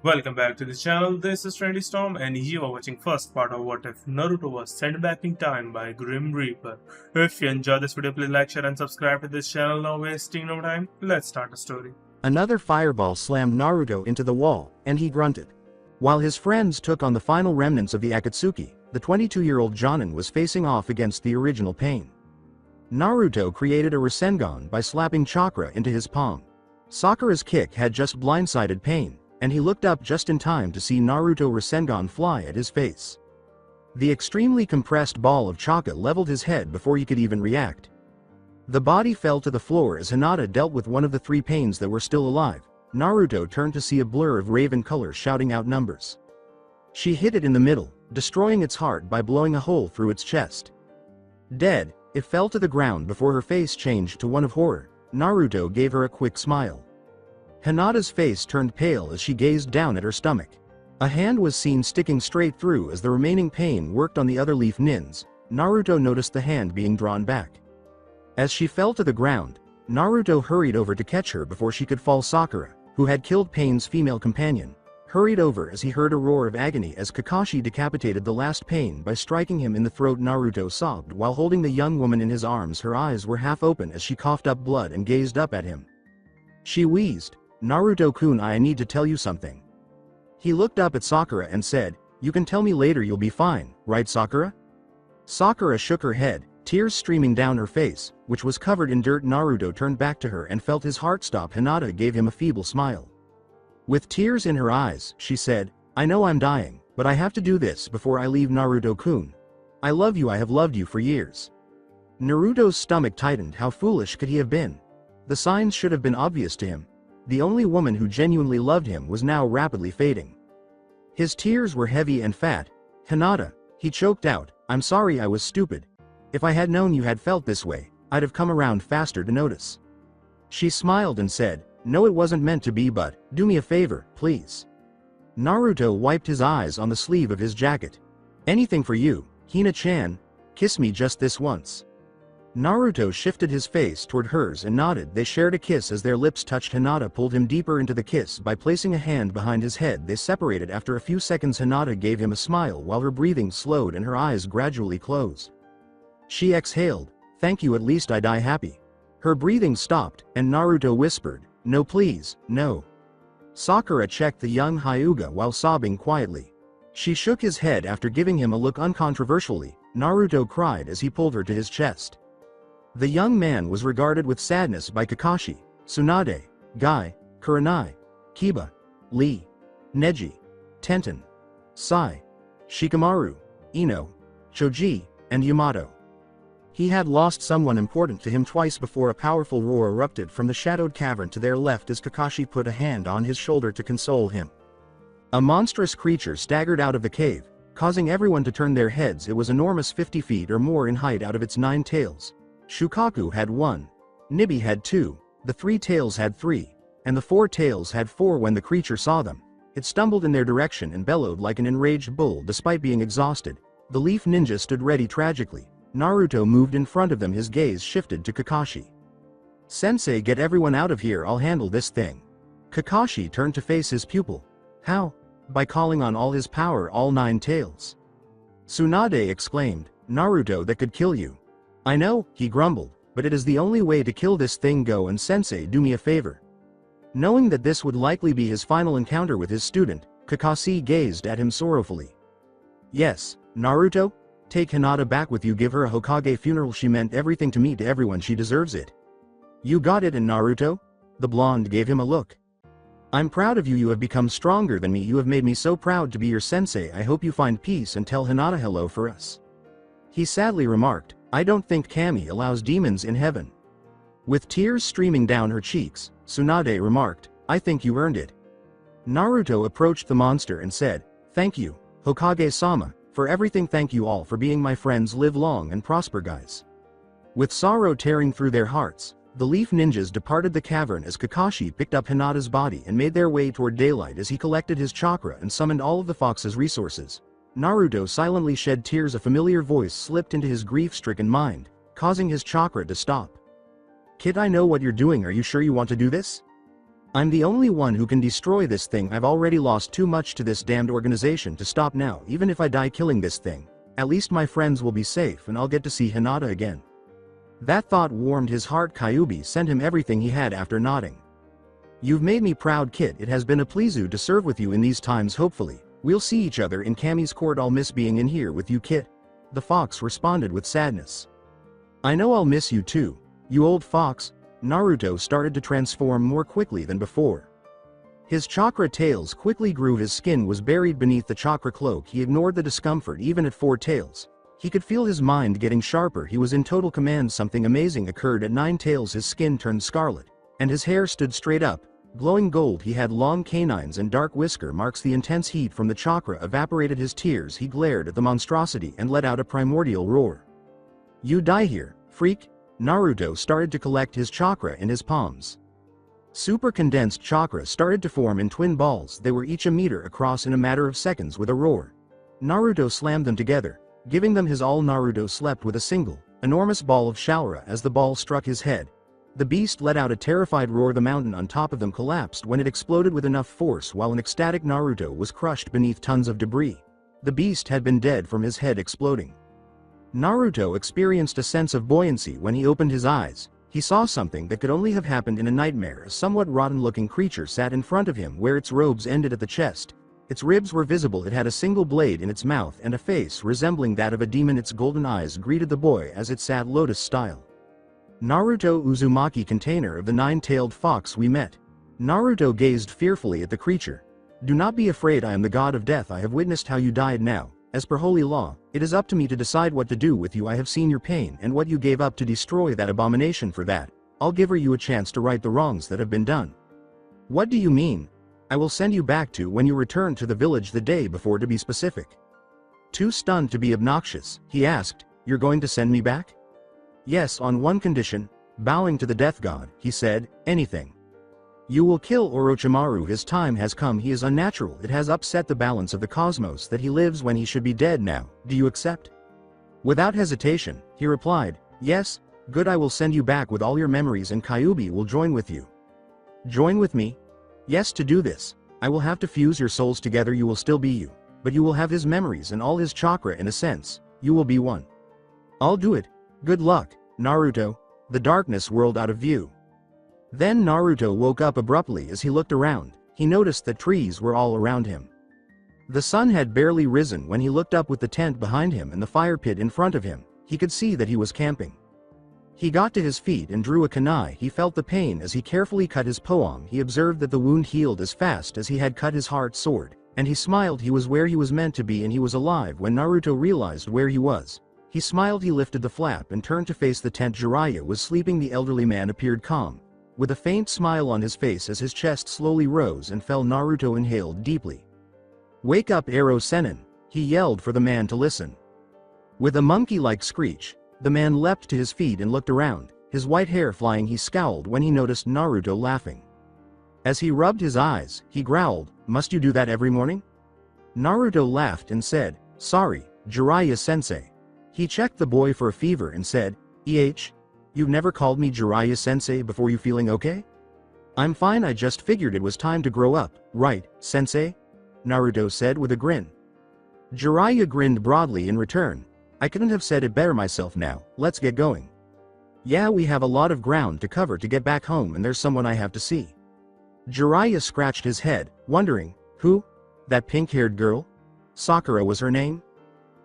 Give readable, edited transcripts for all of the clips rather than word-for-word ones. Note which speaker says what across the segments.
Speaker 1: Welcome back to the channel. This is Trendy Storm, and you are watching first part of What If Naruto Was Sent Back in Time by Grim Reaper. If you enjoyed this video, please like, share, and subscribe to this channel. Now wasting no time, let's start the story.
Speaker 2: Another fireball slammed Naruto into the wall, and he grunted. While his friends took on the final remnants of the Akatsuki, the 22-year-old Jonin was facing off against the original Pain. Naruto created a Rasengan by slapping chakra into his palm. Sakura's kick had just blindsided Pain, and he looked up just in time to see Naruto Rasengan fly at his face. The extremely compressed ball of chakra leveled his head before he could even react. The body fell to the floor as Hinata dealt with one of the three Pains that were still alive. Naruto turned to see a blur of raven color shouting out numbers. She hit it in the middle, destroying its heart by blowing a hole through its chest. Dead, it fell to the ground before her face changed to one of horror. Naruto gave her a quick smile. Hinata's face turned pale as she gazed down at her stomach. A hand was seen sticking straight through as the remaining Pain worked on the other leaf nins. Naruto noticed the hand being drawn back. As she fell to the ground, Naruto hurried over to catch her before she could fall. Sakura, who had killed Pain's female companion, hurried over as he heard a roar of agony as Kakashi decapitated the last Pain by striking him in the throat. Naruto sobbed while holding the young woman in his arms. Her eyes were half open as she coughed up blood and gazed up at him. She wheezed, "Naruto-kun, I need to tell you something." He looked up at Sakura and said, "You can tell me later, you'll be fine, right Sakura?" Sakura shook her head, tears streaming down her face, which was covered in dirt. Naruto turned back to her and felt his heart stop. Hinata gave him a feeble smile. With tears in her eyes, she said, "I know I'm dying, but I have to do this before I leave. Naruto-kun. I love you, I have loved you for years." Naruto's stomach tightened. How foolish could he have been? The signs should have been obvious to him. The only woman who genuinely loved him was now rapidly fading. His tears were heavy and fat. "Hinata," he choked out, "I'm sorry, I was stupid. If I had known you had felt this way, I'd have come around faster to notice." She smiled and said, "No, it wasn't meant to be, but do me a favor, please." Naruto wiped his eyes on the sleeve of his jacket. "Anything for you, Hina-chan. Kiss me just this once." Naruto shifted his face toward hers and nodded. They shared a kiss. As their lips touched, Hinata pulled him deeper into the kiss by placing a hand behind his head. They separated after a few seconds. Hinata gave him a smile while her breathing slowed and her eyes gradually closed. She exhaled, "Thank you, at least I die happy." Her breathing stopped, and Naruto whispered, "No please, no." Sakura checked the young Hyuga while sobbing quietly. She shook his head after giving him a look uncontroversially. Naruto cried as he pulled her to his chest. The young man was regarded with sadness by Kakashi, Tsunade, Guy, Kurenai, Kiba, Lee, Neji, Tenten, Sai, Shikamaru, Ino, Choji, and Yamato. He had lost someone important to him twice before. A powerful roar erupted from the shadowed cavern to their left as Kakashi put a hand on his shoulder to console him. A monstrous creature staggered out of the cave, causing everyone to turn their heads. It was enormous, 50 feet or more in height. Out of its 9 tails, Shukaku had 1, Nibi had 2, the 3 tails had 3, and the 4 tails had 4. When the creature saw them, it stumbled in their direction and bellowed like an enraged bull. Despite being exhausted, the leaf ninja stood ready. Tragically, Naruto moved in front of them. His gaze shifted to Kakashi. "Sensei, get everyone out of here, I'll handle this thing." Kakashi turned to face his pupil. "How?" "By calling on all his power, all 9 tails." Tsunade exclaimed, "Naruto, that could kill you." "I know," he grumbled, "but it is the only way to kill this thing. Go and Sensei, do me a favor." Knowing that this would likely be his final encounter with his student, Kakashi gazed at him sorrowfully. "Yes, Naruto? Take Hinata back with you. Give her a Hokage funeral. She meant everything to me, to everyone. She deserves it." "You got it." And Naruto? The blonde gave him a look. "I'm proud of you. You have become stronger than me. You have made me so proud to be your sensei. I hope you find peace and tell Hinata hello for us." He sadly remarked, "I don't think Kami allows demons in heaven." With tears streaming down her cheeks, Tsunade remarked, "I think you earned it." Naruto approached the monster and said, "Thank you, Hokage-sama, for everything. Thank you all for being my friends. Live long and prosper, guys." With sorrow tearing through their hearts, the leaf ninjas departed the cavern as Kakashi picked up Hinata's body and made their way toward daylight. As he collected his chakra and summoned all of the fox's resources, Naruto silently shed tears. A familiar voice slipped into his grief-stricken mind, causing his chakra to stop. "Kid, I know what you're doing. Are you sure you want to do this?" I'm the only one who can destroy this thing. I've already lost too much to this damned organization to stop now. Even if I die killing this thing, at least my friends will be safe and I'll get to see Hinata again. That thought warmed his heart. Kyuubi sent him everything he had after nodding. You've made me proud, kid. It has been a pleasure to serve with you in these times. Hopefully, we'll see each other in Kami's court. I'll miss being in here with you, kid. The fox responded with sadness. I know I'll miss you too, you old fox. Naruto started to transform more quickly than before. His chakra tails quickly grew. His skin was buried beneath the chakra cloak. He ignored the discomfort even at 4 tails. He could feel his mind getting sharper. He was in total command. Something amazing occurred at 9 tails. His skin turned scarlet, and his hair stood straight up, glowing gold. He had long canines and dark whisker marks. The intense heat from the chakra evaporated his tears. He glared at the monstrosity and let out a primordial roar. You die here, freak. Naruto started to collect his chakra in his palms. Super condensed chakra started to form in twin balls. They were each a meter across in a matter of seconds. With a roar, Naruto slammed them together, giving them his all. Naruto slept with a single, enormous ball of chakra. As the ball struck his head, the beast let out a terrified roar. The mountain on top of them collapsed when it exploded with enough force. While an ecstatic Naruto was crushed beneath tons of debris. The beast had been dead from his head exploding. Naruto experienced a sense of buoyancy when he opened his eyes. He saw something that could only have happened in a nightmare. A somewhat rotten-looking creature sat in front of him where its robes ended at the chest. Its ribs were visible. It had a single blade in its mouth and a face resembling that of a demon. Its golden eyes greeted the boy as it sat lotus style. Naruto Uzumaki, container of the 9-tailed fox we met. Naruto gazed fearfully at the creature. Do not be afraid. I am the god of death. I have witnessed how you died. Now, as per holy law, it is up to me to decide what to do with you. I have seen your pain and what you gave up to destroy that abomination. For that, I'll give you a chance to right the wrongs that have been done. What do you mean? I will send you back to when you return to the village the day before, to be specific. Too stunned to be obnoxious, he asked, You're going to send me back? Yes, on one condition. Bowing to the death god, he said, anything. You will kill Orochimaru. His time has come. He is unnatural. It has upset the balance of the cosmos that he lives when he should be dead now. Do you accept? Without hesitation, he replied, Yes, good. I will send you back with all your memories and Kyuubi will join with you. Join with me? Yes, to do this, I will have to fuse your souls together. You will still be you, but you will have his memories and all his chakra. In a sense, you will be one. I'll do it. Good luck, Naruto. The darkness whirled out of view. Then Naruto woke up abruptly. As he looked around, he noticed that trees were all around him. The sun had barely risen when he looked up. With the tent behind him and the fire pit in front of him, he could see that he was camping. He got to his feet and drew a kunai. He felt the pain as he carefully cut his poem. He observed that the wound healed as fast as he had cut his heart sword, and he smiled. He was where he was meant to be and he was alive. When Naruto realized where he was, he smiled. He lifted the flap and turned to face the tent. Jiraiya was sleeping. The elderly man appeared calm, with a faint smile on his face as his chest slowly rose and fell. Naruto inhaled deeply. Wake up, Ero Sennin, he yelled for the man to listen. With a monkey-like screech, the man leapt to his feet and looked around, his white hair flying. He scowled when he noticed Naruto laughing. As he rubbed his eyes, he growled, Must you do that every morning? Naruto laughed and said, Sorry, Jiraiya-sensei. He checked the boy for a fever and said, You've never called me Jiraiya-sensei before. You feeling okay? I'm fine. I just figured it was time to grow up, right, sensei? Naruto said with a grin. Jiraiya grinned broadly in return. I couldn't have said it better myself. Now, let's get going. Yeah, we have a lot of ground to cover to get back home and there's someone I have to see. Jiraiya scratched his head, wondering, who? That pink-haired girl? Sakura was her name?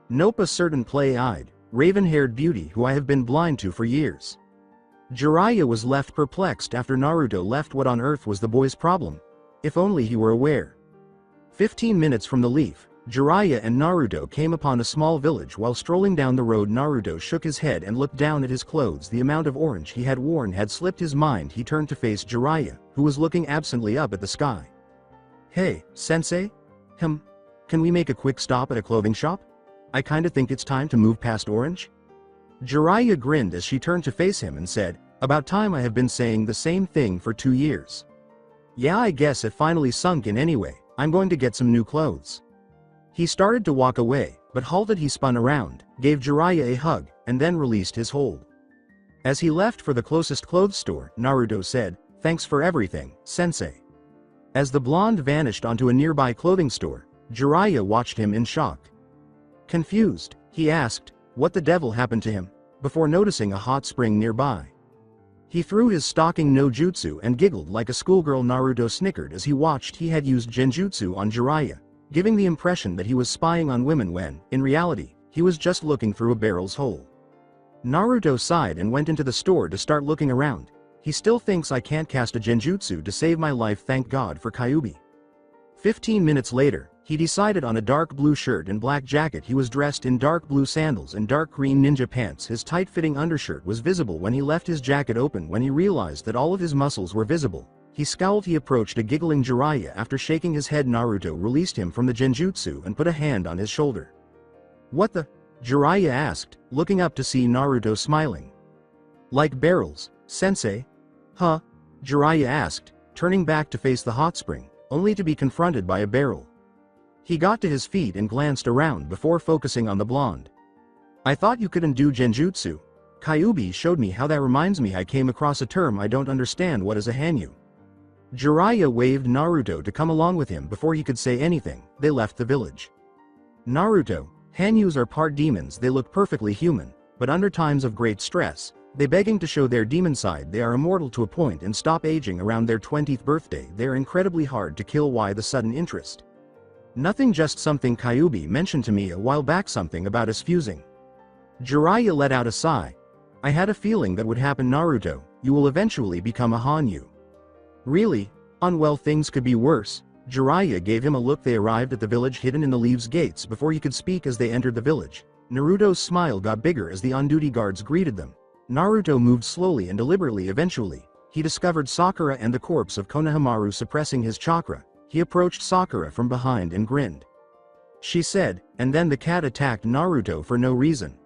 Speaker 2: Nope, a certain play-eyed, raven-haired beauty who I have been blind to for years. Jiraiya was left perplexed after Naruto left. What on earth was the boy's problem? If only he were aware. 15 minutes from the leaf, Jiraiya and Naruto came upon a small village. While strolling down the road, Naruto shook his head and looked down at his clothes. The amount of orange he had worn had slipped his mind. He turned to face Jiraiya, who was looking absently up at the sky. Hey, sensei? Can we make a quick stop at a clothing shop? I kinda think it's time to move past orange. Jiraiya grinned as she turned to face him and said, About time. I have been saying the same thing for 2 years. Yeah, I guess it finally sunk in anyway. I'm going to get some new clothes. He started to walk away, but halted. He spun around, gave Jiraiya a hug, and then released his hold. As he left for the closest clothes store, Naruto said, Thanks for everything, sensei. As the blonde vanished onto a nearby clothing store, Jiraiya watched him in shock. Confused, he asked, what the devil happened to him, before noticing a hot spring nearby. He threw his stalking no jutsu and giggled like a schoolgirl. Naruto snickered as he watched he had used genjutsu on Jiraiya, giving the impression that he was spying on women when, in reality, he was just looking through a barrel's hole. Naruto sighed and went into the store to start looking around. He still thinks I can't cast a genjutsu to save my life, thank God for Kyuubi. 15 minutes later, he decided on a dark blue shirt and black jacket. He was dressed in dark blue sandals and dark green ninja pants. His tight-fitting undershirt was visible when he left his jacket open. When he realized that all of his muscles were visible, he scowled. He approached a giggling Jiraiya. After shaking his head, Naruto released him from the genjutsu and put a hand on his shoulder. What the? Jiraiya asked, looking up to see Naruto smiling. Like barrels, sensei? Huh? Jiraiya asked, turning back to face the hot spring, only to be confronted by a barrel. He got to his feet and glanced around before focusing on the blonde. I thought you couldn't do genjutsu. Kyuubi showed me how. That reminds me, I came across a term I don't understand. What is a hanyu? Jiraiya waved Naruto to come along with him. Before he could say anything, they left the village. Naruto, hanyus are part demons. They look perfectly human, but under times of great stress, they begging to show their demon side. They are immortal to a point and stop aging around their 20th birthday. They are incredibly hard to kill. Why the sudden interest? Nothing, just something Kyuubi mentioned to me a while back, something about us fusing. Jiraiya let out a sigh. I had a feeling that would happen. Naruto, you will eventually become a hanyu. Really? Unwell, things could be worse. Jiraiya gave him a look. They arrived at the village hidden in the leaves gates before he could speak. As they entered the village, Naruto's smile got bigger as the on-duty guards greeted them. Naruto moved slowly and deliberately. Eventually, he discovered Sakura and the corpse of Konohamaru suppressing his chakra. He approached Sakura from behind and grinned. She said, and then the cat attacked Naruto for no reason.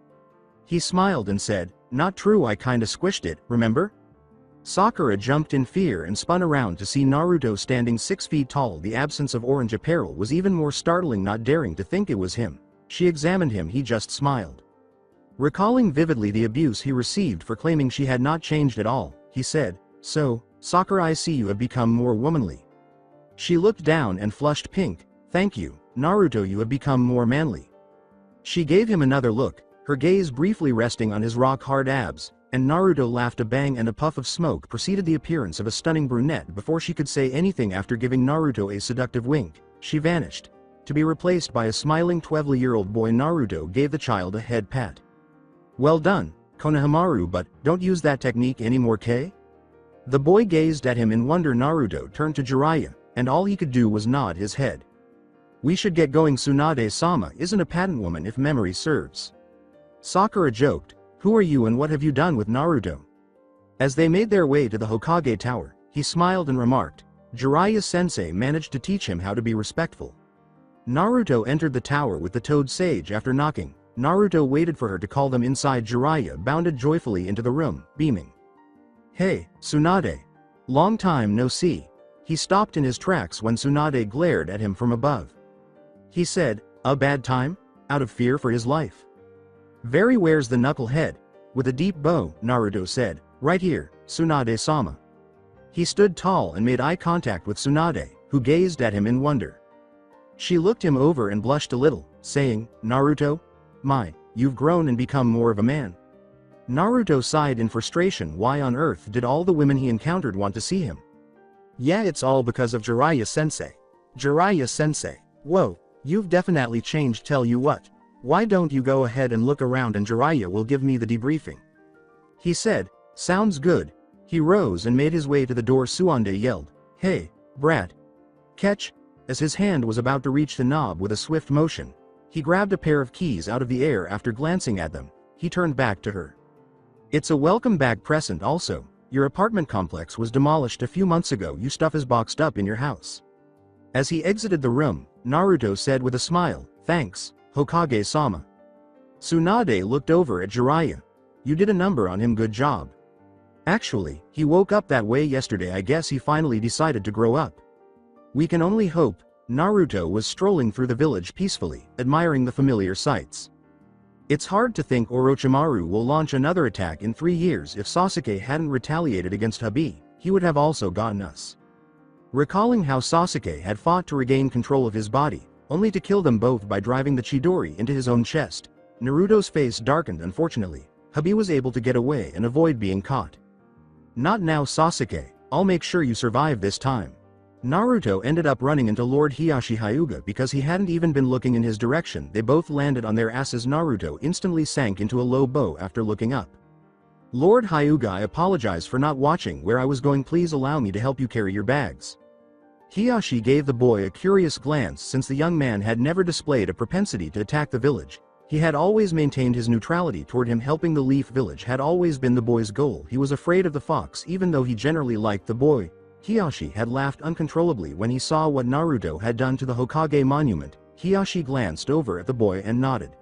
Speaker 2: He smiled and said, not true, I kinda squished it, remember? Sakura jumped in fear and spun around to see Naruto standing 6 feet tall. The absence of orange apparel was even more startling. Not daring to think it was him, she examined him. He just smiled. Recalling vividly the abuse he received for claiming she had not changed at all, he said, so, Sakura, I see you have become more womanly. She looked down and flushed pink. Thank you, Naruto, you have become more manly. She gave him another look, her gaze briefly resting on his rock-hard abs, and Naruto laughed. A bang and a puff of smoke preceded the appearance of a stunning brunette. Before she could say anything, after giving Naruto a seductive wink, she vanished, to be replaced by a smiling 12-year-old boy. Naruto gave the child a head pat. Well done, Konohamaru, but don't use that technique anymore, K? The boy gazed at him in wonder. Naruto turned to Jiraiya, and all he could do was nod his head. We should get going. Tsunade-sama isn't a patent woman if memory serves. Sakura joked, who are you and what have you done with Naruto? As they made their way to the Hokage Tower, he smiled and remarked, Jiraiya-sensei managed to teach him how to be respectful. Naruto entered the tower with the Toad Sage. After knocking, Naruto waited for her to call them inside. Jiraiya bounded joyfully into the room, beaming. Hey, Tsunade. Long time no see. He stopped in his tracks when Tsunade glared at him from above. He said, a bad time? Out of fear for his life. Very, where's the knucklehead? With a deep bow, Naruto said, right here, Tsunade-sama. He stood tall and made eye contact with Tsunade, who gazed at him in wonder. She looked him over and blushed a little, saying, Naruto? My, you've grown and become more of a man. Naruto sighed in frustration. Why on earth did all the women he encountered want to see him? Yeah, it's all because of Jiraiya-sensei. Jiraiya-sensei. Whoa, you've definitely changed. Tell you what. Why don't you go ahead and look around and Jiraiya will give me the debriefing? He said, sounds good. He rose and made his way to the door. Tsunade yelled, hey, brat. Catch. As his hand was about to reach the knob with a swift motion, he grabbed a pair of keys out of the air. After glancing at them, he turned back to her. It's a welcome back present. Also, your apartment complex was demolished a few months ago. Your stuff is boxed up in your house. As he exited the room, Naruto said with a smile, thanks, Hokage-sama. Tsunade looked over at Jiraiya. You did a number on him, good job. Actually, he woke up that way yesterday. I guess he finally decided to grow up. We can only hope. Naruto was strolling through the village peacefully, admiring the familiar sights. It's hard to think Orochimaru will launch another attack in 3 years. If Sasuke hadn't retaliated against Habi, he would have also gotten us. Recalling how Sasuke had fought to regain control of his body, only to kill them both by driving the Chidori into his own chest, Naruto's face darkened. Unfortunately, hubby was able to get away and avoid being caught. Not now, Sasuke, I'll make sure you survive this time. Naruto ended up running into Lord Hiyashi Hyuga because he hadn't even been looking in his direction. They both landed on their asses. Naruto instantly sank into a low bow after looking up. Lord Hyuga, I apologize for not watching where I was going. Please allow me to help you carry your bags. Hiyashi gave the boy a curious glance. Since the young man had never displayed a propensity to attack the village, he had always maintained his neutrality toward him. Helping the Leaf Village had always been the boy's goal. He was afraid of the fox even though he generally liked the boy. Hiyashi had laughed uncontrollably when he saw what Naruto had done to the Hokage monument. Hiyashi glanced over at the boy and nodded.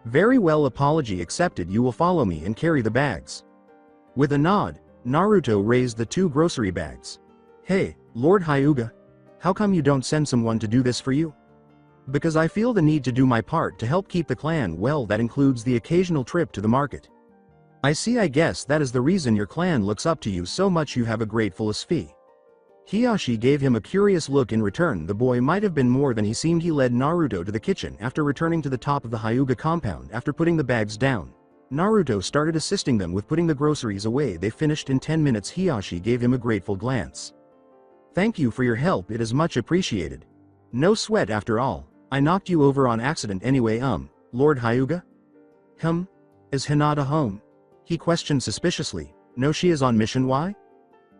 Speaker 2: Very well, apology accepted. You will follow me and carry the bags. With a nod, Naruto raised the 2 grocery bags. Hey, Lord Hyuga. How come you don't send someone to do this for you? Because I feel the need to do my part to help keep the clan well. That includes the occasional trip to the market. I see. I guess that is the reason your clan looks up to you so much. You have a grateful fee. Hiyashi gave him a curious look in return. The boy might have been more than he seemed. He led Naruto to the kitchen. After returning to the top of the Hyuga compound after putting the bags down, Naruto started assisting them with putting the groceries away. They finished in 10 minutes. Hiyashi gave him a grateful glance. Thank you for your help, it is much appreciated. No sweat after all. I knocked you over on accident anyway. Lord Hyuga? Is Hinata home? He questioned suspiciously. No, she is on mission. Why?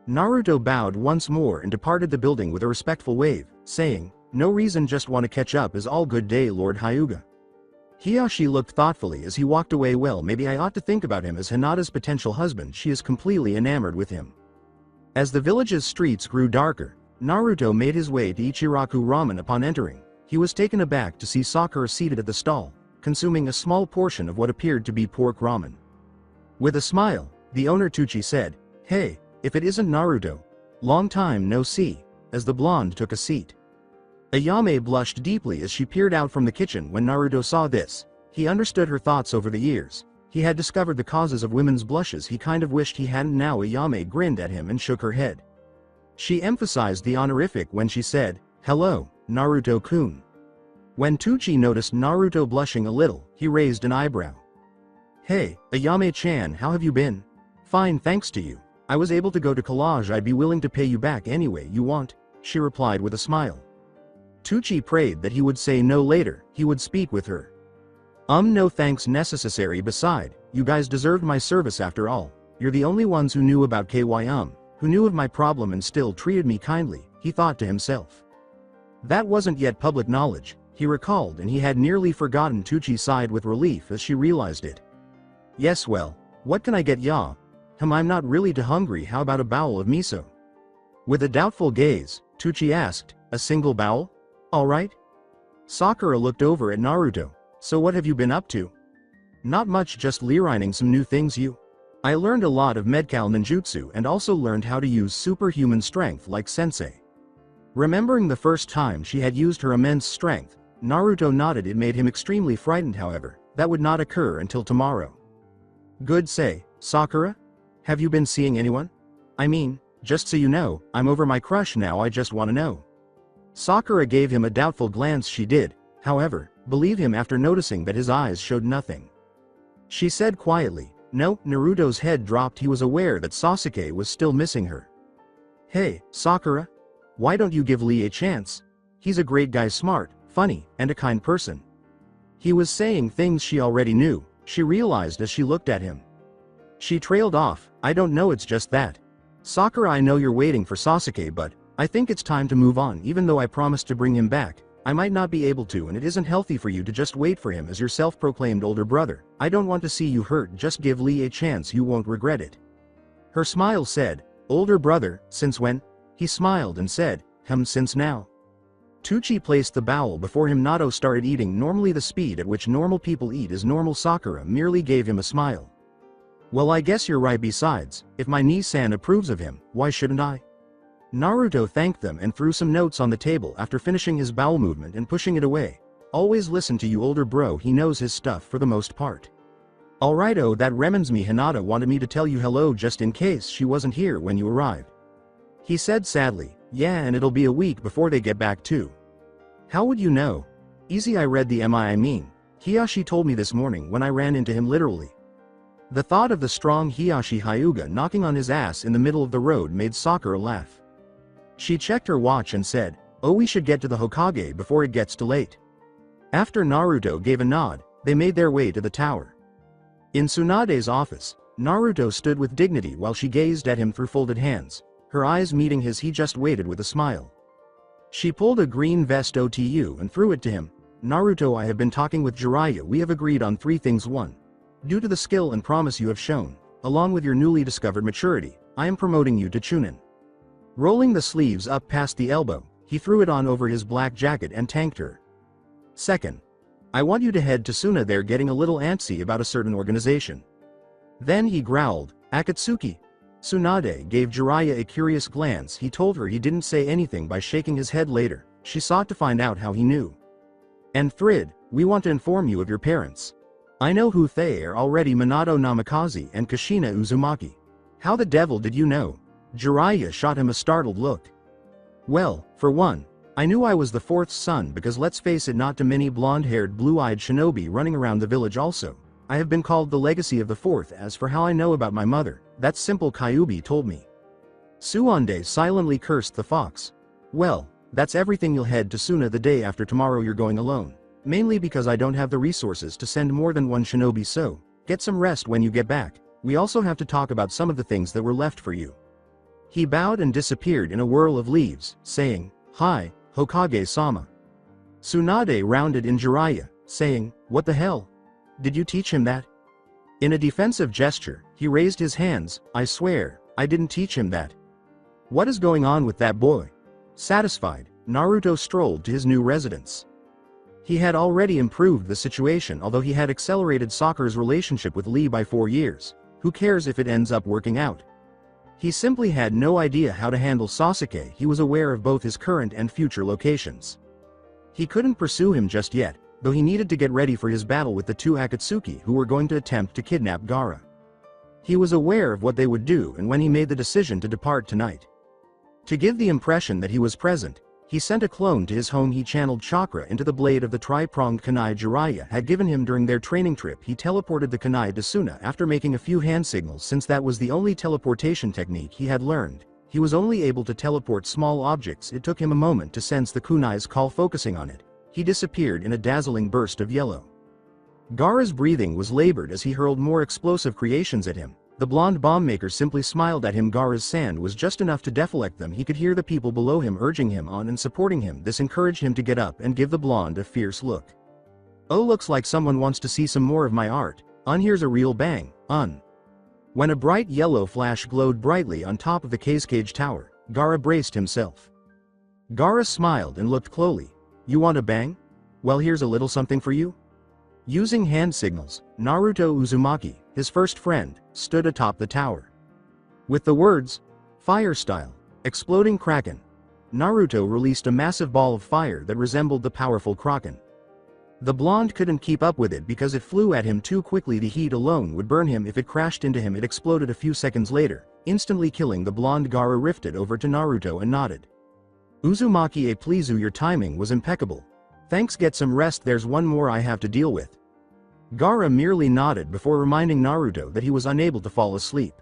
Speaker 2: Naruto bowed once more and departed the building with a respectful wave, saying, no reason, just want to catch up. Is all good day, Lord Hyuga. Hiyashi looked thoughtfully as he walked away. Well, maybe I ought to think about him as Hinata's potential husband. She is completely enamored with him. As the village's streets grew darker, Naruto made his way to Ichiraku Ramen. Upon entering, he was taken aback to see Sakura seated at the stall, consuming a small portion of what appeared to be pork ramen. With a smile, the owner Tucci said, hey, if it isn't Naruto. Long time no see, as the blonde took a seat. Ayame blushed deeply as she peered out from the kitchen when Naruto saw this. He understood her thoughts over the years. He had discovered the causes of women's blushes. He kind of wished he hadn't. Now Ayame grinned at him and shook her head. She emphasized the honorific when she said, hello, Naruto-kun. When Tucci noticed Naruto blushing a little, he raised an eyebrow. Hey, Ayame-chan, how have you been? Fine, thanks to you. I was able to go to college. I'd be willing to pay you back anyway you want, she replied with a smile. Tucci prayed that he would say no later. He would speak with her. No thanks necessary. Beside, you guys deserved my service after all. You're the only ones who knew about KY who knew of my problem and still treated me kindly, he thought to himself. That wasn't yet public knowledge, he recalled, and he had nearly forgotten. Tucci sighed with relief as she realized it. Yes, well, what can I get ya? I'm not really too hungry. How about a bowl of miso? With a doubtful gaze, Tucci asked, a single bowl? Alright. Sakura looked over at Naruto. So what have you been up to? Not much, just learning some new things. I learned a lot of Medcal ninjutsu and also learned how to use superhuman strength like sensei. Remembering the first time she had used her immense strength, Naruto nodded. It made him extremely frightened. However, that would not occur until tomorrow. Good say, Sakura? Have you been seeing anyone? I mean, just so you know, I'm over my crush now. I just want to know. Sakura gave him a doubtful glance. She did, however, believe him after noticing that his eyes showed nothing. She said quietly, no. Naruto's head dropped. He was aware that Sasuke was still missing her. Hey, Sakura? Why don't you give Lee a chance? He's a great guy, smart, funny, and a kind person. He was saying things she already knew, she realized as she looked at him. She trailed off, I don't know, it's just that. Sakura, I know you're waiting for Sasuke, but I think it's time to move on. Even though I promised to bring him back, I might not be able to, and it isn't healthy for you to just wait for him as your self-proclaimed older brother. I don't want to see you hurt. Just give Lee a chance, you won't regret it. Her smile said, older brother, since when? He smiled and said, since now. Tucci placed the bowl before him. Naruto started eating. Normally the speed at which normal people eat is normal. Sakura merely gave him a smile. Well, I guess you're right. Besides, if my niece-san approves of him, why shouldn't I? Naruto thanked them and threw some notes on the table after finishing his bowel movement and pushing it away. Always listen to you older bro, he knows his stuff for the most part. Alright, oh, that reminds me, Hinata wanted me to tell you hello just in case she wasn't here when you arrived. He said sadly, Yeah, and it'll be a week before they get back too. How would you know? Easy, I read the I mean. Hiyashi told me this morning when I ran into him literally. The thought of the strong Hiyashi Hyuga knocking on his ass in the middle of the road made Sakura laugh. She checked her watch and said, "Oh, we should get to the Hokage before it gets too late." After Naruto gave a nod, they made their way to the tower. In Tsunade's office, Naruto stood with dignity while she gazed at him through folded hands, her eyes meeting his. He just waited with a smile. She pulled a green vest OTU and threw it to him. "Naruto, I have been talking with Jiraiya. We have agreed on 3 things. 1. Due to the skill and promise you have shown, along with your newly discovered maturity, I am promoting you to Chunin." Rolling the sleeves up past the elbow, he threw it on over his black jacket and thanked her. 2nd. I want you to head to Suna. They're getting a little antsy about a certain organization. Then he growled, "Akatsuki." Tsunade gave Jiraiya a curious glance. He told her he didn't say anything by shaking his head. Later, she sought to find out how he knew. "And 3rd, we want to inform you of your parents. I know who they are already, Minato Namikaze and Kushina Uzumaki." "How the devil did you know?" Jiraiya shot him a startled look. "Well, for one, I knew I was the 4th son because let's face it, not too many blonde-haired blue-eyed shinobi running around the village. Also, I have been called the legacy of the 4th. As for how I know about my mother, that's simple. Kyuubi told me." Suonde silently cursed the fox. "Well, that's everything. You'll head to Suna the day after tomorrow. You're going alone. Mainly because I don't have the resources to send more than 1 shinobi, so get some rest when you get back. We also have to talk about some of the things that were left for you." He bowed and disappeared in a whirl of leaves, saying, "Hi, Hokage-sama." Tsunade rounded in Jiraiya, saying, "What the hell? Did you teach him that?" In a defensive gesture, he raised his hands. "I swear, I didn't teach him that. What is going on with that boy?" Satisfied, Naruto strolled to his new residence. He had already improved the situation, although he had accelerated Sakura's relationship with Lee by 4 years. Who cares if it ends up working out? He simply had no idea how to handle Sasuke. He was aware of both his current and future locations. He couldn't pursue him just yet, though he needed to get ready for his battle with the 2 Akatsuki who were going to attempt to kidnap Gaara. He was aware of what they would do, and when he made the decision to depart tonight, to give the impression that he was present, he sent a clone to his home. He channeled chakra into the blade of the tri-pronged kunai Jiraiya had given him during their training trip. He teleported the kunai to Suna after making a few hand signals. Since that was the only teleportation technique he had learned, he was only able to teleport small objects. It took him a moment to sense the kunai's call. Focusing on it, he disappeared in a dazzling burst of yellow. Gaara's breathing was labored as he hurled more explosive creations at him. The blonde bomb maker simply smiled at him. Gaara's sand was just enough to deflect them. He could hear the people below him urging him on and supporting him. This encouraged him to get up and give the blonde a fierce look. "Oh, looks like someone wants to see some more of my art. Here's a real bang, When a bright yellow flash glowed brightly on top of the cage tower, Gaara braced himself. Gaara smiled and looked closely. "You want a bang? Well, here's a little something for you." Using hand signals, Naruto Uzumaki, his first friend, stood atop the tower. With the words, "Fire style, exploding kraken," Naruto released a massive ball of fire that resembled the powerful kraken. The blonde couldn't keep up with it because it flew at him too quickly. The heat alone would burn him if it crashed into him. It exploded a few seconds later, instantly killing the blonde. Gaara rifted over to Naruto and nodded. "Uzumaki, please, your timing was impeccable. Thanks, get some rest. There's one more I have to deal with." Gaara merely nodded before reminding Naruto that he was unable to fall asleep.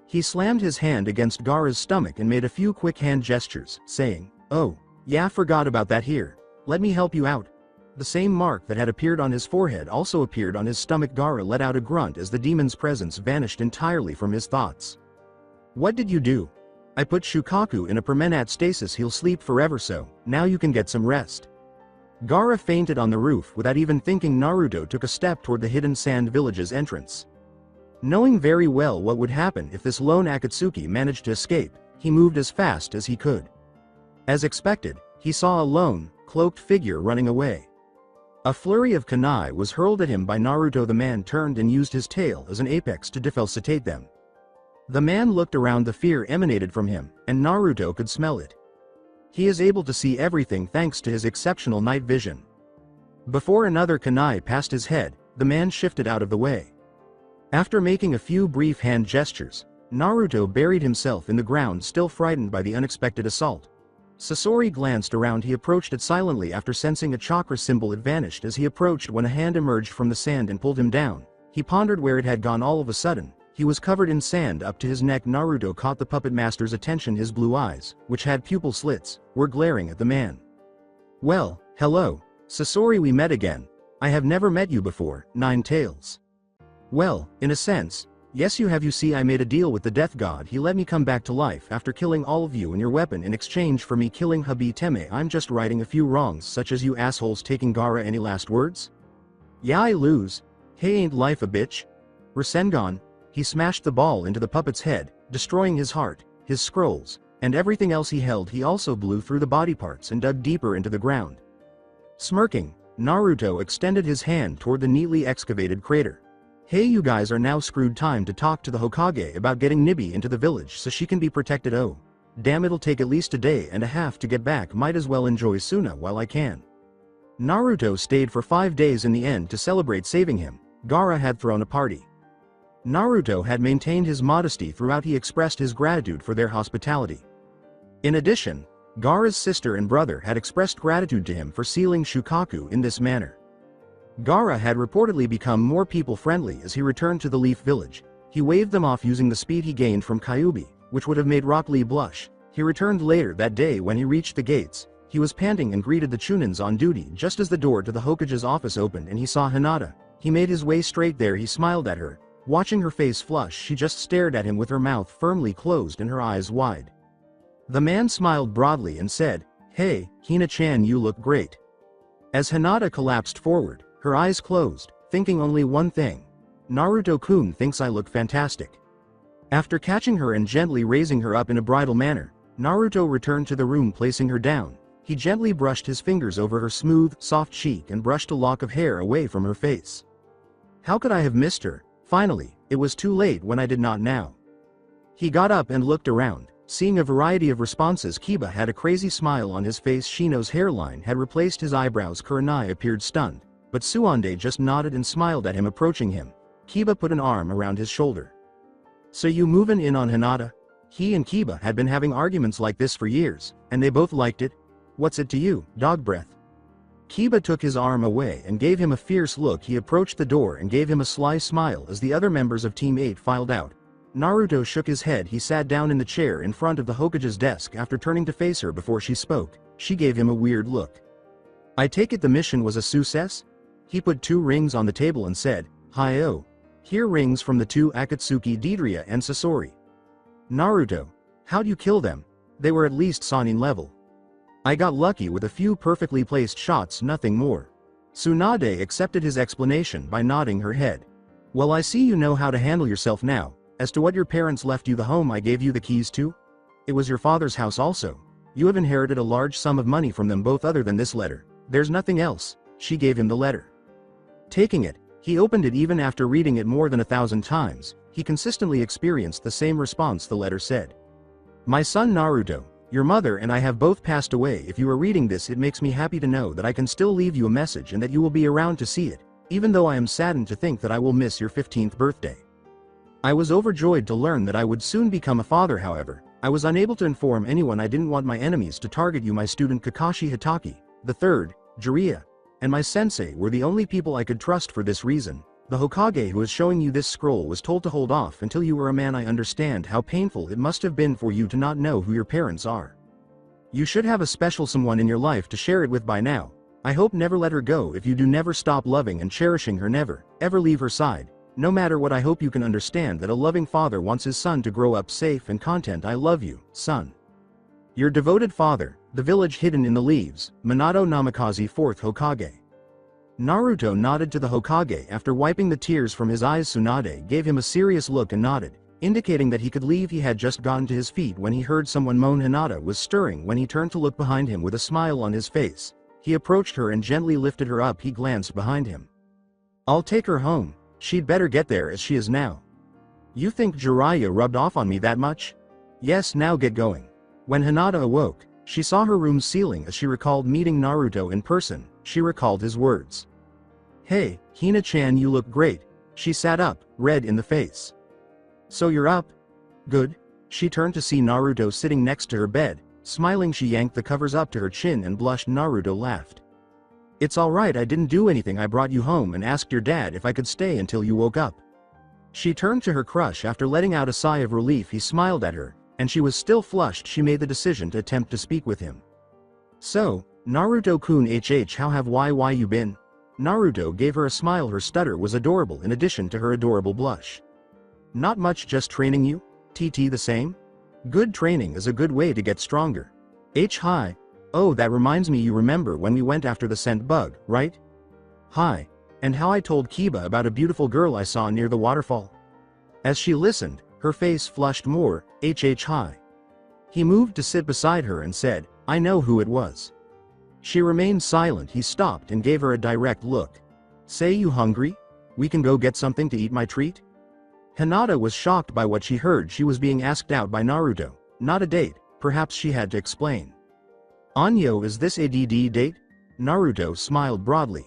Speaker 2: He slammed his hand against Gaara's stomach and made a few quick hand gestures, saying, "Oh, yeah, forgot about that. Here, let me help you out." The same mark that had appeared on his forehead also appeared on his stomach. Gaara let out a grunt as the demon's presence vanished entirely from his thoughts. "What did you do?" "I put Shukaku in a permanent stasis. He'll sleep forever, so now you can get some rest." Gaara fainted on the roof without even thinking. Naruto took a step toward the hidden sand village's entrance. Knowing very well what would happen if this lone Akatsuki managed to escape, he moved as fast as he could. As expected, he saw a lone, cloaked figure running away. A flurry of kunai was hurled at him by Naruto. The man turned and used his tail as an apex to defalcitate them. The man looked around. The fear emanated from him, and Naruto could smell it. He is able to see everything thanks to his exceptional night vision. Before another kunai passed his head, the man shifted out of the way. After making a few brief hand gestures, Naruto buried himself in the ground, still frightened by the unexpected assault. Sasori glanced around. He approached it silently. After sensing a chakra symbol, it vanished as he approached. When a hand emerged from the sand and pulled him down, he pondered where it had gone. All of a sudden, he was covered in sand up to his neck. Naruto caught the puppet master's attention. His blue eyes, which had pupil slits, were glaring at the man. "Well, hello, Sasori, we met again. I have never met you before, Nine Tails." "Well, in a sense, yes you have. You see, I made a deal with the death god. He let me come back to life after killing all of you and your weapon in exchange for me killing Habi-teme. I'm just righting a few wrongs such as you assholes taking Gaara. Any last words?" "Yeah, I lose. Hey, ain't life a bitch?" Rasengan. He smashed the ball into the puppet's head, destroying his heart, his scrolls, and everything else he held. He also blew through the body parts and dug deeper into the ground. Smirking, Naruto extended his hand toward the neatly excavated crater. "Hey, you guys are now screwed. Time to talk to the Hokage about getting Nibi into the village so she can be protected. Oh, damn, it'll take at least a day and a half to get back. Might as well enjoy Suna while I can." Naruto stayed for 5 days in the end to celebrate saving him. Gaara had thrown a party. Naruto had maintained his modesty throughout. He expressed his gratitude for their hospitality. In addition, Gaara's sister and brother had expressed gratitude to him for sealing Shukaku in this manner. Gaara had reportedly become more people-friendly as he returned to the Leaf Village. He waved them off using the speed he gained from Kyuubi, which would have made Rock Lee blush. He returned later that day. When he reached the gates, he was panting and greeted the Chunins on duty just as the door to the Hokage's office opened and he saw Hinata. He made his way straight there. He smiled at her. Watching her face flush, she just stared at him with her mouth firmly closed and her eyes wide. The man smiled broadly and said, "Hey, Hina-chan, you look great." As Hinata collapsed forward, her eyes closed, thinking only one thing. "Naruto-kun thinks I look fantastic." After catching her and gently raising her up in a bridal manner, Naruto returned to the room. Placing her down, he gently brushed his fingers over her smooth, soft cheek and brushed a lock of hair away from her face. How could I have missed her? Finally, it was too late when I did not now. He got up and looked around, seeing a variety of responses. Kiba had a crazy smile on his face. Shino's hairline had replaced his eyebrows. Kurenai appeared stunned, but Suande just nodded and smiled at him. Approaching him, Kiba put an arm around his shoulder. "So you moving in on Hinata?" He and Kiba had been having arguments like this for years, and they both liked it. "What's it to you, dog breath?" Kiba took his arm away and gave him a fierce look. He approached the door and gave him a sly smile as the other members of Team 8 filed out. Naruto shook his head. He sat down in the chair in front of the Hokage's desk. After turning to face her before she spoke, she gave him a weird look. "I take it the mission was a success?" He put 2 rings on the table and said, "Hi-oh. Here rings from the 2 Akatsuki, Deidria and Sasori." "Naruto, how'd you kill them? They were at least Sannin level." "I got lucky with a few perfectly placed shots, nothing more." Tsunade accepted his explanation by nodding her head. "Well, I see you know how to handle yourself now. As to what your parents left you, the home I gave you the keys to? It was your father's house also. You have inherited a large sum of money from them both. Other than this letter, there's nothing else." She gave him the letter. Taking it, he opened it. Even after reading it more than 1,000 times, he consistently experienced the same response. The letter said, "My son Naruto, your mother and I have both passed away. If you are reading this, it makes me happy to know that I can still leave you a message and that you will be around to see it, even though I am saddened to think that I will miss your 15th birthday. I was overjoyed to learn that I would soon become a father. However, I was unable to inform anyone. I didn't want my enemies to target you. My student Kakashi Hitaki, the third, Jiraiya, and my sensei were the only people I could trust. For this reason, the Hokage who is showing you this scroll was told to hold off until you were a man. I understand how painful it must have been for you to not know who your parents are. You should have a special someone in your life to share it with by now. I hope never let her go. If you do, never stop loving and cherishing her. Never, ever leave her side. No matter what, I hope you can understand that a loving father wants his son to grow up safe and content. I love you, son. Your devoted father, the village hidden in the leaves, Minato Namikaze, 4th Hokage." Naruto nodded to the Hokage. After wiping the tears from his eyes, Tsunade gave him a serious look and nodded, indicating that he could leave. He had just gotten to his feet when he heard someone moan. Hinata was stirring. When he turned to look behind him with a smile on his face, he approached her and gently lifted her up. He glanced behind him. "I'll take her home. She'd better get there as she is now." "You think Jiraiya rubbed off on me that much?" "Yes, now get going." When Hinata awoke, she saw her room's ceiling. As she recalled meeting Naruto in person, she recalled his words. "Hey, Hina-chan, you look great." She sat up, red in the face. "So you're up?" Good. She turned to see Naruto sitting next to her bed. Smiling, she yanked the covers up to her chin and blushed. Naruto laughed. It's alright, I didn't do anything. I brought you home and asked your dad if I could stay until you woke up. She turned to her crush after letting out a sigh of relief. He smiled at her, and she was still flushed. She made the decision to attempt to speak with him. So, Naruto-kun, how have you been? Naruto gave her a smile. Her stutter was adorable in addition to her adorable blush. Not much, just training you? TT the same? Good, training is a good way to get stronger. Hi. Oh, that reminds me, you remember when we went after the scent bug, right? Hi. And how I told Kiba about a beautiful girl I saw near the waterfall? As she listened, her face flushed more. Hi. He moved to sit beside her and said, I know who it was. She remained silent. He stopped and gave her a direct look. Say, you hungry? We can go get something to eat, my treat? Hinata was shocked by what she heard. She was being asked out by Naruto, not a date. Perhaps she had to explain. Anyo, is this a date? Naruto smiled broadly.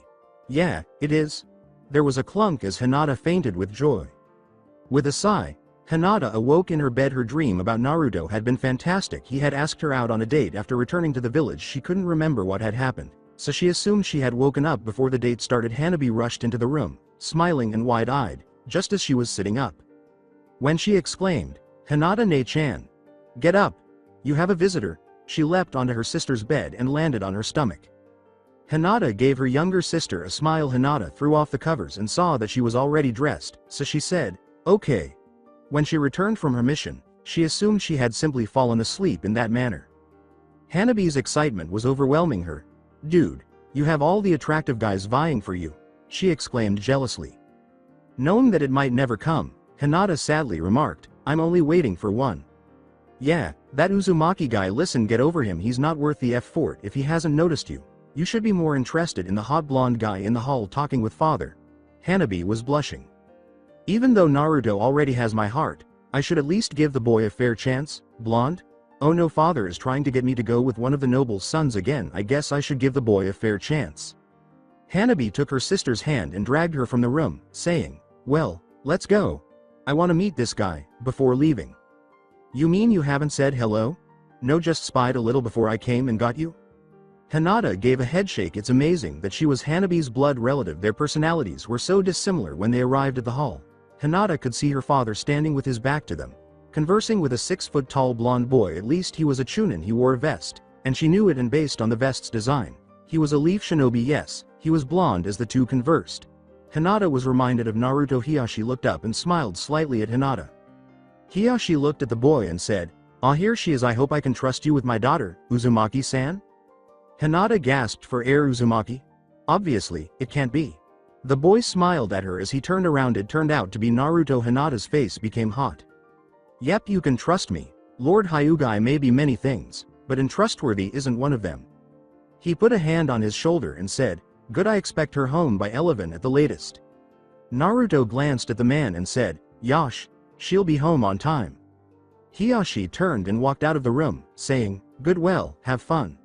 Speaker 2: Yeah, it is. There was a clunk as Hinata fainted with joy. With a sigh, Hinata awoke in her bed. Her dream about Naruto had been fantastic. He had asked her out on a date after returning to the village. She couldn't remember what had happened, so she assumed she had woken up before the date started. Hanabi rushed into the room, smiling and wide-eyed, just as she was sitting up. When she exclaimed, Hinata ne-chan, get up! You have a visitor. She leapt onto her sister's bed and landed on her stomach. Hinata gave her younger sister a smile. Hinata threw off the covers and saw that she was already dressed, so she said, okay. When she returned from her mission, she assumed she had simply fallen asleep in that manner. Hanabi's excitement was overwhelming her. Dude, you have all the attractive guys vying for you, she exclaimed jealously. Knowing that it might never come, Hinata sadly remarked, I'm only waiting for one. Yeah, that Uzumaki guy, listen, get over him. He's not worth the effort if he hasn't noticed you. You should be more interested in the hot blonde guy in the hall talking with father. Hanabi was blushing. Even though Naruto already has my heart, I should at least give the boy a fair chance. Blonde? Oh no, father is trying to get me to go with one of the noble's sons again. I guess I should give the boy a fair chance. Hanabi took her sister's hand and dragged her from the room, saying, well, let's go. I want to meet this guy, before leaving. You mean you haven't said hello? No, just spied a little before I came and got you? Hinata gave a headshake. It's amazing that she was Hanabi's blood relative. Their personalities were so dissimilar. When they arrived at the hall, Hinata could see her father standing with his back to them, conversing with a 6-foot-tall blonde boy. At least he was a chunin. He wore a vest, and she knew it, and based on the vest's design, he was a leaf shinobi. Yes, he was blonde. As the two conversed, Hinata was reminded of Naruto. Hiyashi looked up and smiled slightly at Hinata. Hiyashi looked at the boy and said, ah, here she is. I hope I can trust you with my daughter, Uzumaki-san? Hinata gasped for air. Uzumaki? Obviously, it can't be. The boy smiled at her as he turned around. It turned out to be Naruto. Hinata's face became hot. Yep, you can trust me. Lord Hyuga may be many things, but untrustworthy isn't one of them. He put a hand on his shoulder and said, good, I expect her home by 11 at the latest. Naruto glanced at the man and said, Yash, she'll be home on time. Hiyashi turned and walked out of the room, saying, good, well, have fun.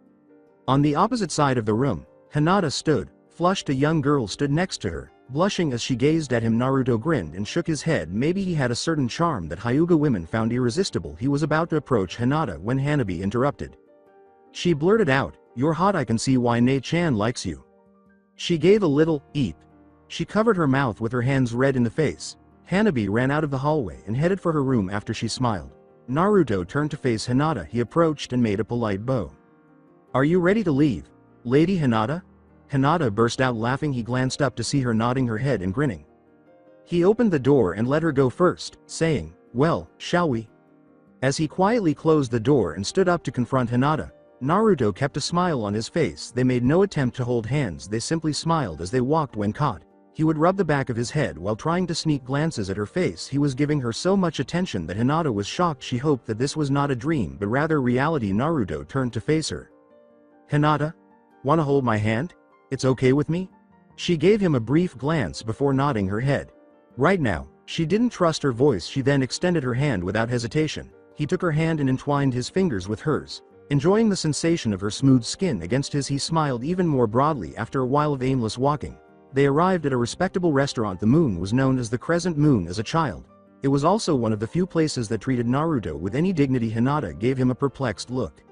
Speaker 2: On the opposite side of the room, Hinata stood, flushed. A young girl stood next to her, blushing as she gazed at him. Naruto grinned and shook his head. Maybe he had a certain charm that Hyuga women found irresistible. He was about to approach Hinata when Hanabi interrupted. She blurted out, you're hot. I can see why Ne-chan likes you. She gave a little eep. She covered her mouth with her hands, red in the face. Hanabi ran out of the hallway and headed for her room after she smiled. Naruto turned to face Hinata. He approached and made a polite bow. Are you ready to leave, Lady Hinata? Hinata burst out laughing. He glanced up to see her nodding her head and grinning. He opened the door and let her go first, saying, well, shall we? As he quietly closed the door and stood up to confront Hinata, Naruto kept a smile on his face. They made no attempt to hold hands. They simply smiled as they walked. When caught, he would rub the back of his head while trying to sneak glances at her face. He was giving her so much attention that Hinata was shocked. She hoped that this was not a dream but rather reality. Naruto turned to face her. Hinata? Wanna hold my hand? It's okay with me? She gave him a brief glance before nodding her head. Right now, she didn't trust her voice. She then extended her hand without hesitation. He took her hand and entwined his fingers with hers. Enjoying the sensation of her smooth skin against his, he smiled even more broadly. After a while of aimless walking, they arrived at a respectable restaurant. The moon was known as the Crescent Moon as a child. It was also one of the few places that treated Naruto with any dignity. Hinata gave him a perplexed look.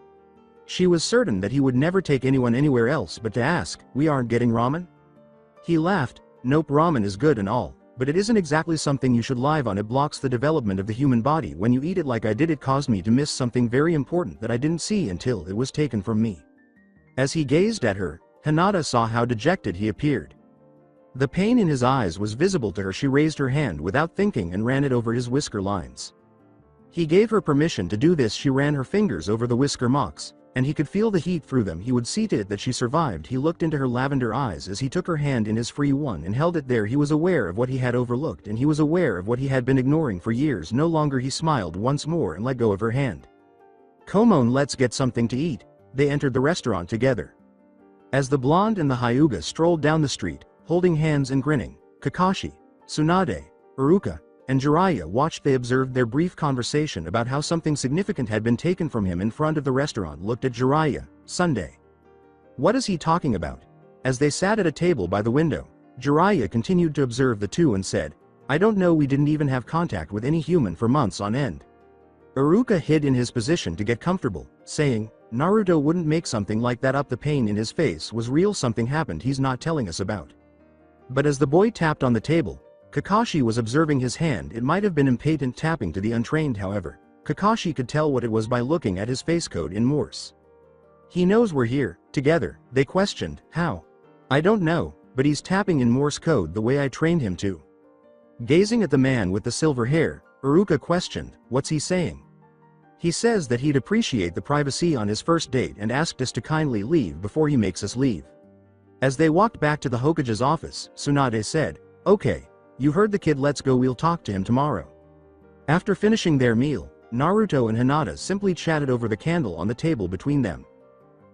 Speaker 2: She was certain that he would never take anyone anywhere else but to ask, "We aren't getting ramen?" He laughed, "Nope, ramen is good and all, but it isn't exactly something you should live on. It blocks the development of the human body. When you eat it like I did, it caused me to miss something very important that I didn't see until it was taken from me." As he gazed at her, Hinata saw how dejected he appeared. The pain in his eyes was visible to her. She raised her hand without thinking and ran it over his whisker lines. He gave her permission to do this. She ran her fingers over the whisker mocks, and he could feel the heat through them. He would see to it that she survived. He looked into her lavender eyes as he took her hand in his free one and held it there. He was aware of what he had overlooked, and he was aware of what he had been ignoring for years. No longer. He smiled once more and let go of her hand. "Come on, let's get something to eat." They entered the restaurant together. As the blonde and the Hyuga strolled down the street, holding hands and grinning, Kakashi, Tsunade, Iruka, and Jiraiya watched. They observed their brief conversation about how something significant had been taken from him in front of the restaurant. Looked at Jiraiya. "Sunday. What is he talking about?" As they sat at a table by the window, Jiraiya continued to observe the two and said, "I don't know, we didn't even have contact with any human for months on end." Iruka hid in his position to get comfortable, saying, "Naruto wouldn't make something like that up." The pain in his face was real. Something happened he's not telling us about. But as the boy tapped on the table, Kakashi was observing his hand. It might have been impatient tapping to the untrained. However, Kakashi could tell what it was by looking at his face code in Morse. "He knows we're here, together," they questioned. "How?" "I don't know, but he's tapping in Morse code the way I trained him to." Gazing at the man with the silver hair, Iruka questioned, "What's he saying?" "He says that he'd appreciate the privacy on his first date and asked us to kindly leave before he makes us leave." As they walked back to the Hokage's office, Tsunade said, "Okay, you heard the kid, let's go, we'll talk to him tomorrow." After finishing their meal, Naruto and Hinata simply chatted over the candle on the table between them.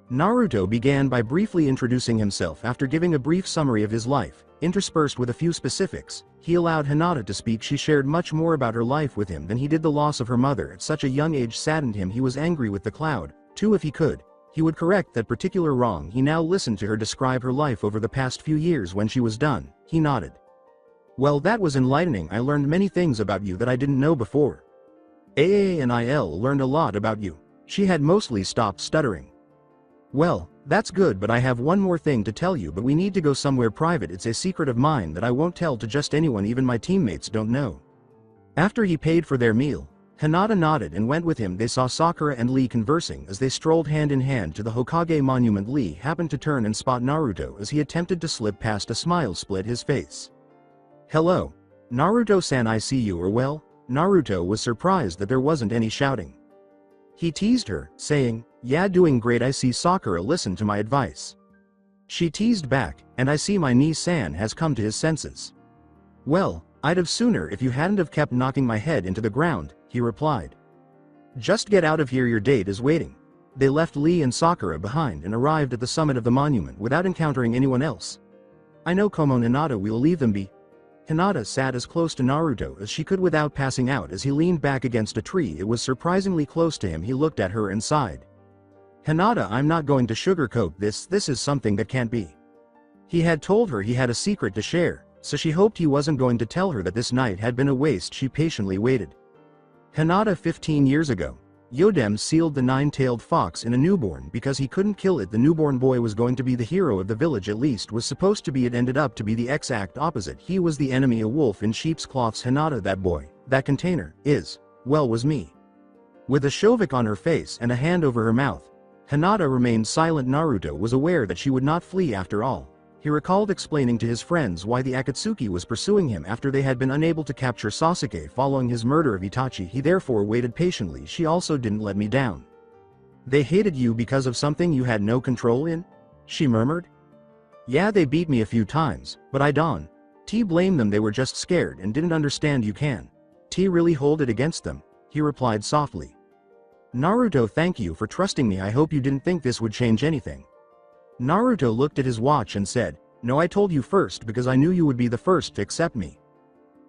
Speaker 2: Naruto began by briefly introducing himself. After giving a brief summary of his life, interspersed with a few specifics, he allowed Hinata to speak. She shared much more about her life with him than he did. The loss of her mother at such a young age saddened him. He was angry with the cloud, too. If he could, he would correct that particular wrong. He now listened to her describe her life over the past few years. When she was done, he nodded. "Well, that was enlightening. I learned many things about you that I didn't know before. Aa and Il learned a lot about you." She had mostly stopped stuttering. "Well, that's good, but I have one more thing to tell you, but we need to go somewhere private. It's a secret of mine that I won't tell to just anyone, even my teammates don't know." After he paid for their meal, Hinata nodded and went with him. They saw Sakura and Lee conversing as they strolled hand in hand to the Hokage monument. Lee happened to turn and spot Naruto as he attempted to slip past. A smile split his face. "Hello. Naruto-san, I see you are well." Naruto was surprised that there wasn't any shouting. He teased her, saying, "Yeah, doing great. I see Sakura listened to my advice." She teased back, "And I see my niece-san has come to his senses." "Well, I'd have sooner if you hadn't have kept knocking my head into the ground," he replied. "Just get out of here, your date is waiting." They left Lee and Sakura behind and arrived at the summit of the monument without encountering anyone else. "I know, Komo Hinata, we'll leave them be." Hinata sat as close to Naruto as she could without passing out. As he leaned back against a tree, it was surprisingly close to him. He looked at her and sighed. "Hinata, I'm not going to sugarcoat this. This is something that can't be." He had told her he had a secret to share, so she hoped he wasn't going to tell her that this night had been a waste. She patiently waited. "Hinata, 15 years ago, Yodem sealed the nine-tailed fox in a newborn because he couldn't kill it. The newborn boy was going to be the hero of the village, at least was supposed to be. It ended up to be the exact opposite. He was the enemy, a wolf in sheep's cloths. Hinata, that boy, that container, was me." With a shovik on her face and a hand over her mouth, Hinata remained silent. Naruto was aware that she would not flee after all. He recalled explaining to his friends why the Akatsuki was pursuing him after they had been unable to capture Sasuke following his murder of Itachi. He therefore waited patiently. "She also didn't let me down." "They hated you because of something you had no control in?" she murmured. "Yeah, they beat me a few times, but I don't blame them. They were just scared and didn't understand. You can really hold it against them," he replied softly. "Naruto, thank you for trusting me. I hope you didn't think this would change anything." Naruto looked at his watch and said, "No, I told you first because I knew you would be the first to accept me."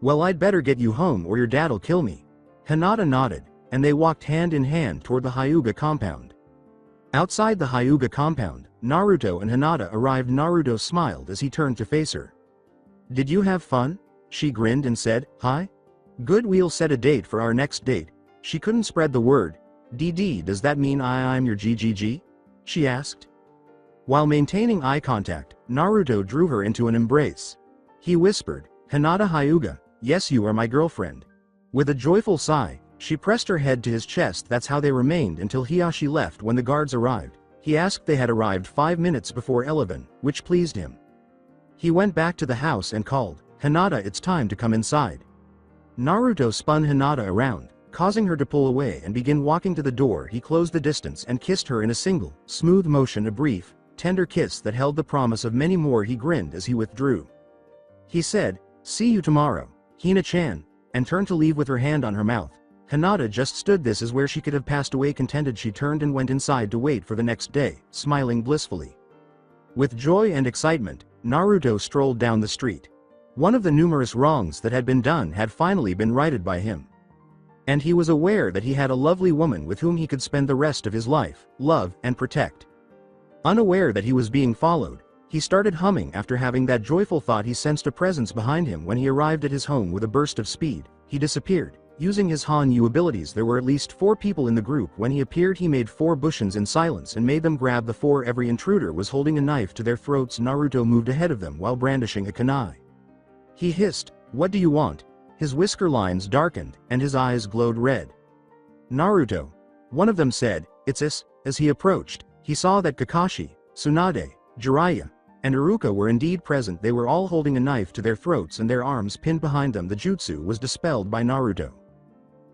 Speaker 2: "Well, I'd better get you home or your dad'll kill me." Hinata nodded, and they walked hand in hand toward the Hyuga compound. Outside the Hyuga compound, Naruto and Hinata arrived. Naruto smiled as he turned to face her. "Did you have fun?" She grinned and said, "Hi." Good, we'll set a date for our next date. She couldn't spread the word. DD, does that mean I'm your GGG? She asked. While maintaining eye contact, Naruto drew her into an embrace. He whispered, Hinata Hyuga, yes, you are my girlfriend. With a joyful sigh, she pressed her head to his chest. That's how they remained until Hiyashi left. When the guards arrived, he asked they had arrived 5 minutes before 11, which pleased him. He went back to the house and called, Hinata, it's time to come inside. Naruto spun Hinata around, causing her to pull away and begin walking to the door. He closed the distance and kissed her in a single, smooth motion, a brief, tender kiss that held the promise of many more. He grinned as he withdrew. He said, see you tomorrow, Hina-chan, and turned to leave with her hand on her mouth. Hinata just stood. This is where she could have passed away contented. She turned and went inside to wait for the next day, smiling blissfully. With joy and excitement, Naruto strolled down the street. One of the numerous wrongs that had been done had finally been righted by him. And he was aware that he had a lovely woman with whom he could spend the rest of his life, love and protect. Unaware that he was being followed, he started humming. After having that joyful thought, he sensed a presence behind him. When he arrived at his home with a burst of speed, he disappeared. Using his Han-Yu abilities, there were at least 4 people in the group. When he appeared, he made 4 Bushins in silence and made them grab the 4. Every intruder was holding a knife to their throats. Naruto moved ahead of them while brandishing a kunai. He hissed, what do you want? His whisker lines darkened, and his eyes glowed red. Naruto. One of them said, it's us. As he approached, he saw that Kakashi, Tsunade, Jiraiya, and Iruka were indeed present. They were all holding a knife to their throats and their arms pinned behind them. The jutsu was dispelled by Naruto.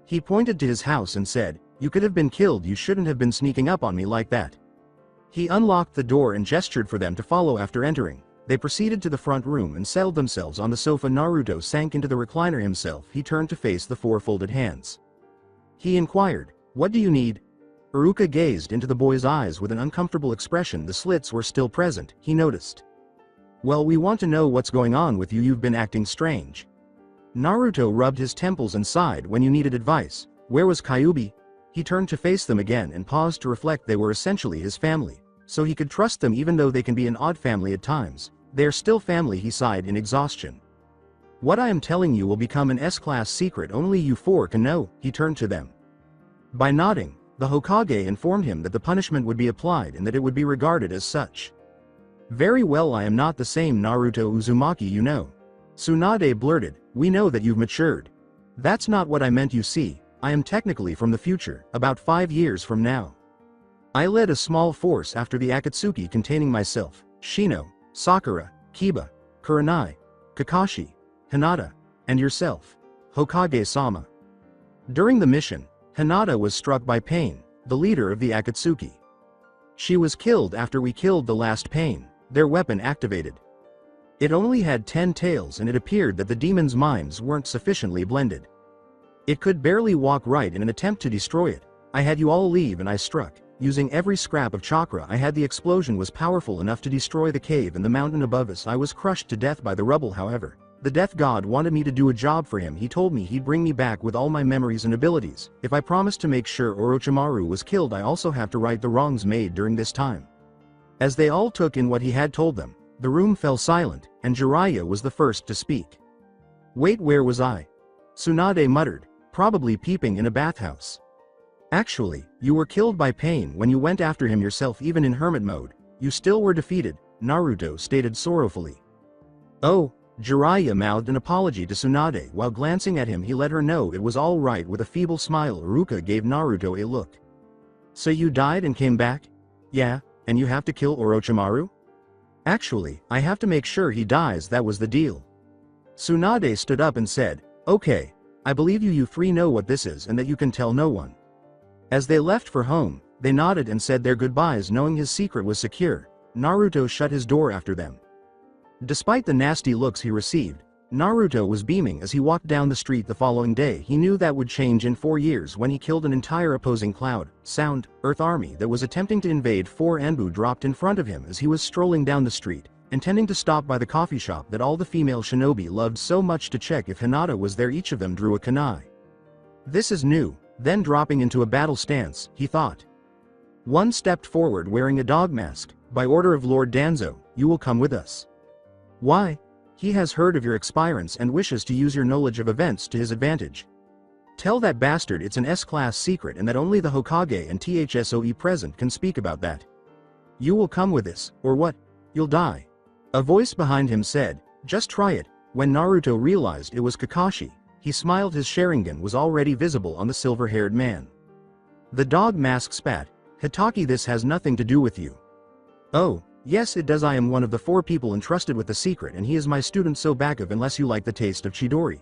Speaker 2: He pointed to his house and said, you could have been killed. You shouldn't have been sneaking up on me like that. He unlocked the door and gestured for them to follow. After entering, they proceeded to the front room and settled themselves on the sofa. Naruto sank into the recliner himself. He turned to face the 4 folded hands. He inquired, what do you need? Iruka gazed into the boy's eyes with an uncomfortable expression. The slits were still present, he noticed. Well, we want to know what's going on with you. You've been acting strange. Naruto rubbed his temples and sighed. When you needed advice, where was Kyuubi? He turned to face them again and paused to reflect. They were essentially his family, so he could trust them even though they can be an odd family at times. They're still family. He sighed in exhaustion. What I am telling you will become an S-class secret. Only you 4 can know. He turned to them. By nodding, the Hokage informed him that the punishment would be applied and that it would be regarded as such. Very well, I am not the same Naruto Uzumaki you know. Tsunade blurted, we know that you've matured. That's not what I meant. You see, I am technically from the future, about 5 years from now. I led a small force after the Akatsuki containing myself, Shino, Sakura, Kiba, Kurenai, Kakashi, Hinata, and yourself, Hokage-sama. During the mission, Hinata was struck by Pain, the leader of the Akatsuki. She was killed after we killed the last Pain. Their weapon activated. It only had 10 tails and it appeared that the demon's minds weren't sufficiently blended. It could barely walk right. In an attempt to destroy it, I had you all leave and I struck. Using every scrap of chakra I had. The explosion was powerful enough to destroy the cave and the mountain above us. I was crushed to death by the rubble. However, the Death God wanted me to do a job for him. He told me he'd bring me back with all my memories and abilities. If I promised to make sure Orochimaru was killed, I also have to right the wrongs made during this time. As they all took in what he had told them, the room fell silent, and Jiraiya was the first to speak. Wait, where was I? Tsunade muttered, probably peeping in a bathhouse. Actually, you were killed by Pain when you went after him yourself. Even in hermit mode, you still were defeated, Naruto stated sorrowfully. Oh, Jiraiya mouthed an apology to Tsunade. While glancing at him, he let her know it was all right. With a feeble smile, Iruka gave Naruto a look. So you died and came back? Yeah, and you have to kill Orochimaru? Actually, I have to make sure he dies. That was the deal. Tsunade stood up and said, okay, I believe you 3 know what this is and that you can tell no one. As they left for home, they nodded and said their goodbyes knowing his secret was secure. Naruto shut his door after them. Despite the nasty looks he received, Naruto was beaming as he walked down the street the following day. He knew that would change in 4 years when he killed an entire opposing cloud, sound, earth army that was attempting to invade. 4 Anbu dropped in front of him as he was strolling down the street, intending to stop by the coffee shop that all the female shinobi loved so much to check if Hinata was there. Each of them drew a kunai. This is new. Then dropping into a battle stance, he thought. One stepped forward wearing a dog mask. By order of Lord Danzo, you will come with us. Why? He has heard of your expirance and wishes to use your knowledge of events to his advantage. Tell that bastard it's an S-class secret and that only the Hokage and THSOE present can speak about that. You will come with this, or what? You'll die. A voice behind him said, just try it. When Naruto realized it was Kakashi, he smiled. His Sharingan was already visible on the silver-haired man. The dog mask spat, Hitaki, this has nothing to do with you. Oh, yes it does. I am one of the 4 people entrusted with the secret and he is my student, so back off unless you like the taste of Chidori.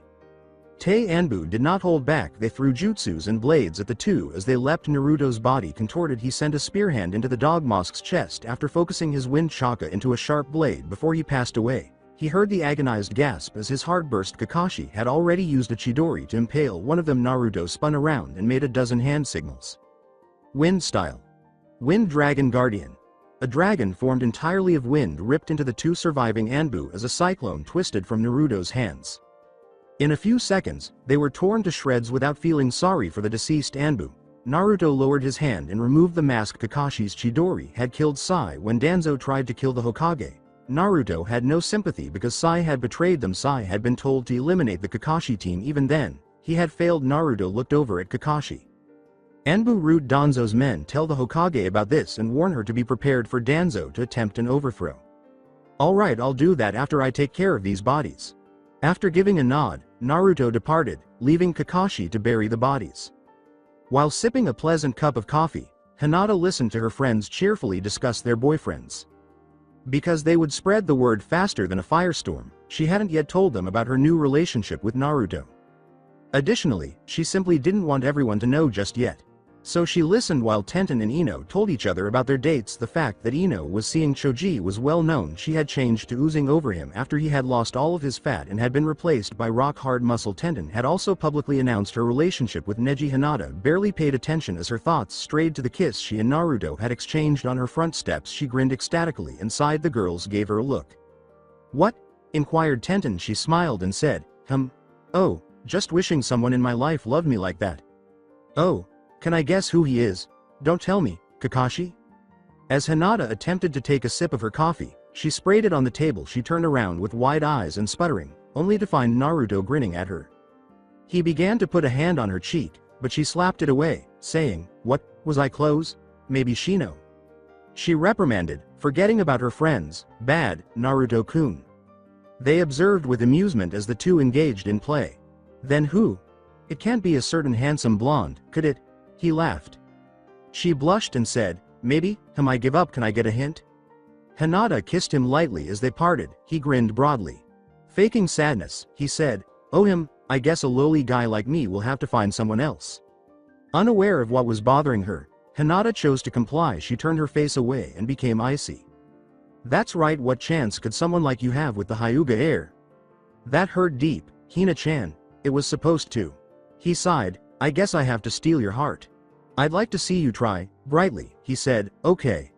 Speaker 2: Tei Anbu did not hold back. They threw jutsus and blades at the two as they leapt. Naruto's body contorted. He sent a spear hand into the dog mask's chest after focusing his wind chakra into a sharp blade before he passed away. He heard the agonized gasp as his heart burst. Kakashi had already used a Chidori to impale one of them. Naruto spun around and made a dozen hand signals. Wind style. Wind Dragon Guardian. A dragon formed entirely of wind ripped into the 2 surviving Anbu as a cyclone twisted from Naruto's hands. In a few seconds, they were torn to shreds. Without feeling sorry for the deceased Anbu, Naruto lowered his hand and removed the mask. Kakashi's Chidori had killed Sai when Danzo tried to kill the Hokage. Naruto had no sympathy because Sai had betrayed them. Sai had been told to eliminate the Kakashi team. Even then, he had failed. Naruto looked over at Kakashi. Anbu Root, Danzo's men tell the Hokage about this and warn her to be prepared for Danzo to attempt an overthrow. Alright, I'll do that after I take care of these bodies. After giving a nod, Naruto departed, leaving Kakashi to bury the bodies. While sipping a pleasant cup of coffee, Hinata listened to her friends cheerfully discuss their boyfriends. Because they would spread the word faster than a firestorm, she hadn't yet told them about her new relationship with Naruto. Additionally, she simply didn't want everyone to know just yet. So she listened while Tenten and Ino told each other about their dates. The fact that Ino was seeing Choji was well known. She had changed to oozing over him after he had lost all of his fat and had been replaced by rock-hard muscle. Tenten had also publicly announced her relationship with Neji. Hinata barely paid attention as her thoughts strayed to the kiss she and Naruto had exchanged on her front steps. She grinned ecstatically and sighed. The girls gave her a look. What? Inquired Tenten. She smiled and said, oh, just wishing someone in my life loved me like that. Oh. Can I guess who he is? Don't tell me, Kakashi? As Hinata attempted to take a sip of her coffee, she sprayed it on the table. She turned around with wide eyes and sputtering, only to find Naruto grinning at her. He began to put a hand on her cheek, but she slapped it away, saying, what, was I close? Maybe Shino. She reprimanded, forgetting about her friends, bad, Naruto-kun. They observed with amusement as the two engaged in play. Then who? It can't be a certain handsome blonde, could it? He laughed. She blushed and said, maybe, I give up. Can I get a hint? Hinata kissed him lightly as they parted. He grinned broadly. Faking sadness, he said, oh I guess a lowly guy like me will have to find someone else. Unaware of what was bothering her, Hinata chose to comply. She turned her face away and became icy. That's right, what chance could someone like you have with the Hyuga air? That hurt deep, Hina-chan, it was supposed to. He sighed, I guess I have to steal your heart. I'd like to see you try, brightly, he said, okay.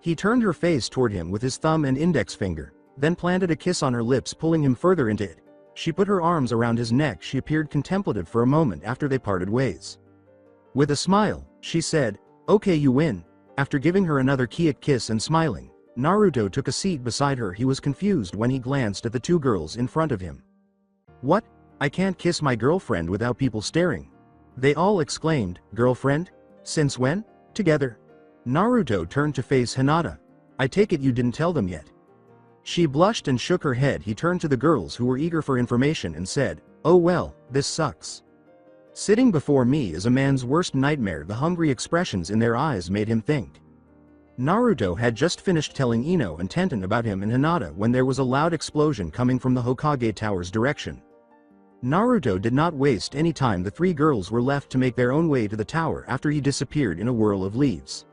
Speaker 2: He turned her face toward him with his thumb and index finger, then planted a kiss on her lips, pulling him further into it. She put her arms around his neck. She appeared contemplative for a moment after they parted ways. With a smile, she said, okay, you win. After giving her another kiss and smiling, Naruto took a seat beside her. He was confused when he glanced at the 2 girls in front of him. What? I can't kiss my girlfriend without people staring. They all exclaimed, girlfriend? Since when? Together. Naruto turned to face Hinata. I take it you didn't tell them yet. She blushed and shook her head. He turned to the girls who were eager for information and said, oh well, this sucks. Sitting before me is a man's worst nightmare. The hungry expressions in their eyes made him think. Naruto had just finished telling Ino and Tenten about him and Hinata when there was a loud explosion coming from the Hokage Tower's direction. Naruto did not waste any time. The 3 girls were left to make their own way to the tower after he disappeared in a whirl of leaves.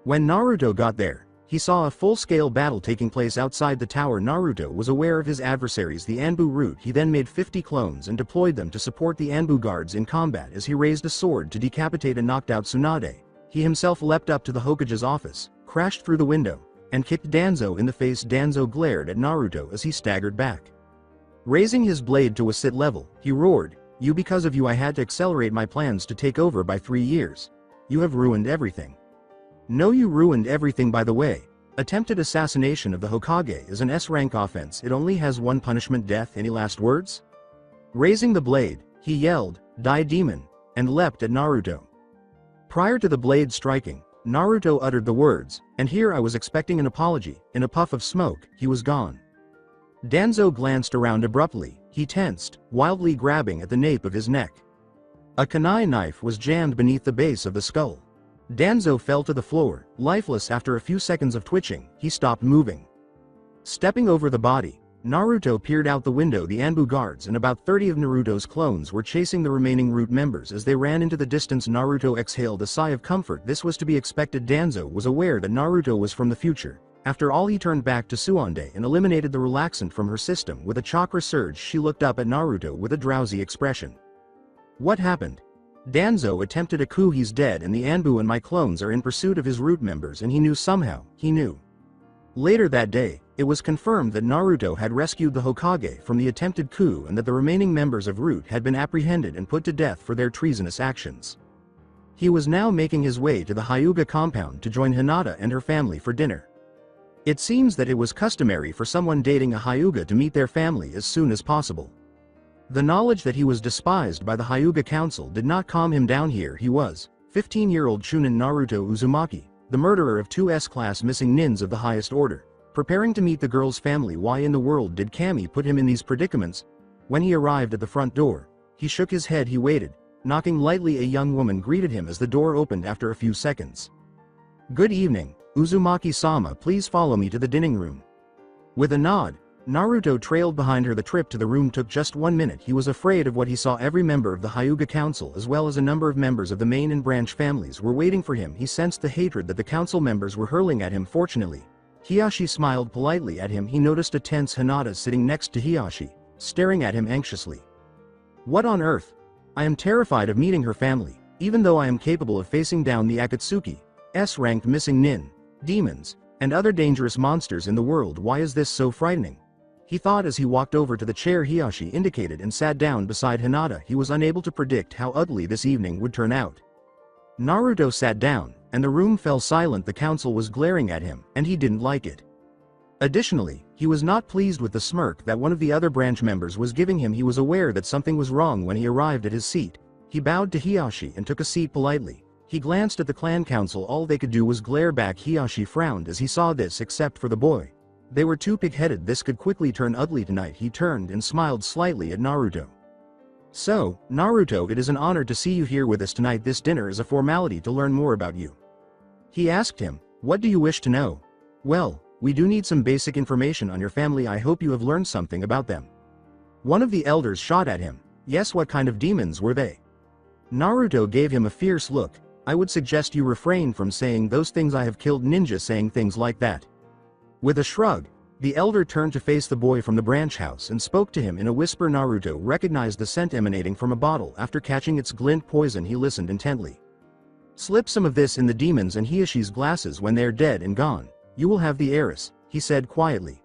Speaker 2: When Naruto got there, he saw a full-scale battle taking place outside the tower. Naruto was aware of his adversaries, the Anbu route. He then made 50 clones and deployed them to support the Anbu guards in combat. As he raised a sword to decapitate a knocked-out Tsunade, he himself leapt up to the Hokage's office, crashed through the window, and kicked Danzo in the face. Danzo glared at Naruto as he staggered back. Raising his blade to a sit level, he roared, because of you I had to accelerate my plans to take over by 3 years. You have ruined everything. No, you ruined everything. By the way, Attempted assassination of the Hokage is an S-rank offense. It only has one punishment: death. Any last words? Raising the blade, he yelled, "Die demon," and leapt at Naruto. Prior to the blade striking, Naruto uttered the words, "And here I was expecting an apology." In a puff of smoke, he was gone. Danzo glanced around abruptly. He tensed, wildly grabbing at the nape of his neck. A kunai knife was jammed beneath the base of the skull. Danzo fell to the floor, lifeless. After a few seconds of twitching, he stopped moving. Stepping over the body, Naruto peered out the window. The Anbu guards and about 30 of Naruto's clones were chasing the remaining Root members as they ran into the distance. Naruto exhaled a sigh of comfort. This was to be expected. Danzo was aware that Naruto was from the future. After all, he turned back to Suonde and eliminated the relaxant from her system. With a chakra surge, she looked up at Naruto with a drowsy expression. What happened? Danzo attempted a coup. He's dead, and the Anbu and my clones are in pursuit of his Root members, and he knew somehow. He knew. Later that day, it was confirmed that Naruto had rescued the Hokage from the attempted coup and that the remaining members of Root had been apprehended and put to death for their treasonous actions. He was now making his way to the Hyuga compound to join Hinata and her family for dinner. It seems that it was customary for someone dating a Hyuga to meet their family as soon as possible. The knowledge that he was despised by the Hyuga Council did not calm him down. Here he was, 15-year-old Chunin Naruto Uzumaki, the murderer of two S-class missing nins of the highest order, preparing to meet the girl's family. Why in the world did Kami put him in these predicaments? When he arrived at the front door, he shook his head. He waited, knocking lightly. A young woman greeted him as the door opened after a few seconds. "Good evening, Uzumaki-sama. Please follow me to the dining room." With a nod, Naruto trailed behind her. The trip to the room took just 1 minute. He was afraid of what he saw. Every member of the Hyuga Council as well as a number of members of the main and branch families were waiting for him. He sensed the hatred that the council members were hurling at him. Fortunately, Hiyashi smiled politely at him. He noticed a tense Hinata sitting next to Hiyashi, staring at him anxiously. "What on earth? I am terrified of meeting her family, even though I am capable of facing down the Akatsuki, S-ranked missing nin, demons, and other dangerous monsters in the world. Why is this so frightening?" He thought as he walked over to the chair Hiyashi indicated and sat down beside Hinata. He was unable to predict how ugly this evening would turn out. Naruto sat down, and the room fell silent. The council was glaring at him, and he didn't like it. Additionally, he was not pleased with the smirk that one of the other branch members was giving him. He was aware that something was wrong when he arrived at his seat. He bowed to Hiyashi and took a seat politely. He glanced at the clan council. All they could do was glare back. Hiyashi frowned as he saw this, except for the boy. They were too pig-headed. This could quickly turn ugly tonight. He turned and smiled slightly at Naruto. "So, Naruto, it is an honor to see you here with us tonight. This dinner is a formality to learn more about you." He asked him, "What do you wish to know?" "Well, we do need some basic information on your family. I hope you have learned something about them." One of the elders shot at him. "Yes, what kind of demons were they?" Naruto gave him a fierce look. "I would suggest you refrain from saying those things. I have killed ninja saying things like that." With a shrug, the elder turned to face the boy from the branch house and spoke to him in a whisper. Naruto recognized the scent emanating from a bottle. After catching its glint poison, he listened intently. "Slip some of this in the demons and Hiyashi's glasses. When they're dead and gone, you will have the heiress," he said quietly.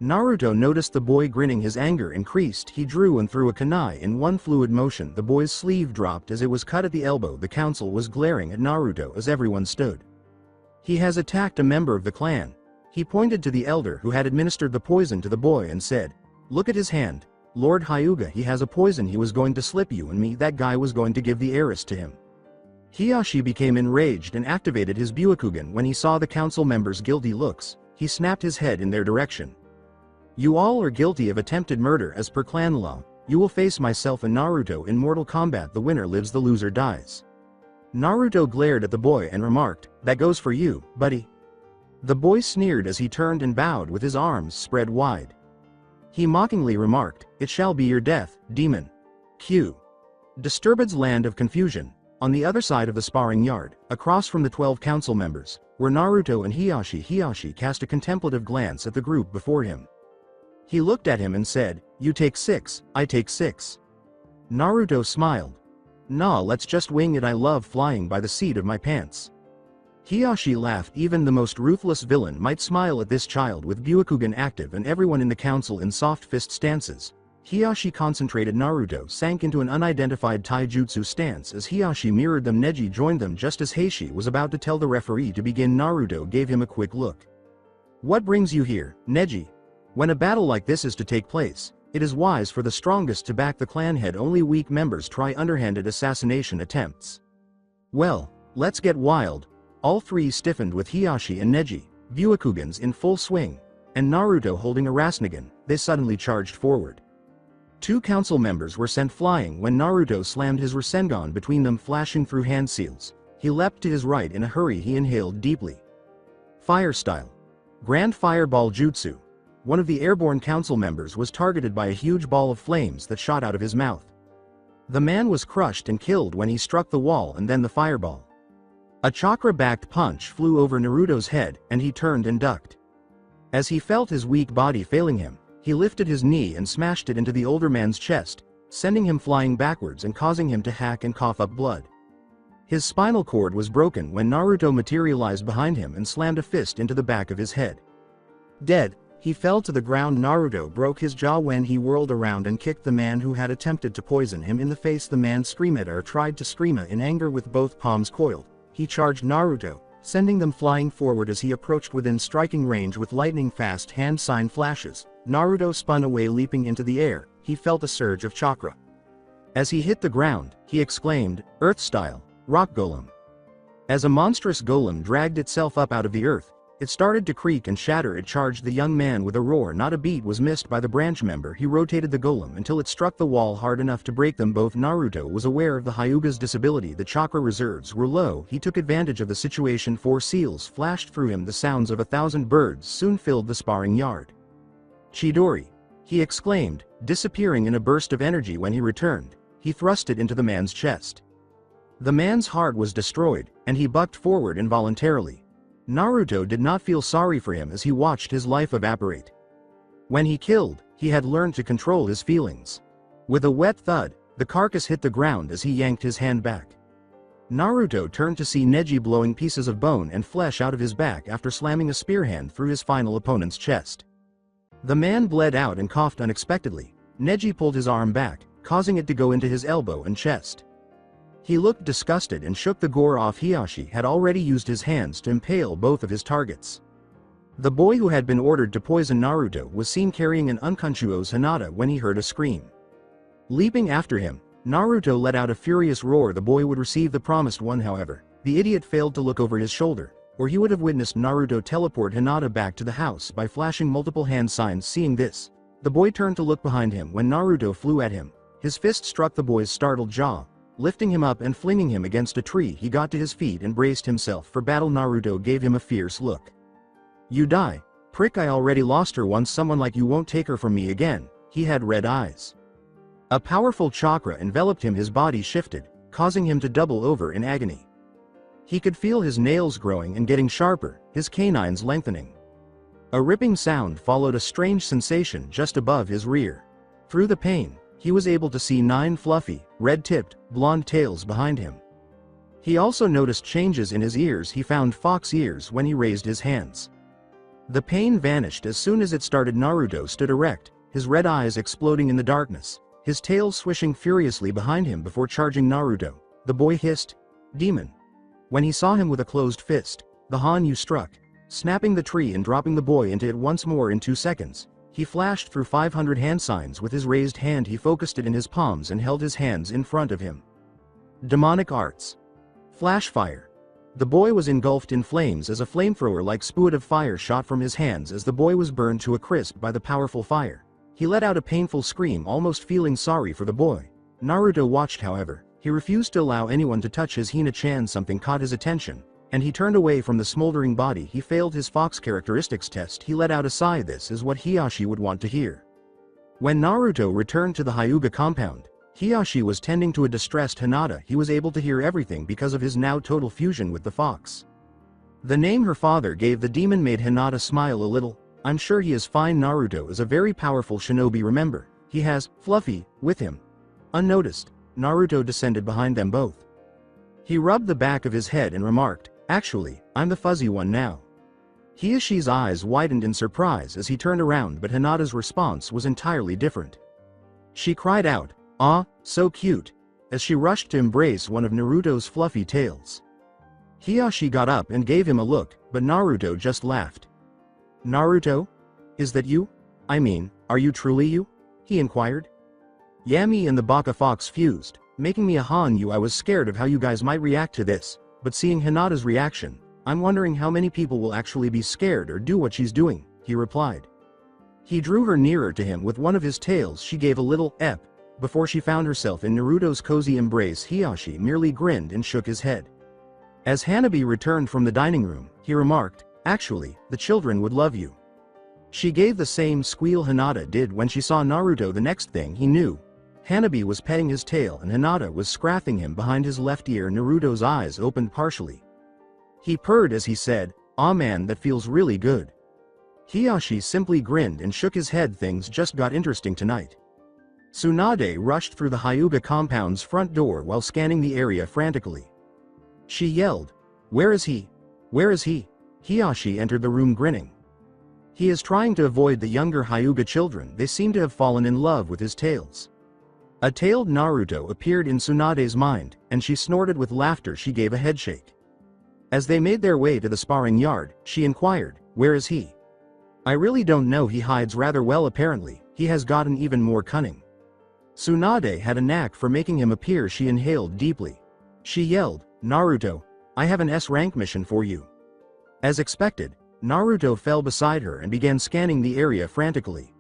Speaker 2: Naruto noticed the boy grinning. His anger increased. He drew and threw a kunai in one fluid motion. The boy's sleeve dropped as it was cut at the elbow. The council was glaring at Naruto as everyone stood. "He has attacked a member of the clan." He pointed to the elder who had administered the poison to the boy and said, "Look at his hand. Lord Hyuga, he has a poison. He was going to slip you and me. That guy was going to give the heiress to him." Hiyashi became enraged and activated his Byakugan when he saw the council members' guilty looks. He snapped his head in their direction. "You all are guilty of attempted murder. As per clan law, you will face myself and Naruto in mortal combat. The winner lives, the loser dies." Naruto glared at the boy and remarked, "That goes for you, buddy." The boy sneered as he turned and bowed with his arms spread wide. He mockingly remarked, "It shall be your death, demon." Q. Disturbed's land of confusion. On the other side of the sparring yard, across from the 12 council members, were Naruto and Hiyashi. Hiyashi cast a contemplative glance at the group before him. He looked at him and said, "You take 6, I take 6. Naruto smiled. "Nah, let's just wing it. I love flying by the seat of my pants." Hiyashi laughed. Even the most ruthless villain might smile at this child. With Byakugan active and everyone in the council in soft fist stances, Hiyashi concentrated. Naruto sank into an unidentified taijutsu stance as Hiyashi mirrored them. Neji joined them just as Heishi was about to tell the referee to begin. Naruto gave him a quick look. What brings you here, Neji? When a battle like this is to take place, it is wise for the strongest to back the clan head. Only weak members try underhanded assassination attempts. Well, let's get wild. All three stiffened with Hiyashi and Neji, Byukugans in full swing, and Naruto holding a Rasengan. They suddenly charged forward. Two council members were sent flying when Naruto slammed his Rasengan between them, flashing through hand seals. He leapt to his right in a hurry. He inhaled deeply. Fire style. Grand Fireball Jutsu. One of the airborne council members was targeted by a huge ball of flames that shot out of his mouth. The man was crushed and killed when he struck the wall and then the fireball. A chakra-backed punch flew over Naruto's head and he turned and ducked. As he felt his weak body failing him, he lifted his knee and smashed it into the older man's chest, sending him flying backwards and causing him to hack and cough up blood. His spinal cord was broken when Naruto materialized behind him and slammed a fist into the back of his head. Dead, he fell to the ground. Naruto broke his jaw when he whirled around and kicked the man who had attempted to poison him in the face. The man screamed or tried to scream in anger with both palms coiled. He charged Naruto, sending them flying forward as he approached within striking range with lightning-fast hand sign flashes. Naruto spun away, leaping into the air. He felt a surge of chakra. As he hit the ground, he exclaimed, "Earth style, rock golem." As a monstrous golem dragged itself up out of the earth, it started to creak and shatter. It charged the young man with a roar. Not a beat was missed by the branch member. He rotated the golem until it struck the wall hard enough to break them both. Naruto was aware of the Hyuga's disability. The chakra reserves were low. He took advantage of the situation. 4 seals flashed through him. The sounds of 1,000 birds soon filled the sparring yard. "Chidori!" he exclaimed, disappearing in a burst of energy. When he returned, he thrust it into the man's chest. The man's heart was destroyed, and he bucked forward involuntarily. Naruto did not feel sorry for him as he watched his life evaporate. When he killed, he had learned to control his feelings. With a wet thud, the carcass hit the ground as he yanked his hand back. Naruto turned to see Neji blowing pieces of bone and flesh out of his back after slamming a spear hand through his final opponent's chest. The man bled out and coughed unexpectedly. Neji pulled his arm back, causing it to go into his elbow and chest. He looked disgusted and shook the gore off. Hiyashi had already used his hands to impale both of his targets. The boy who had been ordered to poison Naruto was seen carrying an unconscious Hinata when he heard a scream. Leaping after him, Naruto let out a furious roar. The boy would receive the promised one. However, the idiot failed to look over his shoulder, or he would have witnessed Naruto teleport Hinata back to the house by flashing multiple hand signs. Seeing this, the boy turned to look behind him when Naruto flew at him. His fist struck the boy's startled jaw, lifting him up and flinging him against a tree. He got to his feet and braced himself for battle. Naruto gave him a fierce look. "You die, prick. I already lost her once. Someone like you won't take her from me again." He had red eyes. A powerful chakra enveloped him. His body shifted, causing him to double over in agony. He could feel his nails growing and getting sharper, his canines lengthening. A ripping sound followed, a strange sensation just above his rear. Through the pain, he was able to see 9 fluffy, red-tipped, blonde tails behind him. He also noticed changes in his ears. He found fox ears when he raised his hands. The pain vanished as soon as it started. Naruto stood erect, his red eyes exploding in the darkness, his tail swishing furiously behind him before charging Naruto. The boy hissed, "Demon!" when he saw him with a closed fist. The Hanyu struck, snapping the tree and dropping the boy into it once more. In 2 seconds, he flashed through 500 hand signs with his raised hand. He focused it in his palms and held his hands in front of him. Demonic arts. Flash fire. The boy was engulfed in flames as a flamethrower-like spout of fire shot from his hands. As the boy was burned to a crisp by the powerful fire, he let out a painful scream, almost feeling sorry for the boy. Naruto watched. However, he refused to allow anyone to touch his Hina-chan. Something caught his attention, and he turned away from the smoldering body. He failed his fox characteristics test. He let out a sigh. This is what Hiyashi would want to hear. When Naruto returned to the Hyuga compound, Hiyashi was tending to a distressed Hinata. He was able to hear everything because of his now total fusion with the fox. The name her father gave the demon made Hinata smile a little. "I'm sure he is fine. Naruto is a very powerful shinobi. Remember, he has Fluffy with him." Unnoticed, Naruto descended behind them both. He rubbed the back of his head and remarked, "Actually, I'm the fuzzy one now." Hiyashi's eyes widened in surprise as he turned around, but Hinata's response was entirely different. She cried out, "Ah, so cute," as she rushed to embrace one of Naruto's fluffy tails. Hiyashi got up and gave him a look, but Naruto just laughed. Naruto? Is that you? I mean, are you truly you? He inquired. Yami and the Baka Fox fused, making me a Hanyu. I was scared of how you guys might react to this, but seeing Hinata's reaction, I'm wondering how many people will actually be scared or do what she's doing, he replied. He drew her nearer to him with one of his tails. She gave a little ep. Before she found herself in Naruto's cozy embrace, Hiyashi merely grinned and shook his head. As Hanabi returned from the dining room, he remarked, actually, the children would love you. She gave the same squeal Hinata did when she saw Naruto. The next thing he knew, Hanabi was petting his tail and Hinata was scratching him behind his left ear. Naruto's eyes opened partially. He purred as he said, "Aw man, that feels really good." Hiyashi simply grinned and shook his head. Things just got interesting tonight. Tsunade rushed through the Hyuga compound's front door while scanning the area frantically. She yelled, "Where is he? Where is he?" Hiyashi entered the room grinning. He is trying to avoid the younger Hyuga children. They seem to have fallen in love with his tails. A tailed Naruto appeared in Tsunade's mind, and she snorted with laughter. She gave a headshake. As they made their way to the sparring yard, she inquired, "Where is he?" "I really don't know. He hides rather well apparently. He has gotten even more cunning." Tsunade had a knack for making him appear. She inhaled deeply. She yelled, "Naruto, I have an S-rank mission for you." As expected, Naruto fell beside her and began scanning the area frantically.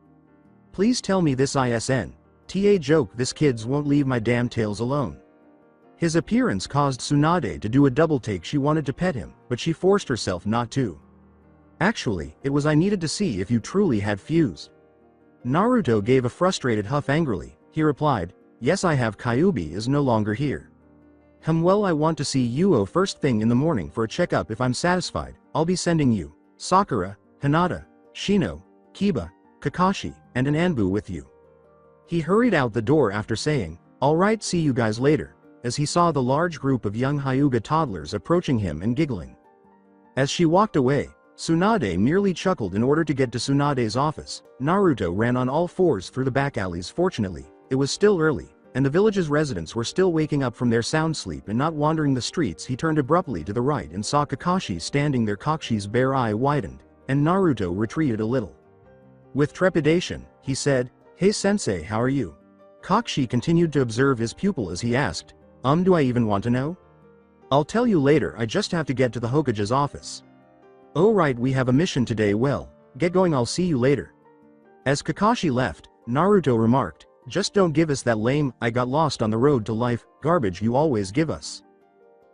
Speaker 2: "Please tell me this isn't a joke. This kids won't leave my damn tails alone." His appearance caused Tsunade to do a double take. She wanted to pet him, but she forced herself not to. "Actually, it was I needed to see if you truly had fused." Naruto gave a frustrated huff angrily. He replied, "Yes, I have. Kyuubi is no longer here." Well, I want to see Yuo first thing in the morning for a checkup. If I'm satisfied, I'll be sending you, Sakura, Hinata, Shino, Kiba, Kakashi, and an Anbu with you." He hurried out the door after saying, "Alright, see you guys later," as he saw the large group of young Hyuga toddlers approaching him and giggling. As she walked away, Tsunade merely chuckled. In order to get to Tsunade's office, Naruto ran on all fours through the back alleys. Fortunately, it was still early, and the village's residents were still waking up from their sound sleep and not wandering the streets. He turned abruptly to the right and saw Kakashi standing there. Kakashi's bare eye widened, and Naruto retreated a little. With trepidation, he said, "Hey sensei, how are you?" Kakashi continued to observe his pupil as he asked, Do I even want to know?" "I'll tell you later. I just have to get to the Hokage's office." "Oh right, we have a mission today. Well, get going. I'll see you later." As Kakashi left, Naruto remarked, "Just don't give us that lame, 'I got lost on the road to life' garbage you always give us."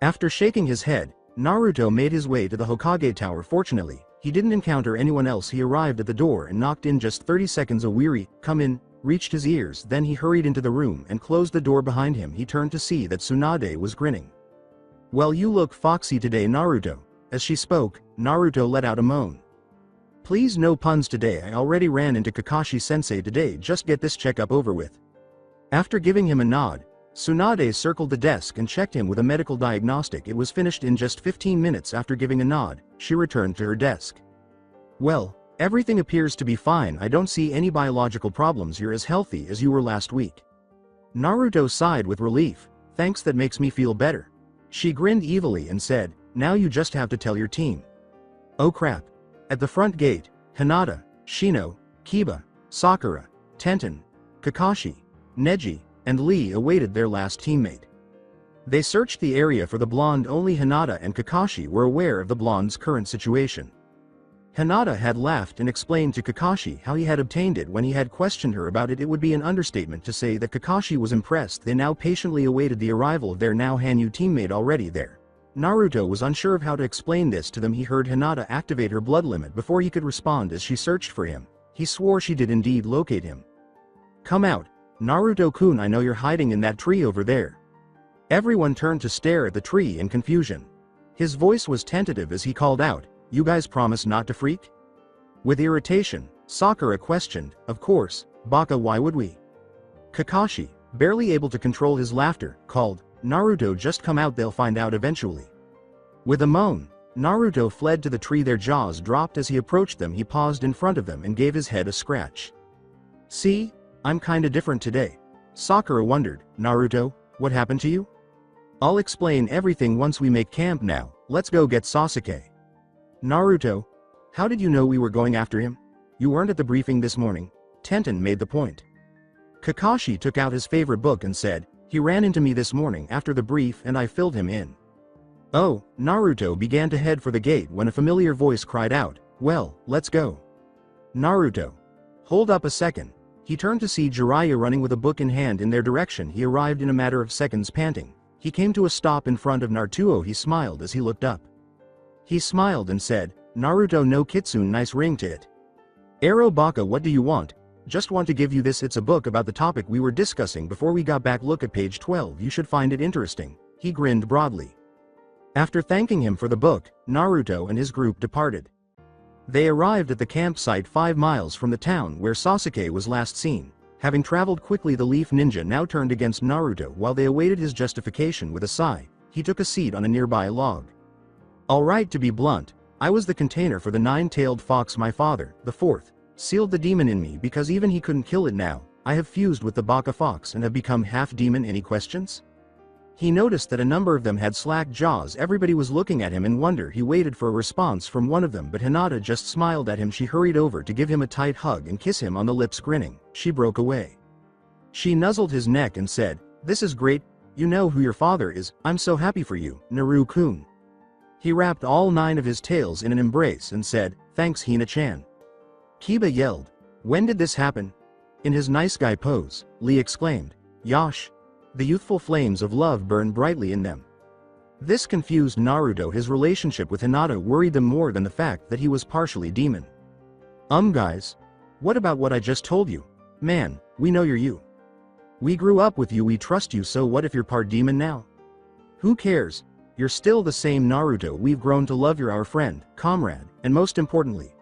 Speaker 2: After shaking his head, Naruto made his way to the Hokage Tower. Fortunately, he didn't encounter anyone else. He arrived at the door and knocked. In just 30 seconds a weary, "Come in," reached his ears. Then he hurried into the room and closed the door behind him. He turned to see that Tsunade was grinning. "Well, you look foxy today, Naruto." As she spoke, Naruto let out a moan. "Please no puns today. I already ran into Kakashi-sensei today. Just get this checkup over with." After giving him a nod, Tsunade circled the desk and checked him with a medical diagnostic. It was finished in just 15 minutes. After giving a nod, she returned to her desk. "Well, everything appears to be fine. I don't see any biological problems. You're as healthy as you were last week." Naruto sighed with relief. "Thanks, that makes me feel better." She grinned evilly and said, "Now you just have to tell your team." Oh crap. At the front gate, Hinata, Shino, Kiba, Sakura, Tenten, Kakashi, Neji, and Lee awaited their last teammate. They searched the area for the blonde. Only Hinata and Kakashi were aware of the blonde's current situation. Hinata had laughed and explained to Kakashi how he had obtained it. When he had questioned her about it, it would be an understatement to say that Kakashi was impressed. They now patiently awaited the arrival of their now Hanyu teammate already there. Naruto was unsure of how to explain this to them. He heard Hinata activate her blood limit before he could respond. As she searched for him, he swore she did indeed locate him. "Come out, Naruto-kun. I know you're hiding in that tree over there." Everyone turned to stare at the tree in confusion. His voice was tentative as he called out, "You guys promise not to freak?" With irritation, Sakura questioned, "Of course, Baka, why would we?" Kakashi, barely able to control his laughter, called, "Naruto, just come out. They'll find out eventually." With a moan, Naruto fled to the tree. Their jaws dropped as he approached them. He paused in front of them and gave his head a scratch. "See? I'm kinda different today." Sakura wondered, "Naruto, what happened to you?" "I'll explain everything once we make camp. Now, let's go get Sasuke." Naruto, How did you know we were going after him? You weren't at the briefing this morning. Tenten made the point. Kakashi took out his favorite book and said, he ran into me this morning after the brief and I filled him in. Oh, Naruto began to head for the gate when a familiar voice cried out, well, let's go. Naruto. Hold up a second. He turned to see Jiraiya running with a book in hand in their direction. He arrived in a matter of seconds panting. He came to a stop in front of Naruto. He smiled as he looked up. He smiled and said, Naruto no Kitsune, nice ring to it. Ero Baka, what do you want? Just want to give you this, it's a book about the topic we were discussing before we got back, look at page 12, you should find it interesting. He grinned broadly. After thanking him for the book, Naruto and his group departed. They arrived at the campsite 5 miles from the town where Sasuke was last seen. Having traveled quickly, the Leaf Ninja now turned against Naruto. While they awaited his justification with a sigh, he took a seat on a nearby log. Alright, to be blunt, I was the container for the 9-tailed fox. My father, the 4th, sealed the demon in me because even he couldn't kill it. Now, I have fused with the Baka fox and have become half demon. Any questions? He noticed that a number of them had slack jaws. Everybody was looking at him in wonder. He waited for a response from one of them, but Hinata just smiled at him. She hurried over to give him a tight hug and kiss him on the lips. Grinning, she broke away. She nuzzled his neck and said, this is great, you know who your father is, I'm so happy for you, Naru-kun. He wrapped all 9 of his tails in an embrace and said, thanks Hina-chan. Kiba yelled, when did this happen? In his nice guy pose, Lee exclaimed, Yosh. The youthful flames of love burned brightly in them. This confused Naruto. His relationship with Hinata worried them more than the fact that he was partially demon. Guys. What about what I just told you? Man, we know you're you. We grew up with you, we trust you, so what if you're part demon now? Who cares? You're still the same Naruto. We've grown to love. You're our friend, comrade, and most importantly,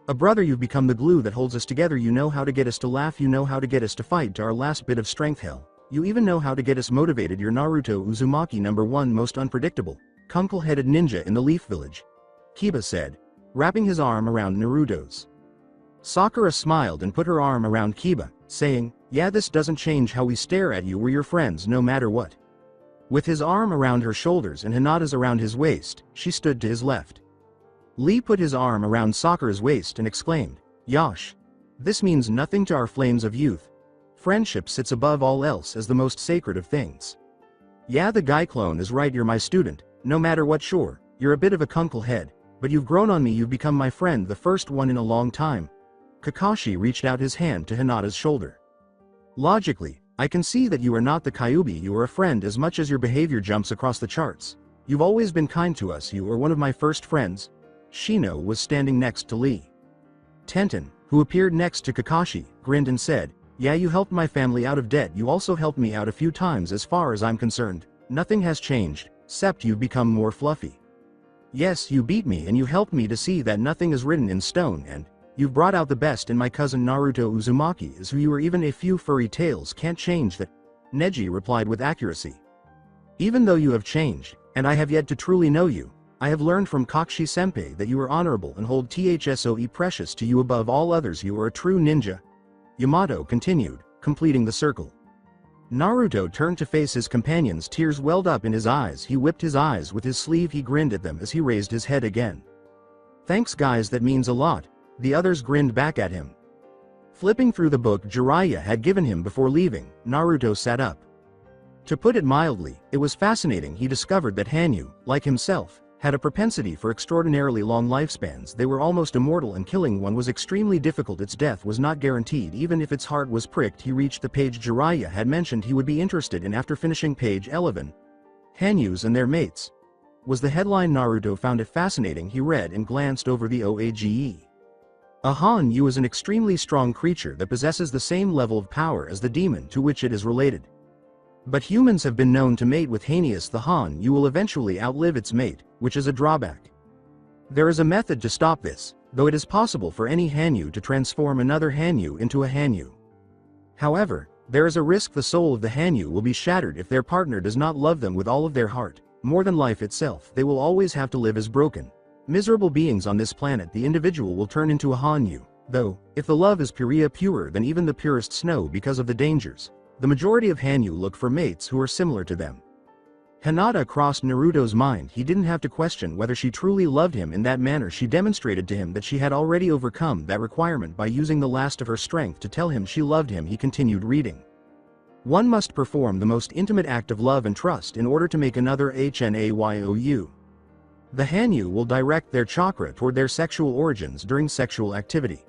Speaker 2: a brother. You've become the glue that holds us together. You know how to get us to laugh, you know how to get us to fight to our last bit of strength. Hell, you even know how to get us motivated. You're Naruto Uzumaki #1, most unpredictable, kunkle-headed ninja in the Leaf Village. Kiba said, wrapping his arm around Naruto's. Sakura smiled and put her arm around Kiba, saying, yeah, this doesn't change how we stare at you. We're your friends no matter what. With his arm around her shoulders and Hinata's around his waist, she stood to his left. Lee put his arm around Sakura's waist and exclaimed, Yosh. This means nothing to our flames of youth. Friendship sits above all else as the most sacred of things. Yeah, the guy clone is right, you're my student, no matter what. Sure, you're a bit of a kunkle head, but you've grown on me, you've become my friend, the first one in a long time. Kakashi reached out his hand to Hinata's shoulder. Logically, I can see that you are not the Kyuubi, you are a friend as much as your behavior jumps across the charts. You've always been kind to us, you are one of my first friends. Shino was standing next to Lee. Tenten, who appeared next to Kakashi, grinned and said, yeah, you helped my family out of debt, you also helped me out a few times. As far as I'm concerned, nothing has changed, except you've become more fluffy. Yes, you beat me and you helped me to see that nothing is written in stone, and you've brought out the best in my cousin Naruto Uzumaki is who you are. Even a few furry tails can't change that. Neji replied with accuracy. Even though you have changed, and I have yet to truly know you, I have learned from Kakashi-senpai that you are honorable and hold THSOE precious to you above all others. You are a true ninja. Yamato continued, completing the circle. Naruto turned to face his companions. Tears welled up in his eyes. He whipped his eyes with his sleeve. He grinned at them as he raised his head again. Thanks guys, that means a lot. The others grinned back at him. Flipping through the book Jiraiya had given him before leaving, Naruto sat up. To put it mildly, it was fascinating. He discovered that Hanyu, like himself, had a propensity for extraordinarily long lifespans. They were almost immortal and killing one was extremely difficult. Its death was not guaranteed even if its heart was pricked. He reached the page Jiraiya had mentioned he would be interested in after finishing page 11. Hanyus and their mates. Was the headline. Naruto found it fascinating. He read and glanced over the OAGE. A Hanyu is an extremely strong creature that possesses the same level of power as the demon to which it is related. But humans have been known to mate with Hanius. The Hanyu will eventually outlive its mate, which is a drawback. There is a method to stop this, though it is possible for any Hanyu to transform another Hanyu into a Hanyu. However, there is a risk the soul of the Hanyu will be shattered if their partner does not love them with all of their heart. More than life itself, they will always have to live as broken, miserable beings on this planet. The individual will turn into a Hanyu, though, if the love is purer than even the purest snow because of the dangers, the majority of Hanyu look for mates who are similar to them. Hinata crossed Naruto's mind. He didn't have to question whether she truly loved him in that manner. She demonstrated to him that she had already overcome that requirement by using the last of her strength to tell him she loved him. He continued reading. One must perform the most intimate act of love and trust in order to make another HNAYOU. The Hanyu will direct their chakra toward their sexual origins during sexual activity.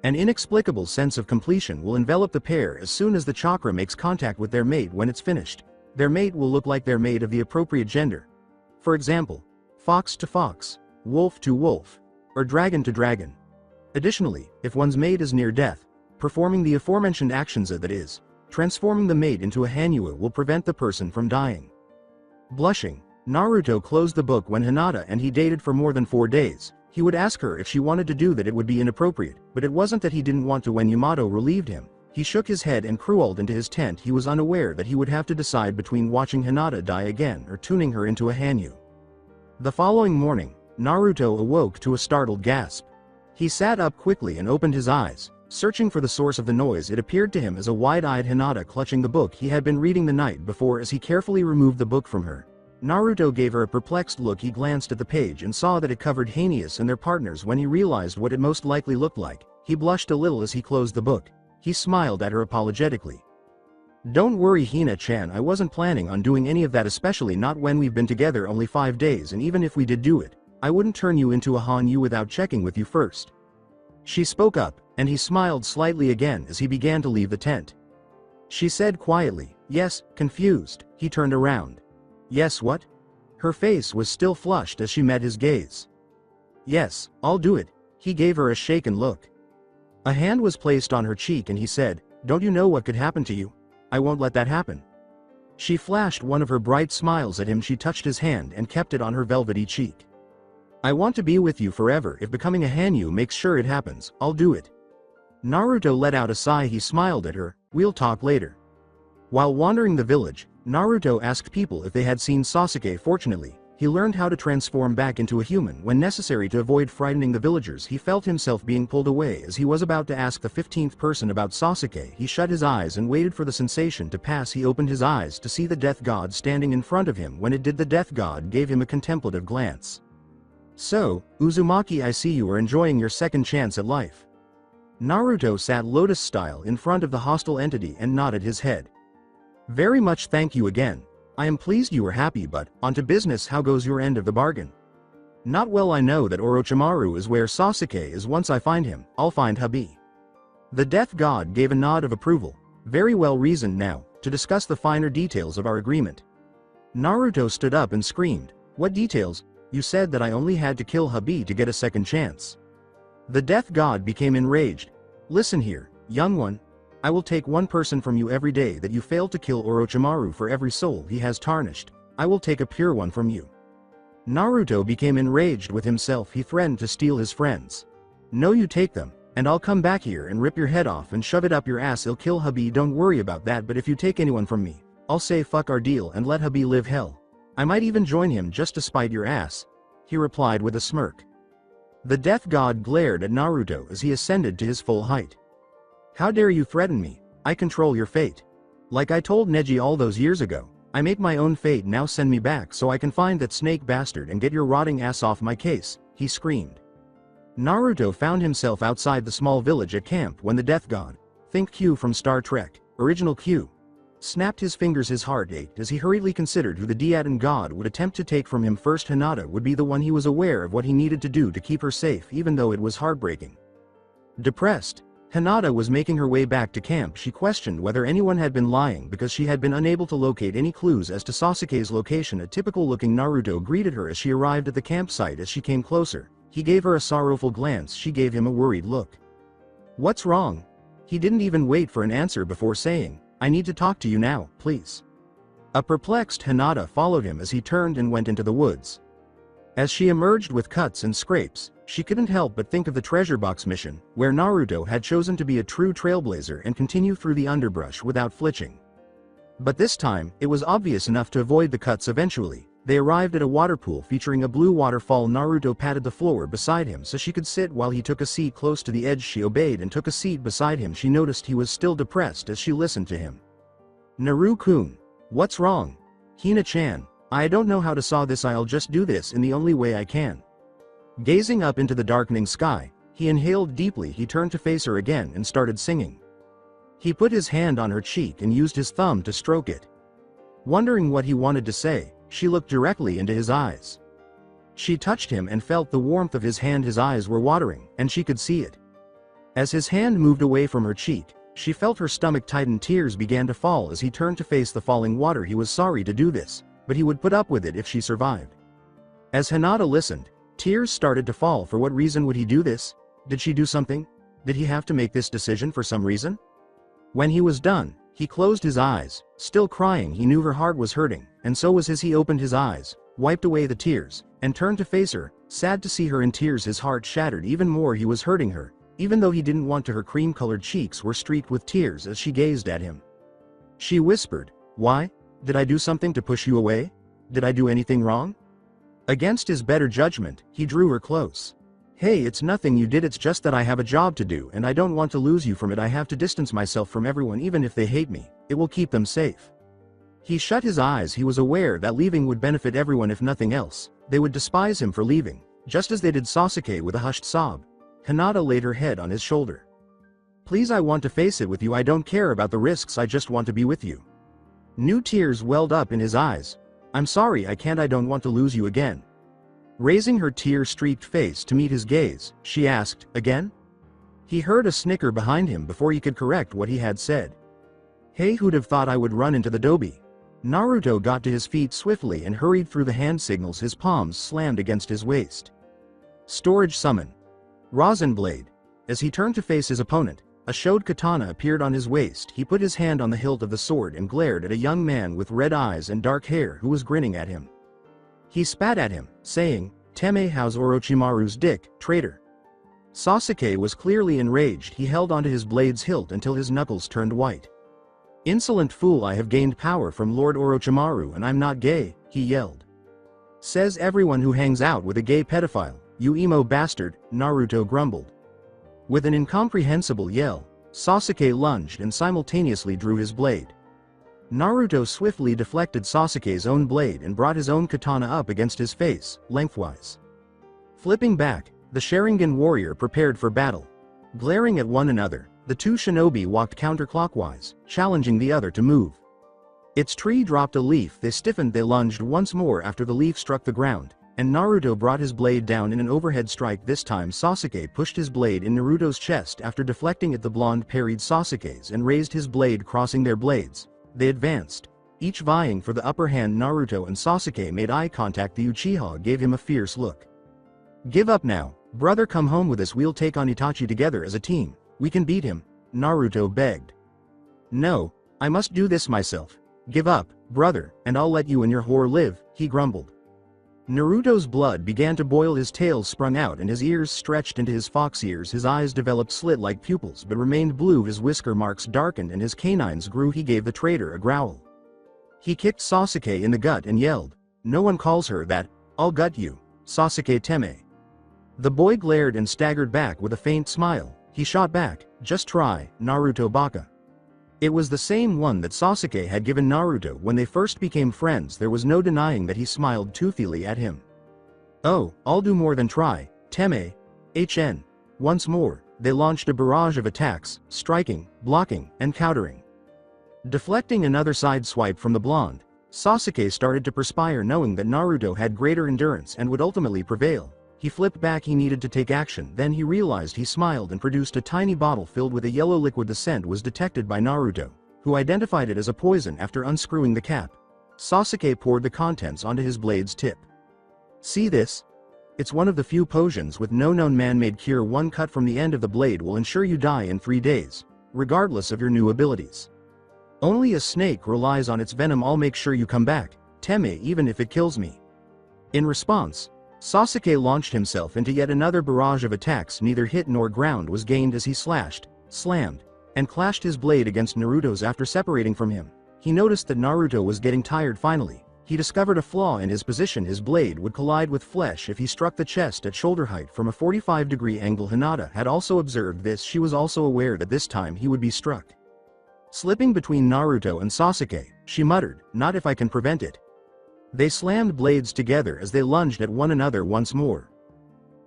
Speaker 2: An inexplicable sense of completion will envelop the pair as soon as the chakra makes contact with their mate. When it's finished, their mate will look like their mate of the appropriate gender. For example, fox to fox, wolf to wolf, or dragon to dragon. Additionally, if one's mate is near death, performing the aforementioned actions, that is, transforming the mate into a Hanyu, will prevent the person from dying. Blushing, Naruto closed the book. When Hinata and he dated for more than 4 days, he would ask her if she wanted to do that. It would be inappropriate, but it wasn't that he didn't want to. When Yamato relieved him, he shook his head and crawled into his tent. He was unaware that he would have to decide between watching Hinata die again or tuning her into a Hanyu. The following morning, Naruto awoke to a startled gasp. He sat up quickly and opened his eyes, searching for the source of the noise. It appeared to him as a wide-eyed Hinata clutching the book he had been reading the night before. As he carefully removed the book from her, Naruto gave her a perplexed look. He glanced at the page and saw that it covered Hanius and their partners. When he realized what it most likely looked like, he blushed a little. As he closed the book, he smiled at her apologetically. "Don't worry, Hina-chan, I wasn't planning on doing any of that, especially not when we've been together only 5 days, and even if we did do it, I wouldn't turn you into a Hanyu without checking with you first." She spoke up, and he smiled slightly again as he began to leave the tent. She said quietly, "Yes." Confused, he turned around. "Yes, what?" Her face was still flushed as she met his gaze. "Yes, I'll do it." He gave her a shaken look. A hand was placed on her cheek and he said, "Don't you know what could happen to you? I won't let that happen." She flashed one of her bright smiles at him. She touched his hand and kept it on her velvety cheek. "I want to be with you forever. If becoming a Hanyu makes sure it happens, I'll do it." Naruto let out a sigh. He smiled at her. "We'll talk later." While wandering the village, Naruto asked people if they had seen Sasuke. Fortunately, he learned how to transform back into a human when necessary to avoid frightening the villagers. He felt himself being pulled away. As he was about to ask the 15th person about Sasuke, he shut his eyes and waited for the sensation to pass. He opened his eyes to see the Death God standing in front of him. When it did, the Death God gave him a contemplative glance. "So, Uzumaki, I see you are enjoying your second chance at life." Naruto sat lotus style in front of the hostile entity and nodded his head. "Very much, thank you again. I am pleased you are happy, but, on to business. How goes your end of the bargain?" "Not well. I know that Orochimaru is where Sasuke is. Once I find him, I'll find Habi." The Death God gave a nod of approval. "Very well reasoned. Now, to discuss the finer details of our agreement." Naruto stood up and screamed, "What details? You said that I only had to kill Habi to get a second chance." The Death God became enraged. "Listen here, young one. I will take one person from you every day that you fail to kill Orochimaru. For every soul he has tarnished, I will take a pure one from you." Naruto became enraged with himself. He threatened to steal his friends. "No, you take them, and I'll come back here and rip your head off and shove it up your ass. I'll kill Habi, don't worry about that, but if you take anyone from me, I'll say fuck our deal and let Habi live hell. I might even join him just to spite your ass," he replied with a smirk. The Death God glared at Naruto as he ascended to his full height. "How dare you threaten me? I control your fate. Like I told Neji all those years ago, I make my own fate. Now send me back so I can find that snake bastard and get your rotting ass off my case," he screamed. Naruto found himself outside the small village at camp when the Death God, think Q from Star Trek, Original Q, snapped his fingers. His heart ached as he hurriedly considered who the Deaton God would attempt to take from him first. Hinata would be the one. He was aware of what he needed to do to keep her safe, even though it was heartbreaking. Depressed, Hinata was making her way back to camp. She questioned whether anyone had been lying because she had been unable to locate any clues as to Sasuke's location. A typical-looking Naruto greeted her as she arrived at the campsite. As she came closer, he gave her a sorrowful glance. She gave him a worried look. "What's wrong?" He didn't even wait for an answer before saying, "I need to talk to you now, please." A perplexed Hinata followed him as he turned and went into the woods. As she emerged with cuts and scrapes, she couldn't help but think of the treasure box mission, where Naruto had chosen to be a true trailblazer and continue through the underbrush without flinching. But this time, it was obvious enough to avoid the cuts. Eventually, they arrived at a waterpool featuring a blue waterfall. Naruto patted the floor beside him so she could sit while he took a seat close to the edge. She obeyed and took a seat beside him. She noticed he was still depressed as she listened to him. "Naru-kun, what's wrong?" "Hina-chan, I don't know how to saw this, I'll just do this in the only way I can. Gazing up into the darkening sky, he inhaled deeply. He turned to face her again and started singing. He put his hand on her cheek and used his thumb to stroke it. Wondering what he wanted to say, she looked directly into his eyes. She touched him and felt the warmth of his hand. His eyes were watering, and she could see it. As his hand moved away from her cheek, she felt her stomach tighten. Tears began to fall as he turned to face the falling water. He was sorry to do this, but he would put up with it if she survived. As Hinata listened, tears started to fall. For what reason would he do this? Did she do something? Did he have to make this decision for some reason? When he was done, he closed his eyes, still crying. He knew her heart was hurting, and so was his. He opened his eyes, wiped away the tears, and turned to face her, sad to see her in tears. His heart shattered even more. He was hurting her, even though he didn't want to. Her cream-colored cheeks were streaked with tears as she gazed at him. She whispered, "Why? Did I do something to push you away? Did I do anything wrong?" Against his better judgment, he drew her close. "Hey, it's nothing you did, it's just that I have a job to do and I don't want to lose you from it. I have to distance myself from everyone. Even if they hate me, it will keep them safe." He shut his eyes. He was aware that leaving would benefit everyone. If nothing else, they would despise him for leaving, just as they did Sasuke. With a hushed sob, Hinata laid her head on his shoulder. "Please, I want to face it with you. I don't care about the risks, I just want to be with you." New tears welled up in his eyes. "I'm sorry, I can't. I don't want to lose you again." Raising her tear-streaked face to meet his gaze, she asked, "Again?" He heard a snicker behind him before he could correct what he had said. "Hey, who'd have thought I would run into the dobi?" Naruto got to his feet swiftly and hurried through the hand signals. His palms slammed against his waist. Storage summon. Rosin blade. As he turned to face his opponent, a showed katana appeared on his waist. He put his hand on the hilt of the sword and glared at a young man with red eyes and dark hair who was grinning at him. He spat at him, saying, "Teme, how's Orochimaru's dick, traitor?" Sasuke was clearly enraged. He held onto his blade's hilt until his knuckles turned white. "Insolent fool, I have gained power from Lord Orochimaru and I'm not gay," he yelled. "Says everyone who hangs out with a gay pedophile, you emo bastard," Naruto grumbled. With an incomprehensible yell, Sasuke lunged and simultaneously drew his blade. Naruto swiftly deflected Sasuke's own blade and brought his own katana up against his face, lengthwise. Flipping back, the Sharingan warrior prepared for battle. Glaring at one another, the two shinobi walked counterclockwise, challenging the other to move. Its tree dropped a leaf. They stiffened. They lunged once more after the leaf struck the ground, and Naruto brought his blade down in an overhead strike. This time Sasuke pushed his blade in Naruto's chest. After deflecting it, the blonde parried Sasuke's and raised his blade, crossing their blades. They advanced, each vying for the upper hand. Naruto and Sasuke made eye contact. The Uchiha gave him a fierce look. "Give up now, brother, come home with us. We'll take on Itachi together as a team. We can beat him," Naruto begged. "No, I must do this myself. Give up, brother, and I'll let you and your whore live," he grumbled. Naruto's blood began to boil. His tail sprung out and his ears stretched into his fox ears. His eyes developed slit-like pupils but remained blue. His whisker marks darkened and his canines grew. He gave the traitor a growl. He kicked Sasuke in the gut and yelled, "No one calls her that. I'll gut you, Sasuke Teme." The boy glared and staggered back with a faint smile. He shot back, "Just try, Naruto Baka." It was the same one that Sasuke had given Naruto when they first became friends. There was no denying that he smiled toothily at him. "Oh, I'll do more than try, Teme. HN. Once more, they launched a barrage of attacks, striking, blocking, and countering. Deflecting another side swipe from the blonde, Sasuke started to perspire, knowing that Naruto had greater endurance and would ultimately prevail. He flipped back. He needed to take action. Then he realized. He smiled and produced a tiny bottle filled with a yellow liquid. The scent was detected by Naruto, who identified it as a poison after unscrewing the cap. Sasuke poured the contents onto his blade's tip. "See this? It's one of the few potions with no known man-made cure. One cut from the end of the blade will ensure you die in 3 days, regardless of your new abilities. Only a snake relies on its venom. I'll make sure you come back, Teme, even if it kills me." In response, Sasuke launched himself into yet another barrage of attacks. Neither hit nor ground was gained as he slashed, slammed, and clashed his blade against Naruto's. After separating from him, he noticed that Naruto was getting tired. Finally, he discovered a flaw in his position. His blade would collide with flesh if he struck the chest at shoulder height from a 45-degree angle. Hinata had also observed this. She was also aware that this time he would be struck. Slipping between Naruto and Sasuke, she muttered, "Not if I can prevent it." They slammed blades together as they lunged at one another once more.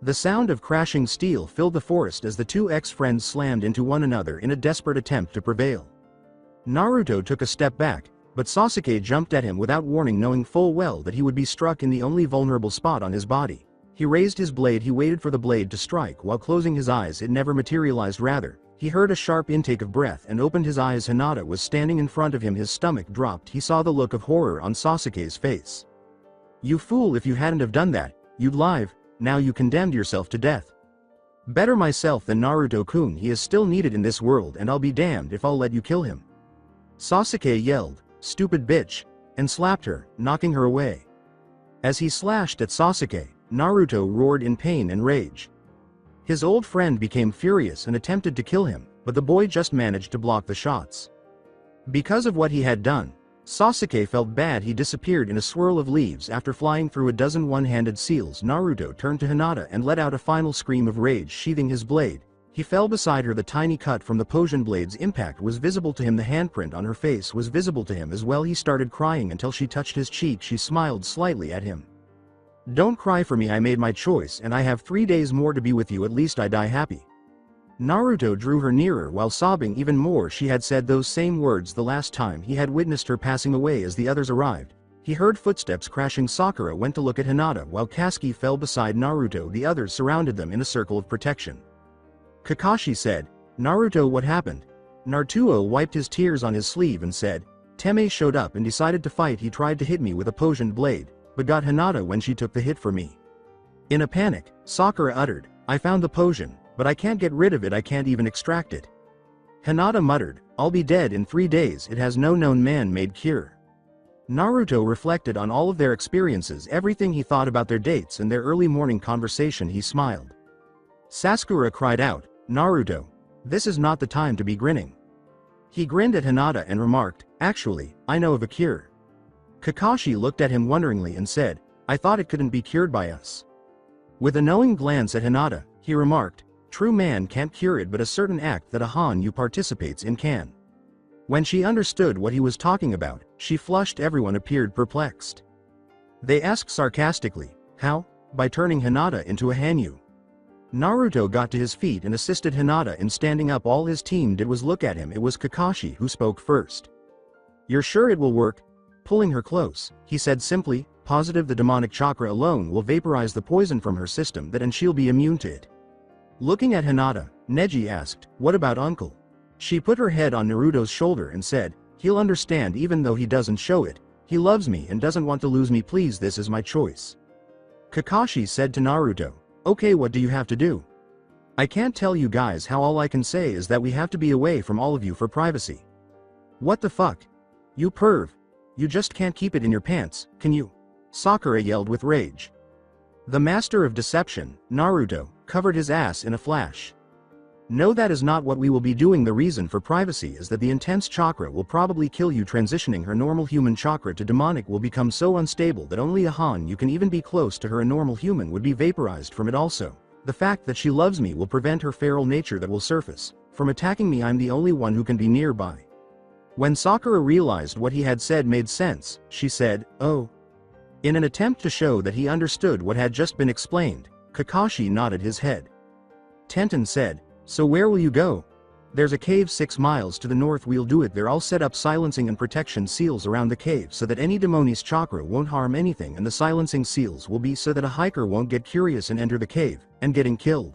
Speaker 2: The sound of crashing steel filled the forest as the two ex-friends slammed into one another in a desperate attempt to prevail. Naruto took a step back, but Sasuke jumped at him without warning, knowing full well that he would be struck in the only vulnerable spot on his body. He raised his blade. He waited for the blade to strike while closing his eyes. It never materialized. Rather, he heard a sharp intake of breath and opened his eyes. Hinata was standing in front of him. His stomach dropped. He saw the look of horror on Sasuke's face. "You fool, if you hadn't have done that, you'd live. Now you condemned yourself to death." "Better myself than Naruto-kun. He is still needed in this world, and I'll be damned if I'll let you kill him," Sasuke yelled, "Stupid bitch," and slapped her, knocking her away. As he slashed at Sasuke, Naruto roared in pain and rage. His old friend became furious and attempted to kill him, but the boy just managed to block the shots. Because of what he had done, Sasuke felt bad. He disappeared in a swirl of leaves after flying through a dozen one-handed seals. Naruto turned to Hinata and let out a final scream of rage. Sheathing his blade, he fell beside her. The tiny cut from the potion blade's impact was visible to him. The handprint on her face was visible to him as well. He started crying until she touched his cheek. She smiled slightly at him. "Don't cry for me. I made my choice and I have 3 days more to be with you. At least I die happy." Naruto drew her nearer while sobbing even more. She had said those same words the last time he had witnessed her passing away. As the others arrived, he heard footsteps crashing. Sakura went to look at Hinata while Kasuke fell beside Naruto. The others surrounded them in a circle of protection. Kakashi said, "Naruto, what happened?" Naruto wiped his tears on his sleeve and said, "Teme showed up and decided to fight. He tried to hit me with a potioned blade, but got Hinata when she took the hit for me." In a panic, Sakura uttered, "I found the potion, but I can't get rid of it. I can't even extract it." Hinata muttered, "I'll be dead in 3 days. It has no known man-made cure." Naruto reflected on all of their experiences, everything he thought about their dates and their early morning conversation. He smiled. Sakura cried out, "Naruto, this is not the time to be grinning." He grinned at Hinata and remarked, "Actually, I know of a cure." Kakashi looked at him wonderingly and said, "I thought it couldn't be cured by us." With a knowing glance at Hinata, he remarked, "True man can't cure it, but a certain act that a Hanyu participates in can." When she understood what he was talking about, she flushed. Everyone appeared perplexed. They asked sarcastically, "How?" "By turning Hinata into a Hanyu." Naruto got to his feet and assisted Hinata in standing up. All his team did was look at him. It was Kakashi who spoke first. "You're sure it will work?" Pulling her close, he said simply, "Positive the demonic chakra alone will vaporize the poison from her system, and she'll be immune to it." Looking at Hinata, Neji asked, "What about Uncle?" She put her head on Naruto's shoulder and said, "He'll understand even though he doesn't show it. He loves me and doesn't want to lose me. Please, this is my choice." Kakashi said to Naruto, "Okay, what do you have to do?" "I can't tell you guys how. All I can say is that we have to be away from all of you for privacy." "What the fuck? You perv. You just can't keep it in your pants, can you?" Sakura yelled with rage. The master of deception, Naruto, covered his ass in a flash. "No, that is not what we will be doing. The reason for privacy is that the intense chakra will probably kill you. Transitioning her normal human chakra to demonic will become so unstable that only a Hanyu can even be close to her. A normal human would be vaporized from it. Also, the fact that she loves me will prevent her feral nature that will surface from attacking me. I'm the only one who can be nearby." When Sakura realized what he had said made sense, she said, "Oh." In an attempt to show that he understood what had just been explained, Kakashi nodded his head. Tenten said, "So where will you go?" "There's a cave 6 miles to the north. We'll do it there. I'll set up silencing and protection seals around the cave so that any demoni's chakra won't harm anything, and the silencing seals will be so that a hiker won't get curious and enter the cave, and getting killed."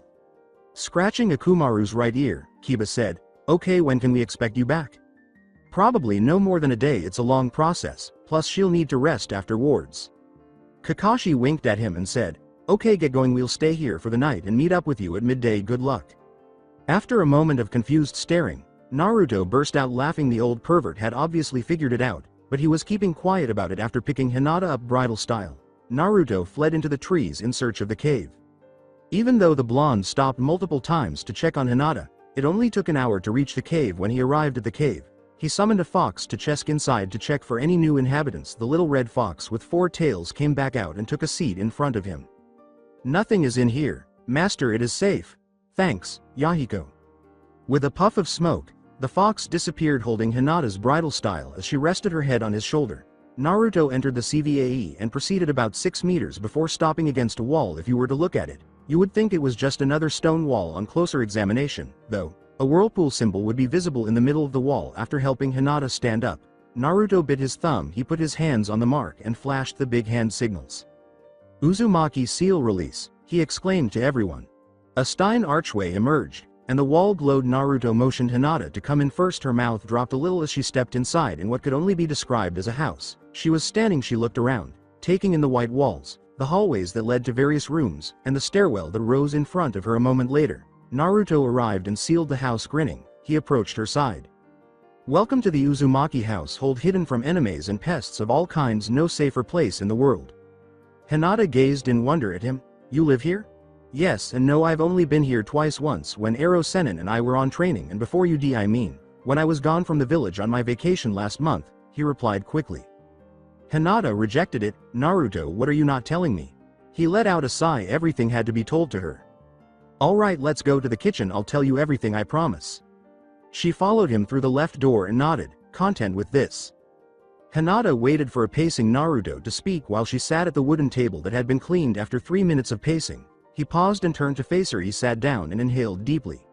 Speaker 2: Scratching Akumaru's right ear, Kiba said, "Okay, when can we expect you back?" "Probably no more than a day. It's a long process, plus she'll need to rest afterwards." Kakashi winked at him and said, "Okay, get going. We'll stay here for the night and meet up with you at midday. Good luck." After a moment of confused staring, Naruto burst out laughing. The old pervert had obviously figured it out, but he was keeping quiet about it. After picking Hinata up bridal style, Naruto fled into the trees in search of the cave. Even though the blonde stopped multiple times to check on Hinata, it only took an hour to reach the cave. When he arrived at the cave, he summoned a fox to check inside to check for any new inhabitants. The little red fox with 4 tails came back out and took a seat in front of him. "Nothing is in here, master. It is safe. Thanks, Yahiko." With a puff of smoke, the fox disappeared holding Hinata's bridal style as she rested her head on his shoulder. Naruto entered the CVAE and proceeded about 6 meters before stopping against a wall. If you were to look at it, you would think it was just another stone wall. On closer examination, though, a whirlpool symbol would be visible in the middle of the wall. After helping Hinata stand up, Naruto bit his thumb. He put his hands on the mark and flashed the big hand signals. "Uzumaki seal release," he exclaimed to everyone. A stone archway emerged, and the wall glowed. Naruto motioned Hinata to come in first. Her mouth dropped a little as she stepped inside in what could only be described as a house. She was standing. She looked around, taking in the white walls, the hallways that led to various rooms, and the stairwell that rose in front of her. A moment later, Naruto arrived and sealed the house. Grinning, he approached her side. "Welcome to the Uzumaki household, hidden from enemies and pests of all kinds. No safer place in the world." Hinata gazed in wonder at him. "You live here?" "Yes and no, I've only been here twice, once when Ero Sennin and I were on training, and before you I mean, when I was gone from the village on my vacation last month," he replied quickly. Hinata rejected it. "Naruto, what are you not telling me?" He let out a sigh. Everything had to be told to her. "Alright, let's go to the kitchen, I'll tell you everything, I promise." She followed him through the left door and nodded, content with this. Hinata waited for a pacing Naruto to speak while she sat at the wooden table that had been cleaned. After 3 minutes of pacing, he paused and turned to face her. He sat down and inhaled deeply.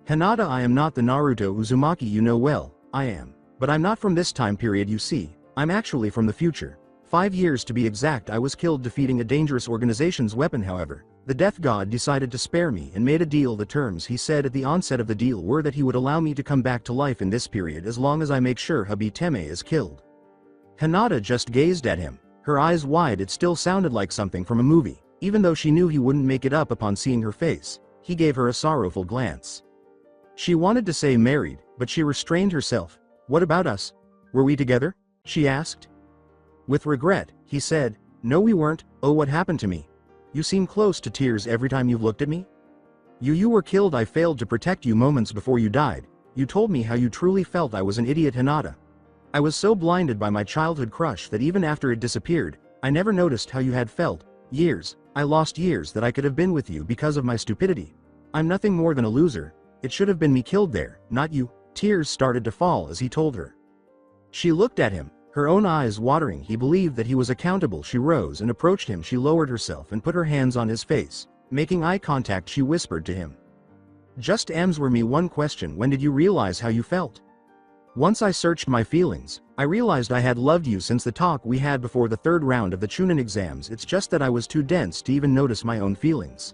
Speaker 2: "Hinata, I am not the Naruto Uzumaki you know well. I am. But I'm not from this time period, you see. I'm actually from the future. 5 years to be exact. I was killed defeating a dangerous organization's weapon. However, the death god decided to spare me and made a deal. The terms he said at the onset of the deal were that he would allow me to come back to life in this period as long as I make sure Habiteme is killed." Hinata just gazed at him, her eyes wide. It still sounded like something from a movie. Even though she knew he wouldn't make it up upon seeing her face, he gave her a sorrowful glance. She wanted to say married, but she restrained herself. "What about us? Were we together?" she asked. With regret, he said, "No, we weren't. Oh, what happened to me? You seem close to tears every time you've looked at me. You were killed. I failed to protect you moments before you died. You told me how you truly felt. I was an idiot, Hinata. I was so blinded by my childhood crush that even after it disappeared, I never noticed how you had felt. Years, I lost years that I could have been with you because of my stupidity. I'm nothing more than a loser. It should have been me killed there, not you." Tears started to fall as he told her. She looked at him, her own eyes watering. He believed that he was accountable. She rose and approached him. She lowered herself and put her hands on his face. Making eye contact, she whispered to him, "Just answer me one question. When did you realize how you felt?" "Once I searched my feelings, I realized I had loved you since the talk we had before the 3rd round of the Chunin exams. It's just that I was too dense to even notice my own feelings."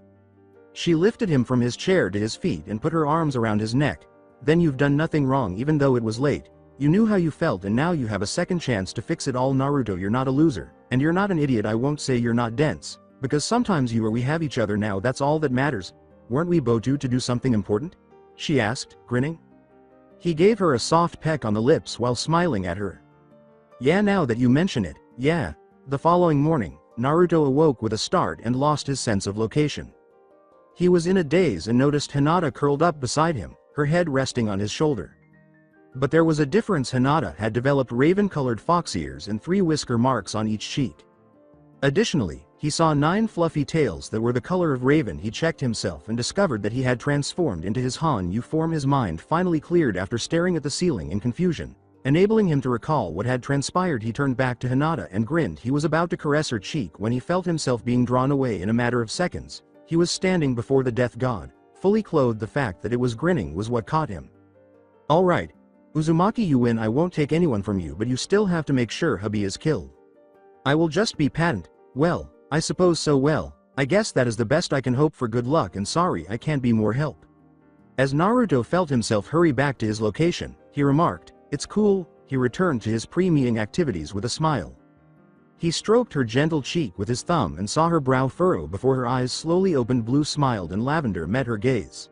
Speaker 2: She lifted him from his chair to his feet and put her arms around his neck. "Then you've done nothing wrong. Even though it was late, you knew how you felt, and now you have a second chance to fix it all. Naruto, you're not a loser, and you're not an idiot. I won't say you're not dense, because sometimes you or we have each other now. That's all that matters. Weren't we both due to do something important?" she asked, grinning. He gave her a soft peck on the lips while smiling at her. "Yeah, now that you mention it, yeah." The following morning, Naruto awoke with a start and lost his sense of location. He was in a daze and noticed Hinata curled up beside him, her head resting on his shoulder. But there was a difference. Hinata had developed raven-colored fox ears and 3 whisker marks on each cheek. Additionally, he saw 9 fluffy tails that were the color of raven. He checked himself and discovered that he had transformed into his Han-Yu form. His mind finally cleared after staring at the ceiling in confusion, enabling him to recall what had transpired. He turned back to Hinata and grinned. He was about to caress her cheek when he felt himself being drawn away. In a matter of seconds, he was standing before the death god, fully clothed. The fact that it was grinning was what caught him. "Alright, Uzumaki, you win. I won't take anyone from you, but you still have to make sure Habi is killed. I will just be patent." "Well, I suppose so. Well, I guess that is the best I can hope for. Good luck, and sorry I can't be more help." As Naruto felt himself hurry back to his location, he remarked, "It's cool." He returned to his pre-meeting activities with a smile. He stroked her gentle cheek with his thumb and saw her brow furrow before her eyes slowly opened. Blue smiled and lavender met her gaze.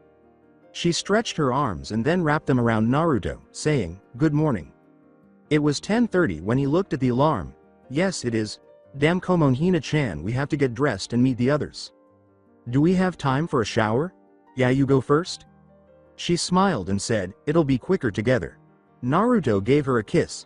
Speaker 2: She stretched her arms and then wrapped them around Naruto, saying, "Good morning." It was 10:30 when he looked at the alarm. "Yes, it is. Damn, Komon Hina-chan, we have to get dressed and meet the others. Do we have time for a shower?" "Yeah, you go first." She smiled and said, "It'll be quicker together." Naruto gave her a kiss.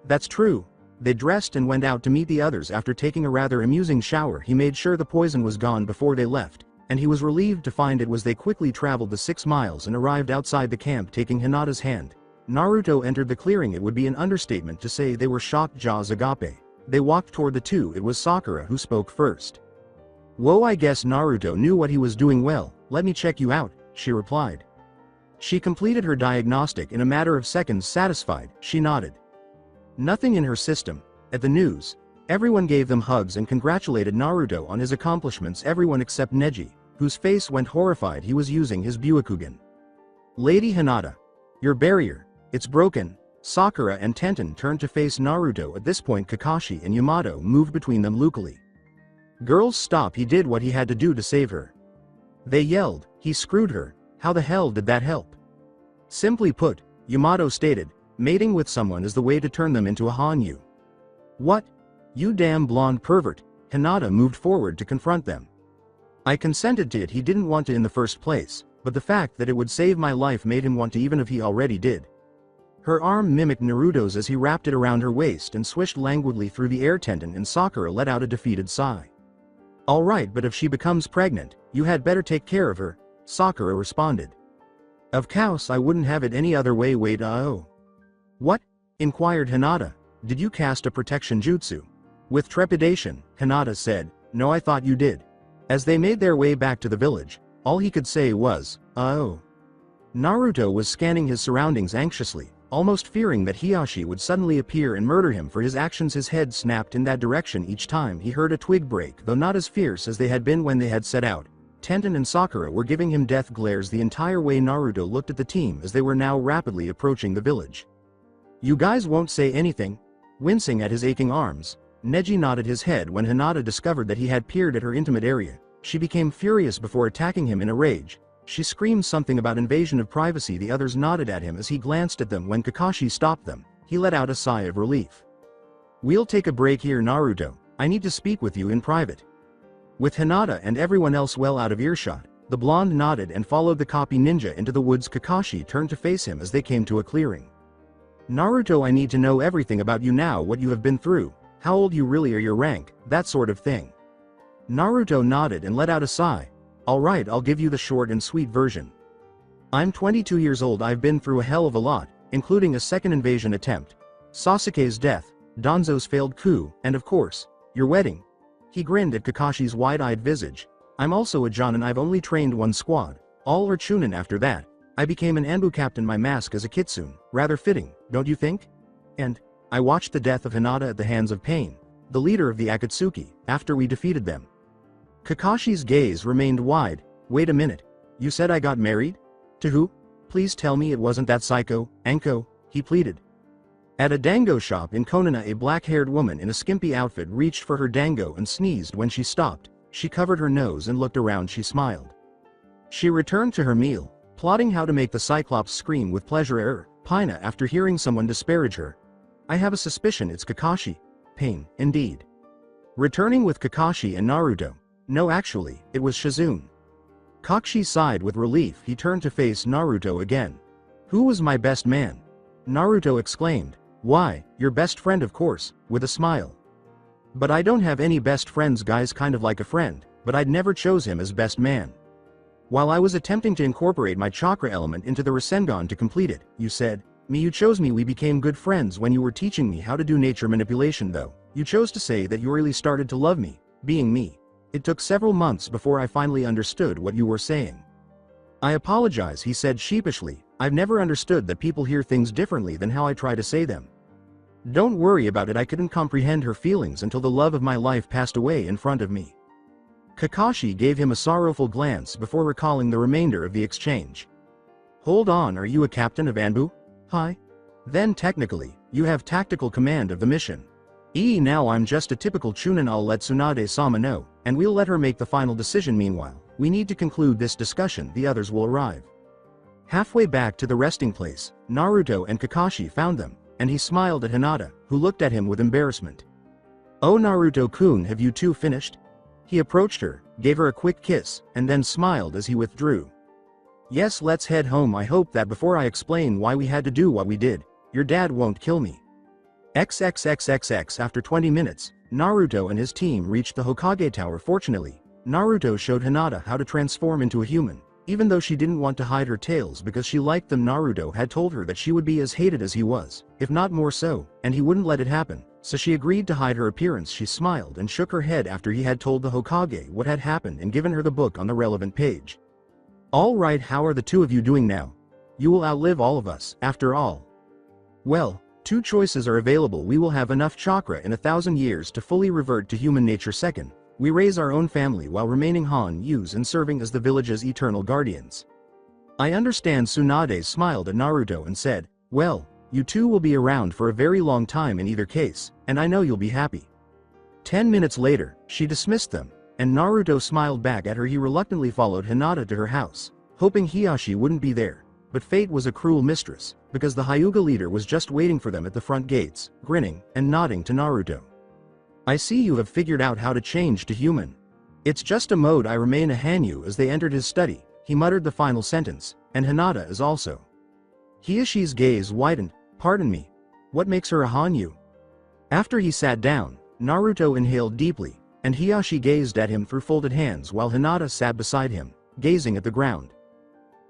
Speaker 2: "That's true." They dressed and went out to meet the others. After taking a rather amusing shower, he made sure the poison was gone before they left, and he was relieved to find it was. They quickly traveled the 6 miles and arrived outside the camp, taking Hinata's hand. Naruto entered the clearing. It would be an understatement to say they were shocked jaws agape. They walked toward the two. It was Sakura who spoke first. "Whoa, I guess Naruto knew what he was doing well. Let me check you out," she replied. She completed her diagnostic in a matter of seconds. Satisfied, she nodded. Nothing in her system. At the news, everyone gave them hugs and congratulated Naruto on his accomplishments, everyone except Neji, whose face went horrified. He was using his Buakugan. "Lady Hinata, your barrier, it's broken." Sakura and Tenten turned to face Naruto. At this point Kakashi and Yamato moved between them lookily. "Girls, stop." He did what he had to do to save her. They yelled, "He screwed her." How the hell did that help? Simply put, Yamato stated, mating with someone is the way to turn them into a Hanyu. "What? You damn blonde pervert." Hinata moved forward to confront them. "I consented to it. He didn't want to in the first place, but the fact that it would save my life made him want to, even if he already did." Her arm mimicked Naruto's as he wrapped it around her waist and swished languidly through the air. Tenten and Sakura let out a defeated sigh. "Alright, but if she becomes pregnant, you had better take care of her," Sakura responded. "Of course, I wouldn't have it any other way." "Wait, oh. What?" inquired Hinata. "Did you cast a protection jutsu?" With trepidation, Hinata said, "No, I thought you did." As they made their way back to the village, all he could say was, "Oh." Naruto was scanning his surroundings anxiously, almost fearing that Hiashi would suddenly appear and murder him for his actions. His head snapped in that direction each time he heard a twig break, though not as fierce as they had been when they had set out. Tenten and Sakura were giving him death glares the entire way. Naruto looked at the team as they were now rapidly approaching the village. "You guys won't say anything?" Wincing at his aching arms, Neji nodded his head. When Hinata discovered that he had peered at her intimate area, she became furious before attacking him in a rage. She screamed something about invasion of privacy. The others nodded at him as he glanced at them. When Kakashi stopped them, he let out a sigh of relief. "We'll take a break here, Naruto. I need to speak with you in private." With Hinata and everyone else well out of earshot, the blonde nodded and followed the copy ninja into the woods. Kakashi turned to face him as they came to a clearing. "Naruto, I need to know everything about you now, what you have been through, how old you really are, your rank, that sort of thing." Naruto nodded and let out a sigh. "Alright, I'll give you the short and sweet version. I'm 22 years old. I've been through a hell of a lot, including a second invasion attempt, Sasuke's death, Danzo's failed coup, and of course, your wedding." He grinned at Kakashi's wide-eyed visage. "I'm also a Jonin. I've only trained one squad, all are Chunin. After that, I became an Anbu captain. My mask as a kitsune, rather fitting, don't you think? And I watched the death of Hinata at the hands of Pain, the leader of the Akatsuki, after we defeated them." Kakashi's gaze remained wide. "Wait a minute. You said I got married? To who? Please tell me it wasn't that psycho, Anko," he pleaded. At a dango shop in Konana, a black-haired woman in a skimpy outfit reached for her dango and sneezed. When she stopped, she covered her nose and looked around. She smiled. She returned to her meal, plotting how to make the Cyclops scream with pleasure. Paina, after hearing someone disparage her. "I have a suspicion it's Kakashi." Pain, indeed. Returning with Kakashi and Naruto. "No, actually, it was Shizune." Kakashi sighed with relief. He turned to face Naruto again. "Who was my best man?" Naruto exclaimed. "Why, your best friend, of course," with a smile. "But I don't have any best friends, guys. Kind of like a friend, but I'd never chose him as best man. While I was attempting to incorporate my chakra element into the Rasengan to complete it, you said, you chose me. We became good friends when you were teaching me how to do nature manipulation, though. You chose to say that you really started to love me, being me. It took several months before I finally understood what you were saying." "I apologize," he said sheepishly. "I've never understood that people hear things differently than how I try to say them." "Don't worry about it. I couldn't comprehend her feelings until the love of my life passed away in front of me." Kakashi gave him a sorrowful glance before recalling the remainder of the exchange. "Hold on, are you a captain of Anbu? Hi. Then technically, you have tactical command of the mission. Now I'm just a typical Chunin. I'll let Tsunade-sama know, and we'll let her make the final decision. Meanwhile, we need to conclude this discussion. The others will arrive." Halfway back to the resting place, Naruto and Kakashi found them, and he smiled at Hinata, who looked at him with embarrassment. "Oh, Naruto-kun, have you two finished?" He approached her, gave her a quick kiss, and then smiled as he withdrew. "Yes, let's head home. I hope that before I explain why we had to do what we did, your dad won't kill me." XXXXX. After 20 minutes, Naruto and his team reached the Hokage Tower. Fortunately, Naruto showed Hinata how to transform into a human, Even though she didn't want to hide her tales because she liked them, Naruto had told her that she would be as hated as he was, if not more so, and he wouldn't let it happen, so she agreed to hide her appearance. She smiled and shook her head after he had told the Hokage what had happened and given her the book on the relevant page. All right, how are the two of you doing now? You will outlive all of us, after all. Well, two choices are available. We will have enough chakra in 1,000 years to fully revert to human nature. Second, we raise our own family while remaining Han-Yus and serving as the village's eternal guardians. I understand. Tsunade smiled at Naruto and said, well, you two will be around for a very long time in either case, and I know you'll be happy. 10 minutes later, she dismissed them, and Naruto smiled back at her. He reluctantly followed Hinata to her house, hoping Hiyashi wouldn't be there, but fate was a cruel mistress, because the Hyuga leader was just waiting for them at the front gates, grinning and nodding to Naruto. I see you have figured out how to change to human. It's just a mode. I remain a Hanyu. As they entered his study, he muttered the final sentence, and Hinata is also. Hiyashi's gaze widened. Pardon me. What makes her a Hanyu? After he sat down, Naruto inhaled deeply, and Hiyashi gazed at him through folded hands while Hinata sat beside him, gazing at the ground.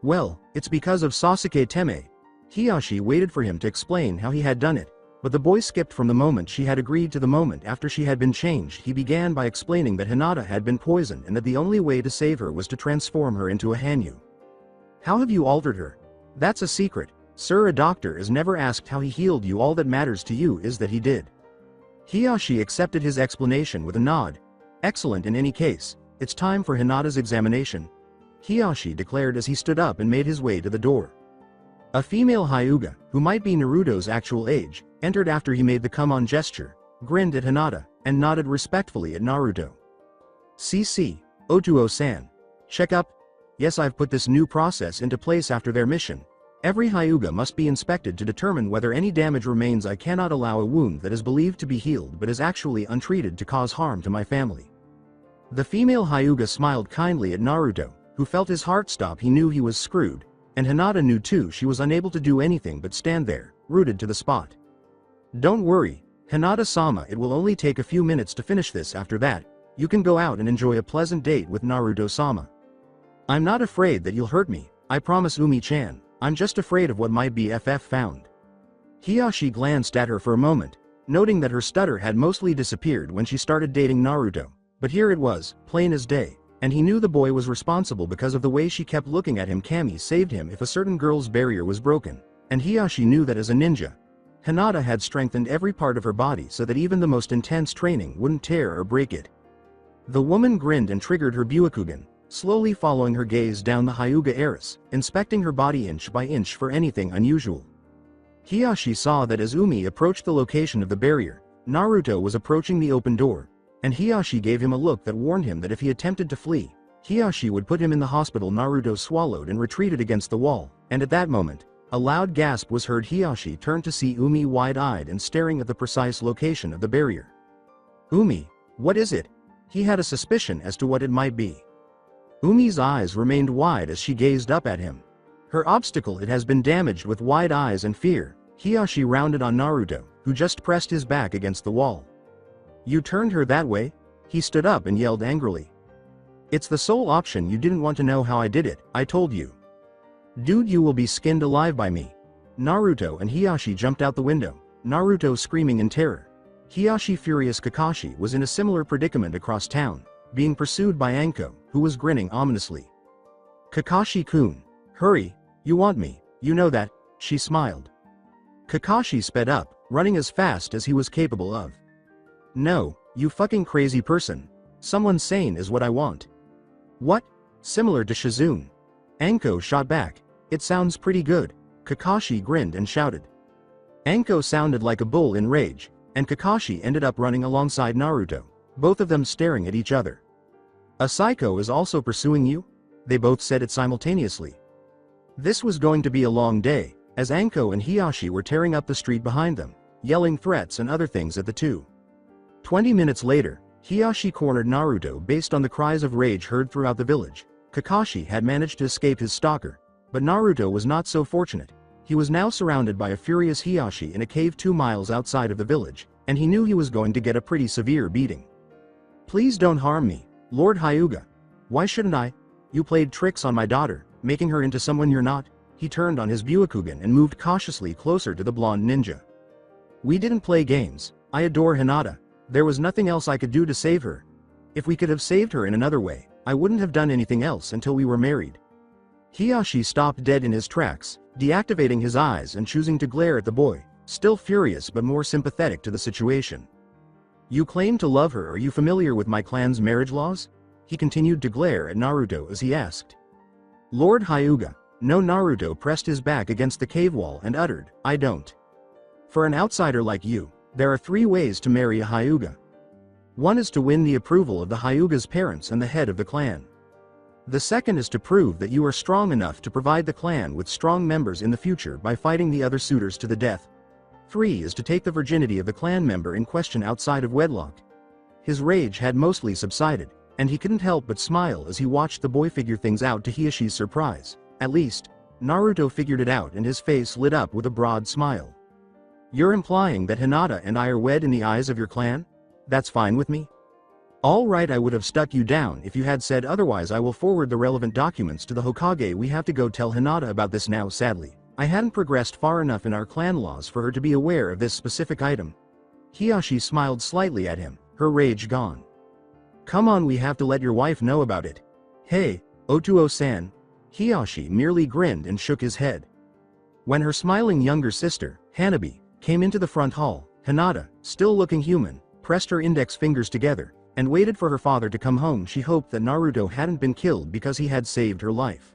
Speaker 2: Well, it's because of Sasuke Teme. Hiyashi waited for him to explain how he had done it, but the boy skipped from the moment she had agreed to the moment after she had been changed. He began by explaining that Hinata had been poisoned and that the only way to save her was to transform her into a Hanyu. How have you altered her? That's a secret, sir. A doctor is never asked how he healed you. All that matters to you is that he did. Hiyashi accepted his explanation with a nod. Excellent. In any case, it's time for Hinata's examination, Hiyashi declared as he stood up and made his way to the door. A female Hyuga, who might be Naruto's actual age, entered after he made the come-on gesture, grinned at Hinata, and nodded respectfully at Naruto. CC, Otuo-san. Check up? Yes, I've put this new process into place after their mission. Every Hyuga must be inspected to determine whether any damage remains. I cannot allow a wound that is believed to be healed but is actually untreated to cause harm to my family. The female Hyuga smiled kindly at Naruto, who felt his heart stop. He knew he was screwed, and Hinata knew too. She was unable to do anything but stand there, rooted to the spot. Don't worry, Hinata-sama, it will only take a few minutes to finish this. After that, you can go out and enjoy a pleasant date with Naruto-sama. I'm not afraid that you'll hurt me, I promise Umi-chan. I'm just afraid of what my BFF found. Hiyashi glanced at her for a moment, noting that her stutter had mostly disappeared when she started dating Naruto, but here it was, plain as day, and he knew the boy was responsible because of the way she kept looking at him. Kami saved him if a certain girl's barrier was broken, and Hiyashi knew that as a ninja, Hinata had strengthened every part of her body so that even the most intense training wouldn't tear or break it. The woman grinned and triggered her Byakugan, slowly following her gaze down the Hyuga heiress, inspecting her body inch by inch for anything unusual. Hiyashi saw that as Umi approached the location of the barrier, Naruto was approaching the open door, and Hiyashi gave him a look that warned him that if he attempted to flee, Hiyashi would put him in the hospital. Naruto swallowed and retreated against the wall, and at that moment, a loud gasp was heard. Hiyashi turned to see Umi wide-eyed and staring at the precise location of the barrier. Umi, what is it? He had a suspicion as to what it might be. Umi's eyes remained wide as she gazed up at him. Her obstacle, it has been damaged. With wide eyes and fear, Hiyashi rounded on Naruto, who just pressed his back against the wall. You turned her that way? He stood up and yelled angrily. It's the sole option. You didn't want to know how I did it, I told you. Dude, you will be skinned alive by me. Naruto and Hiyashi jumped out the window, Naruto screaming in terror. Hiyashi, furious. Kakashi was in a similar predicament across town, being pursued by Anko, who was grinning ominously. Kakashi-kun, hurry, you want me, you know that, she smiled. Kakashi sped up, running as fast as he was capable of. No, you fucking crazy person. Someone sane is what I want. What? Similar to Shizune. Anko shot back. It sounds pretty good. Kakashi grinned and shouted. Anko sounded like a bull in rage, and Kakashi ended up running alongside Naruto, both of them staring at each other. A psycho is also pursuing you? They both said it simultaneously. This was going to be a long day, as Anko and Hiyashi were tearing up the street behind them, yelling threats and other things at the two. 20 minutes later, Hiyashi cornered Naruto based on the cries of rage heard throughout the village. Kakashi had managed to escape his stalker, but Naruto was not so fortunate. He was now surrounded by a furious Hiyashi in a cave 2 miles outside of the village, and he knew he was going to get a pretty severe beating. Please don't harm me, Lord Hyuga. Why shouldn't I? You played tricks on my daughter, making her into someone you're not? He turned on his Byakugan and moved cautiously closer to the blonde ninja. We didn't play games. I adore Hinata. There was nothing else I could do to save her. If we could have saved her in another way, I wouldn't have done anything else until we were married. Hiyashi stopped dead in his tracks, deactivating his eyes and choosing to glare at the boy, still furious but more sympathetic to the situation. You claim to love her. Are you familiar with my clan's marriage laws? He continued to glare at Naruto as he asked. Lord Hyuga. No. Naruto pressed his back against the cave wall and uttered, I don't. For an outsider like you, there are 3 ways to marry a Hyuga. One is to win the approval of the Hyuga's parents and the head of the clan. The second is to prove that you are strong enough to provide the clan with strong members in the future by fighting the other suitors to the death. 3 is to take the virginity of the clan member in question outside of wedlock. His rage had mostly subsided, and he couldn't help but smile as he watched the boy figure things out to Hiyashi's surprise. At least, Naruto figured it out and his face lit up with a broad smile. You're implying that Hinata and I are wed in the eyes of your clan? That's fine with me. All right, I would have stuck you down if you had said otherwise. I will forward the relevant documents to the Hokage. We have to go tell Hinata about this now. Sadly, I hadn't progressed far enough in our clan laws for her to be aware of this specific item. Hiyashi smiled slightly at him, her rage gone. Come on, we have to let your wife know about it. Hey, Otuo-san. Hiyashi merely grinned and shook his head. When her smiling younger sister, Hanabi, came into the front hall, Hinata, still looking human, pressed her index fingers together, and waited for her father to come home. She hoped that Naruto hadn't been killed because he had saved her life.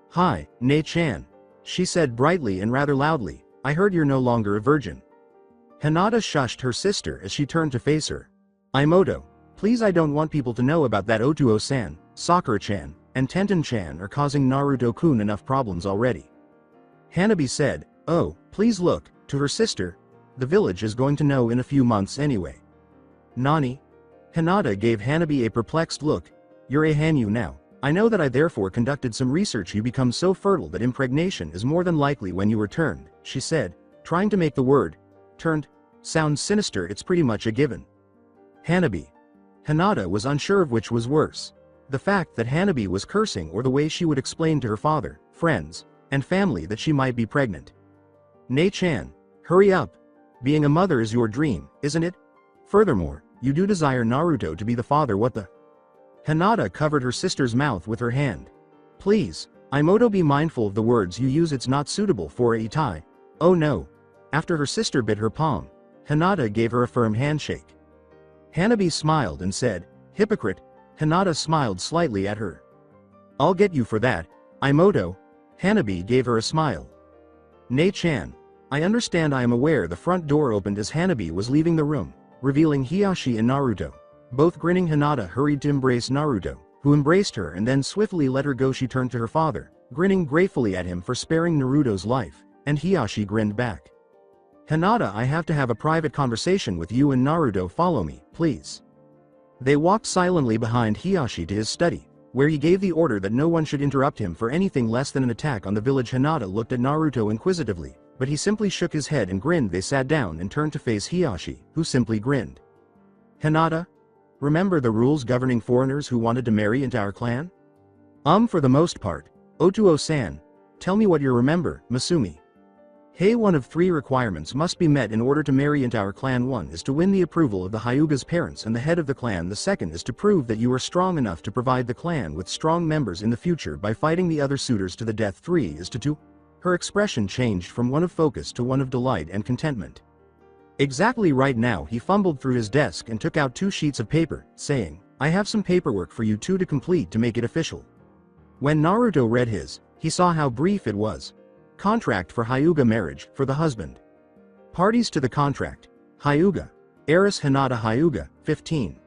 Speaker 2: Hi, Nei-chan. She said brightly and rather loudly, I heard you're no longer a virgin. Hinata shushed her sister as she turned to face her. Imoto, please, I don't want people to know about that. Otuo-san, Sakura-chan, and Tenten-chan are causing Naruto-kun enough problems already. Hanabi said, oh, please look, to her sister. The village is going to know in a few months anyway. Nani? Hinata gave Hanabi a perplexed look. You're a Hanyu now. I know that. I therefore conducted some research. You become so fertile that impregnation is more than likely when you returned, she said, trying to make the word turned sound sinister. It's pretty much a given. Hanabi. Hinata was unsure of which was worse. The fact that Hanabi was cursing or the way she would explain to her father, friends, and family that she might be pregnant. Nei-chan, hurry up. Being a mother is your dream, isn't it? Furthermore, you do desire Naruto to be the father. What the? Hinata covered her sister's mouth with her hand. Please, Imoto, be mindful of the words you use. It's not suitable for a Itai. Oh no. After her sister bit her palm, Hinata gave her a firm handshake. Hanabi smiled and said, hypocrite. Hinata smiled slightly at her. I'll get you for that, Imoto. Hanabi gave her a smile. Nei-chan. I understand. I am aware. The front door opened as Hanabi was leaving the room, revealing Hiyashi and Naruto. Both grinning, Hinata hurried to embrace Naruto, who embraced her and then swiftly let her go. She turned to her father, grinning gratefully at him for sparing Naruto's life, and Hiyashi grinned back. Hinata, I have to have a private conversation with you and Naruto. Follow me, please. They walked silently behind Hiyashi to his study, where he gave the order that no one should interrupt him for anything less than an attack on the village. Hinata looked at Naruto inquisitively, but he simply shook his head and grinned. They sat down and turned to face Hiyashi, who simply grinned. Hinata? Remember the rules governing foreigners who wanted to marry into our clan? For the most part. Otuo-san. Tell me what you remember, Masumi. Hey, one of 3 requirements must be met in order to marry into our clan. 1 is to win the approval of the Hyuga's parents and the head of the clan. The second is to prove that you are strong enough to provide the clan with strong members in the future by fighting the other suitors to the death. 3 is to Her expression changed from one of focus to one of delight and contentment. Exactly right. Now he fumbled through his desk and took out 2 sheets of paper, saying, I have some paperwork for you 2 to complete to make it official. When Naruto read his, he saw how brief it was. Contract for Hyuga marriage, for the husband. Parties to the contract. Hyuga. Heiress Hinata. Hyuga, 15.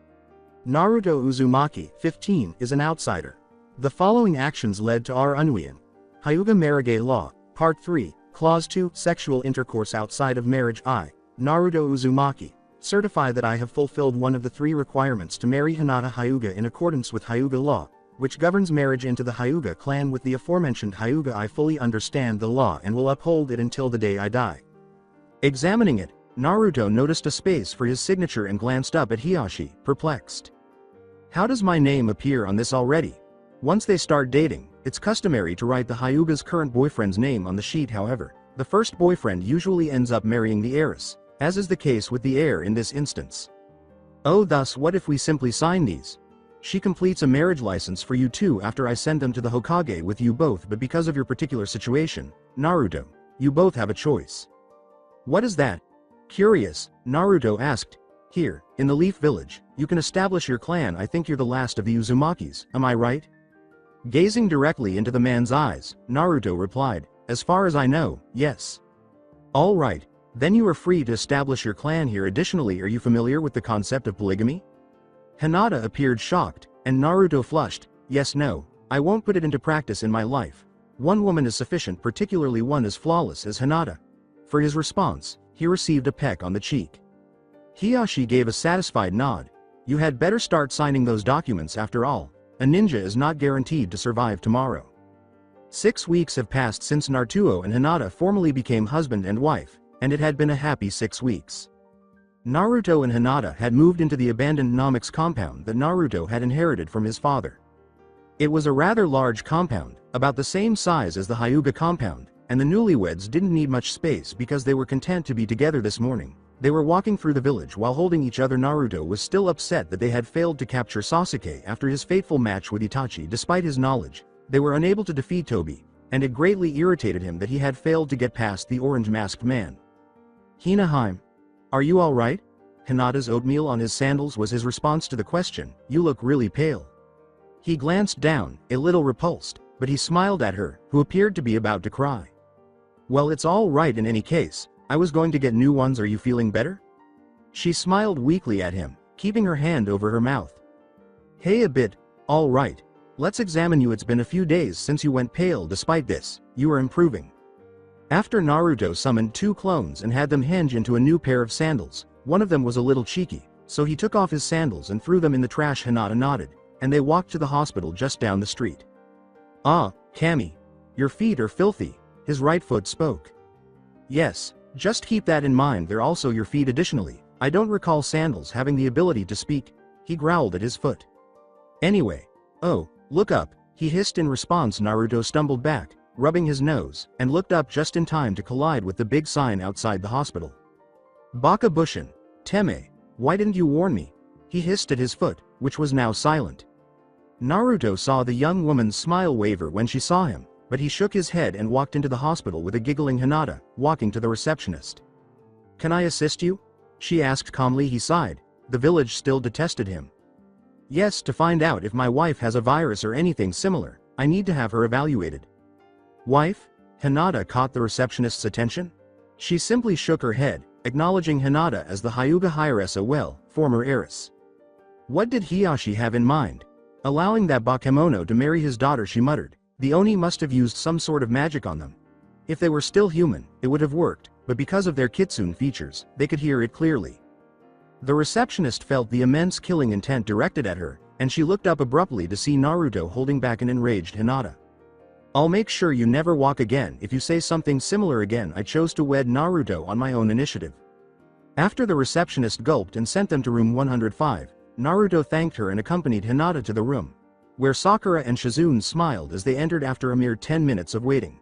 Speaker 2: Naruto Uzumaki, 15, is an outsider. The following actions led to our union. Hyuga Marriage Law, Part 3, Clause 2, Sexual intercourse outside of marriage. I, Naruto Uzumaki, certify that I have fulfilled one of the 3 requirements to marry Hinata Hyuga in accordance with Hyuga law, which governs marriage into the Hyuga clan with the aforementioned Hyuga. I fully understand the law and will uphold it until the day I die. Examining it, Naruto noticed a space for his signature and glanced up at Hiyashi, perplexed. How does my name appear on this already? Once they start dating, it's customary to write the Hyuga's current boyfriend's name on the sheet. However, the first boyfriend usually ends up marrying the heiress, as is the case with the heir in this instance. Oh, thus what if we simply sign these? She completes a marriage license for you two after I send them to the Hokage with you both, but because of your particular situation, Naruto, you both have a choice. What is that? Curious, Naruto asked. Here, in the Leaf Village, you can establish your clan. I think you're the last of the Uzumakis, am I right? Gazing directly into the man's eyes, Naruto replied, as far as I know, yes. All right, then you are free to establish your clan here. Additionally, are you familiar with the concept of polygamy? Hinata appeared shocked, and Naruto flushed. Yes, no, I won't put it into practice in my life. One woman is sufficient, particularly one as flawless as Hinata. For his response, he received a peck on the cheek. Hiyashi gave a satisfied nod. You had better start signing those documents. After all, a ninja is not guaranteed to survive tomorrow. 6 weeks have passed since Naruto and Hinata formally became husband and wife, and it had been a happy 6 weeks. Naruto and Hinata had moved into the abandoned Nomics compound that Naruto had inherited from his father. It was a rather large compound, about the same size as the Hyuga compound, and the newlyweds didn't need much space because they were content to be together. This morning, they were walking through the village while holding each other. Naruto was still upset that they had failed to capture Sasuke after his fateful match with Itachi. Despite his knowledge, they were unable to defeat Tobi, and it greatly irritated him that he had failed to get past the orange-masked man. Hinaheim, are you all right? Hinata's oatmeal on his sandals was his response to the question. You look really pale. He glanced down, a little repulsed, but he smiled at her, who appeared to be about to cry. Well, it's all right in any case. I was going to get new ones. Are you feeling better? She smiled weakly at him, keeping her hand over her mouth. Hey, a bit. All right. Let's examine you. It's been a few days since you went pale. Despite this, you are improving. After Naruto summoned 2 clones and had them hinge into a new pair of sandals, one of them was a little cheeky, so he took off his sandals and threw them in the trash. Hinata nodded, and they walked to the hospital just down the street. Ah, Kami. Your feet are filthy, his right foot spoke. Yes, just keep that in mind. They're also your feet. Additionally, I don't recall sandals having the ability to speak, he growled at his foot. Anyway, oh, look up, he hissed in response. Naruto stumbled back, rubbing his nose, and looked up just in time to collide with the big sign outside the hospital. Baka Bushin, Teme, why didn't you warn me? He hissed at his foot, which was now silent. Naruto saw the young woman's smile waver when she saw him, but he shook his head and walked into the hospital with a giggling Hinata, walking to the receptionist. Can I assist you? She asked calmly. He sighed. The village still detested him. Yes, to find out if my wife has a virus or anything similar, I need to have her evaluated. Wife? Hinata caught the receptionist's attention. She simply shook her head, acknowledging Hinata as the Hyuga heiress, former heiress. What did Hiyashi have in mind? Allowing that Bakemono to marry his daughter, she muttered. The Oni must have used some sort of magic on them. If they were still human, it would have worked, but because of their kitsune features, they could hear it clearly. The receptionist felt the immense killing intent directed at her, and she looked up abruptly to see Naruto holding back an enraged Hinata. I'll make sure you never walk again if you say something similar again. I chose to wed Naruto on my own initiative. After the receptionist gulped and sent them to room 105, Naruto thanked her and accompanied Hinata to the room, where Sakura and Shizune smiled as they entered after a mere 10 minutes of waiting.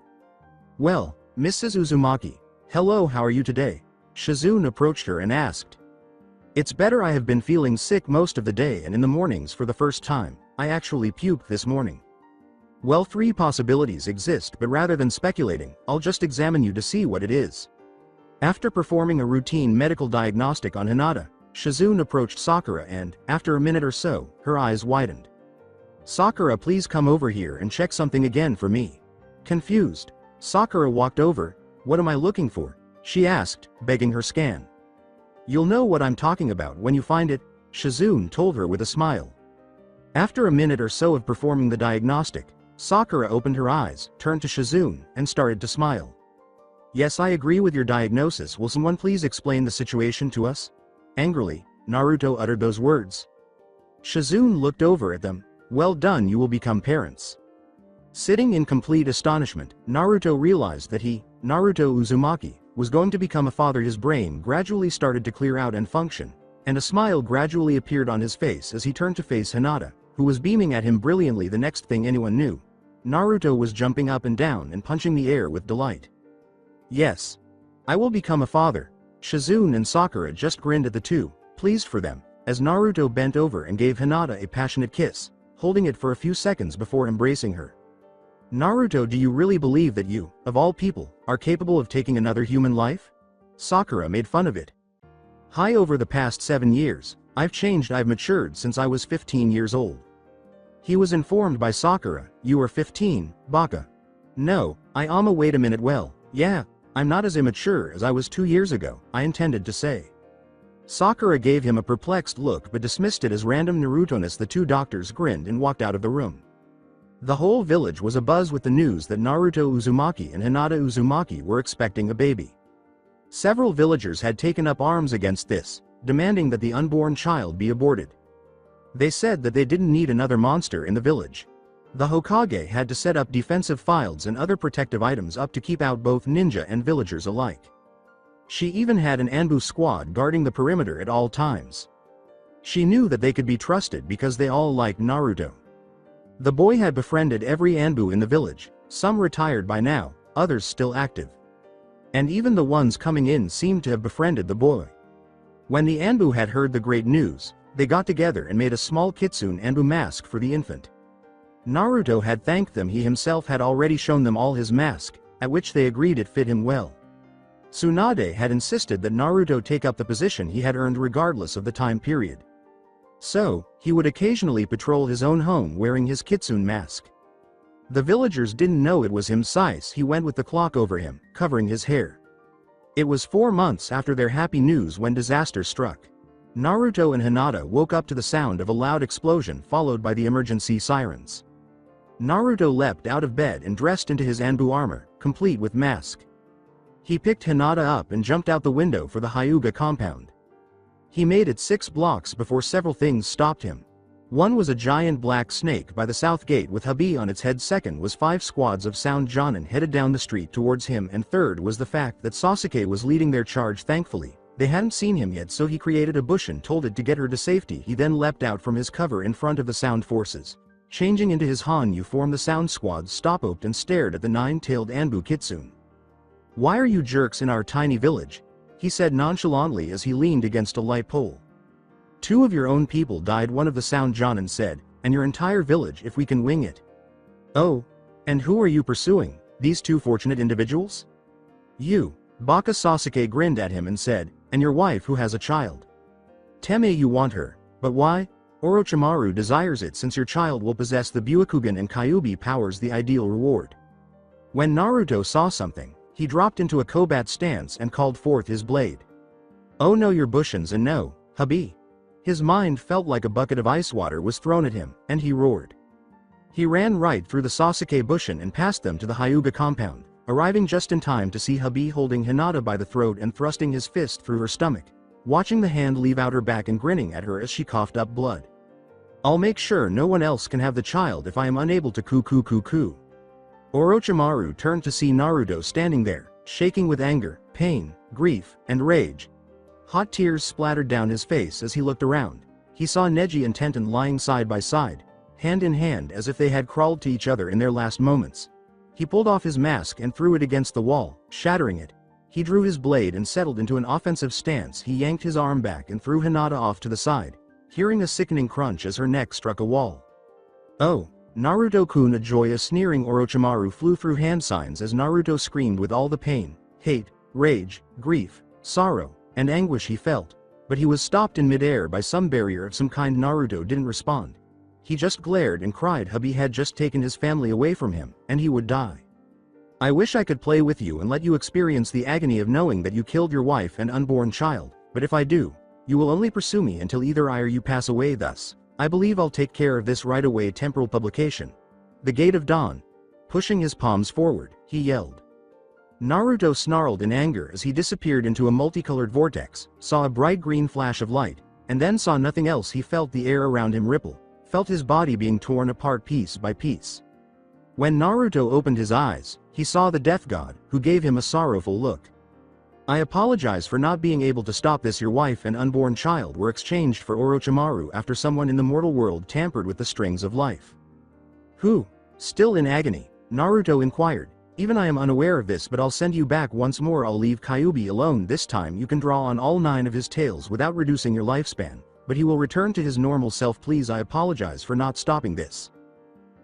Speaker 2: Well, Mrs. Uzumaki, hello, how are you today? Shizune approached her and asked. It's better. I have been feeling sick most of the day, and in the mornings for the first time, I actually puked this morning. Well, 3 possibilities exist, but rather than speculating, I'll just examine you to see what it is. After performing a routine medical diagnostic on Hinata, Shizune approached Sakura and, after a minute or so, her eyes widened. Sakura, please come over here and check something again for me. Confused, Sakura walked over. What am I looking for? She asked, begging her scan. You'll know what I'm talking about when you find it, Shizune told her with a smile. After a minute or so of performing the diagnostic, Sakura opened her eyes, turned to Shizune, and started to smile. Yes, I agree with your diagnosis. Will someone please explain the situation to us? Angrily, Naruto uttered those words. Shizune looked over at them. Well done, you will become parents. Sitting in complete astonishment, Naruto realized that he, Naruto Uzumaki, was going to become a father. His brain gradually started to clear out and function, and a smile gradually appeared on his face as he turned to face Hinata, who was beaming at him brilliantly. The next thing anyone knew, Naruto was jumping up and down and punching the air with delight. Yes. I will become a father. Shizune and Sakura just grinned at the two, pleased for them, as Naruto bent over and gave Hinata a passionate kiss, holding it for a few seconds before embracing her. Naruto, do you really believe that you, of all people, are capable of taking another human life? Sakura made fun of it. Hi, over the past 7 years, I've changed. I've matured since I was 15 years old. He was informed by Sakura, you are 15, Baka. No, wait a minute, well, yeah, I'm not as immature as I was 2 years ago, I intended to say. Sakura gave him a perplexed look but dismissed it as random Naruto-ness. The two doctors grinned and walked out of the room. The whole village was abuzz with the news that Naruto Uzumaki and Hinata Uzumaki were expecting a baby. Several villagers had taken up arms against this, demanding that the unborn child be aborted. They said that they didn't need another monster in the village. The Hokage had to set up defensive fields and other protective items up to keep out both ninja and villagers alike. She even had an Anbu squad guarding the perimeter at all times. She knew that they could be trusted because they all liked Naruto. The boy had befriended every Anbu in the village, some retired by now, others still active. And even the ones coming in seemed to have befriended the boy. When the Anbu had heard the great news, they got together and made a small kitsune Anbu mask for the infant. Naruto had thanked them. He himself had already shown them all his mask, at which they agreed it fit him well. Tsunade had insisted that Naruto take up the position he had earned regardless of the time period. So, he would occasionally patrol his own home wearing his kitsune mask. The villagers didn't know it was him since he went with the cloak over him, covering his hair. It was 4 months after their happy news when disaster struck. Naruto and Hinata woke up to the sound of a loud explosion followed by the emergency sirens. Naruto leapt out of bed and dressed into his Anbu armor, complete with mask. He picked Hinata up and jumped out the window for the Hyuga compound. He made it 6 blocks before several things stopped him. One was a giant black snake by the south gate with Habi on its head. Second was 5 squads of sound Jonin headed down the street towards him, and third was the fact that Sasuke was leading their charge. Thankfully, they hadn't seen him yet, so he created a bush and told it to get her to safety. He then leapt out from his cover in front of the sound forces. Changing into his Hanyu form, the sound squad stopped and stared at the 9-tailed Anbu kitsune. Why are you jerks in our tiny village? He said nonchalantly as he leaned against a light pole. 2 of your own people died, one of the sound Jonin said, and your entire village if we can wing it. Oh, and who are you pursuing, these 2 fortunate individuals? You. Baka. Sasuke grinned at him and said, and your wife who has a child. Teme, you want her, but why? Orochimaru desires it since your child will possess the Byakugan and Kyuubi powers, the ideal reward. When Naruto saw something, he dropped into a Kobat stance and called forth his blade. Oh no, your Bushins, and no, Habi. His mind felt like a bucket of ice water was thrown at him, and he roared. He ran right through the Sasuke Bushin and past them to the Hyuga compound, arriving just in time to see Habi holding Hinata by the throat and thrusting his fist through her stomach, watching the hand leave out her back and grinning at her as she coughed up blood. I'll make sure no one else can have the child if I am unable to coo. Orochimaru turned to see Naruto standing there, shaking with anger, pain, grief, and rage. Hot tears splattered down his face as he looked around. He saw Neji and Tenten lying side by side, hand in hand as if they had crawled to each other in their last moments. He pulled off his mask and threw it against the wall, shattering it. He drew his blade and settled into an offensive stance. He yanked his arm back and threw Hinata off to the side, hearing a sickening crunch as her neck struck a wall. Oh, Naruto-kun! A joyous sneering Orochimaru flew through hand signs as Naruto screamed with all the pain, hate, rage, grief, sorrow, and anguish he felt, but he was stopped in midair by some barrier of some kind. Naruto didn't respond. He just glared and cried. Habi had just taken his family away from him, and he would die. I wish I could play with you and let you experience the agony of knowing that you killed your wife and unborn child, but if I do, you will only pursue me until either I or you pass away. Thus, I believe I'll take care of this right away. Temporal publication. The Gate of Dawn. Pushing his palms forward, he yelled. Naruto snarled in anger as he disappeared into a multicolored vortex, saw a bright green flash of light, and then saw nothing else. He felt the air around him ripple, felt his body being torn apart piece by piece. When Naruto opened his eyes, he saw the Death God, who gave him a sorrowful look. I apologize for not being able to stop this. Your wife and unborn child were exchanged for Orochimaru after someone in the mortal world tampered with the strings of life. Who? Still in agony, Naruto inquired. Even I am unaware of this, but I'll send you back once more. I'll leave Kyuubi alone. This time you can draw on all 9 of his tails without reducing your lifespan, but he will return to his normal self. Please, I apologize for not stopping this.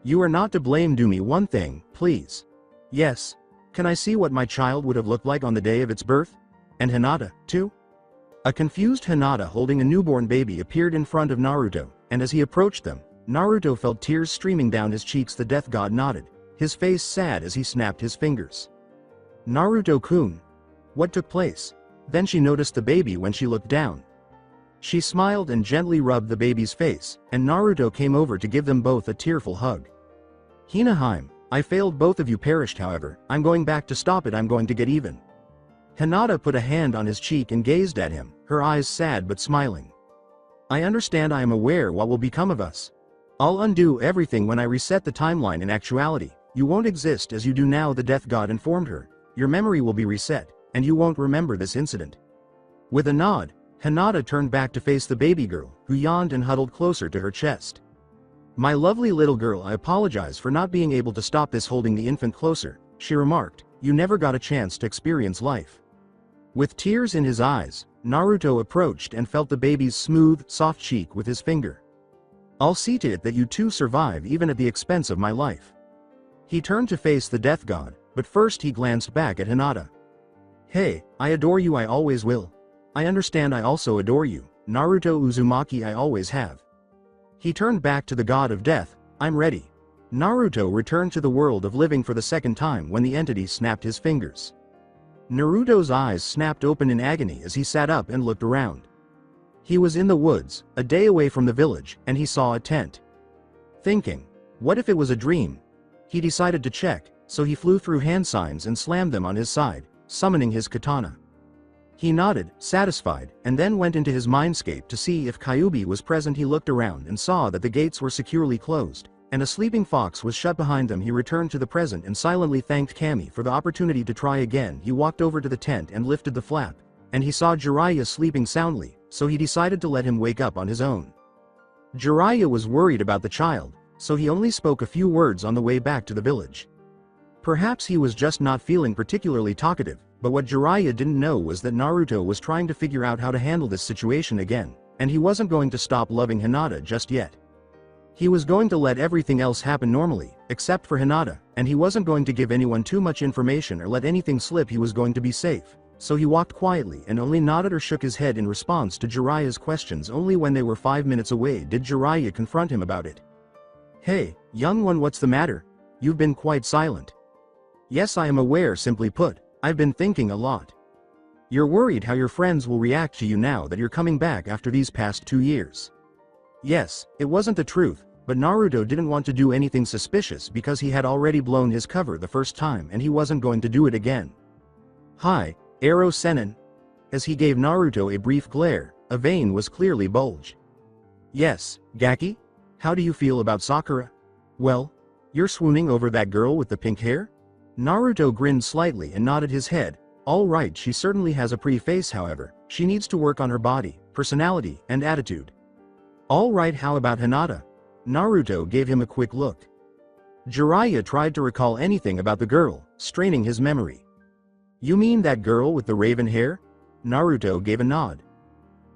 Speaker 2: You are not to blame. Do me one thing, please. Yes. Can I see what my child would have looked like on the day of its birth? And Hinata, too? A confused Hinata holding a newborn baby appeared in front of Naruto, and as he approached them, Naruto felt tears streaming down his cheeks. The death god nodded, his face sad as he snapped his fingers. Naruto-kun. What took place? Then she noticed the baby when she looked down. She smiled and gently rubbed the baby's face, and Naruto came over to give them both a tearful hug. Hinaheim, I failed. Both of you perished. However, I'm going back to stop it. I'm going to get even. Hinata put a hand on his cheek and gazed at him, her eyes sad but smiling. I understand. I am aware what will become of us. I'll undo everything when I reset the timeline. In actuality, you won't exist as you do now, the death god informed her. Your memory will be reset, and you won't remember this incident. With a nod, Hinata turned back to face the baby girl, who yawned and huddled closer to her chest. My lovely little girl, I apologize for not being able to stop this. Holding the infant closer, she remarked, you never got a chance to experience life. With tears in his eyes, Naruto approached and felt the baby's smooth, soft cheek with his finger. I'll see to it that you two survive even at the expense of my life. He turned to face the death god, but first he glanced back at Hinata. Hey, I adore you. I always will. I understand. I also adore you, Naruto Uzumaki. I always have. He turned back to the god of death. I'm ready. Naruto returned to the world of living for the second time when the entity snapped his fingers. Naruto's eyes snapped open in agony as he sat up and looked around. He was in the woods, a day away from the village, and he saw a tent. Thinking, what if it was a dream? He decided to check, so he flew through hand signs and slammed them on his side, summoning his katana. He nodded, satisfied, and then went into his mindscape to see if Kyuubi was present. He looked around and saw that the gates were securely closed, and a sleeping fox was shut behind them. He returned to the present and silently thanked Kami for the opportunity to try again. He walked over to the tent and lifted the flap, and he saw Jiraiya sleeping soundly, so he decided to let him wake up on his own. Jiraiya was worried about the child, so he only spoke a few words on the way back to the village. Perhaps he was just not feeling particularly talkative, but what Jiraiya didn't know was that Naruto was trying to figure out how to handle this situation again, and he wasn't going to stop loving Hinata just yet. He was going to let everything else happen normally, except for Hinata, and he wasn't going to give anyone too much information or let anything slip. He was going to be safe, so he walked quietly and only nodded or shook his head in response to Jiraiya's questions. Only when they were 5 minutes away did Jiraiya confront him about it. Hey, young one, what's the matter? You've been quite silent. Yes, I am aware. Simply put, I've been thinking a lot. You're worried how your friends will react to you now that you're coming back after these past 2 years. Yes, it wasn't the truth, but Naruto didn't want to do anything suspicious because he had already blown his cover the first time and he wasn't going to do it again. Hi, Ero Sennin. As he gave Naruto a brief glare, a vein was clearly bulged. Yes, Gaki? How do you feel about Sakura? Well, you're swooning over that girl with the pink hair? Naruto grinned slightly and nodded his head. All right, she certainly has a pretty face. However, she needs to work on her body, personality, and attitude. All right, how about Hinata? Naruto gave him a quick look. Jiraiya tried to recall anything about the girl, straining his memory. You mean that girl with the raven hair? Naruto gave a nod.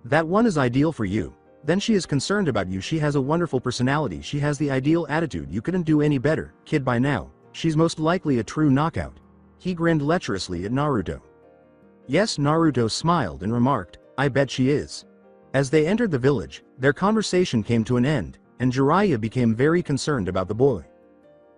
Speaker 2: That one is ideal for you. Then she is concerned about you. She has a wonderful personality. She has the ideal attitude. You couldn't do any better, kid. By now, she's most likely a true knockout. He grinned lecherously at Naruto. Yes, Naruto smiled and remarked, I bet she is. As they entered the village, their conversation came to an end, and Jiraiya became very concerned about the boy.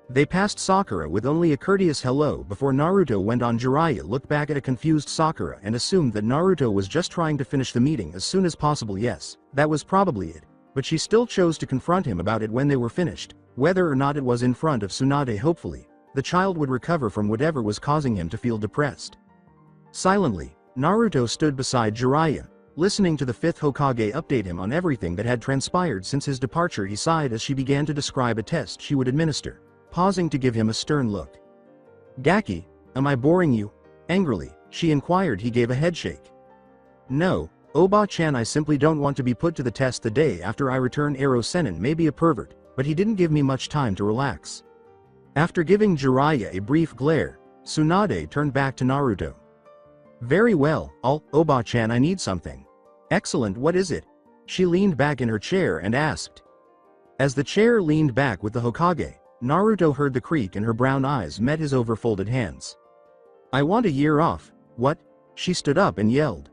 Speaker 2: They passed Sakura with only a courteous hello before Naruto went on. Jiraiya looked back at a confused Sakura and assumed that Naruto was just trying to finish the meeting as soon as possible. Yes, that was probably it, but she still chose to confront him about it when they were finished, whether or not it was in front of Tsunade. Hopefully, the child would recover from whatever was causing him to feel depressed. Silently, Naruto stood beside Jiraiya, listening to the 5th Hokage update him on everything that had transpired since his departure. He sighed as she began to describe a test she would administer, pausing to give him a stern look. Gaki, am I boring you? Angrily, she inquired. He gave a headshake. No, Oba-chan, I simply don't want to be put to the test the day after I return. Ero Senin may be a pervert, but he didn't give me much time to relax. After giving Jiraiya a brief glare, Tsunade turned back to Naruto. Very well, Oba-chan, I need something. Excellent, what is it? She leaned back in her chair and asked. As the chair leaned back with the Hokage, Naruto heard the creak and her brown eyes met his overfolded hands. I want a year off. What? She stood up and yelled.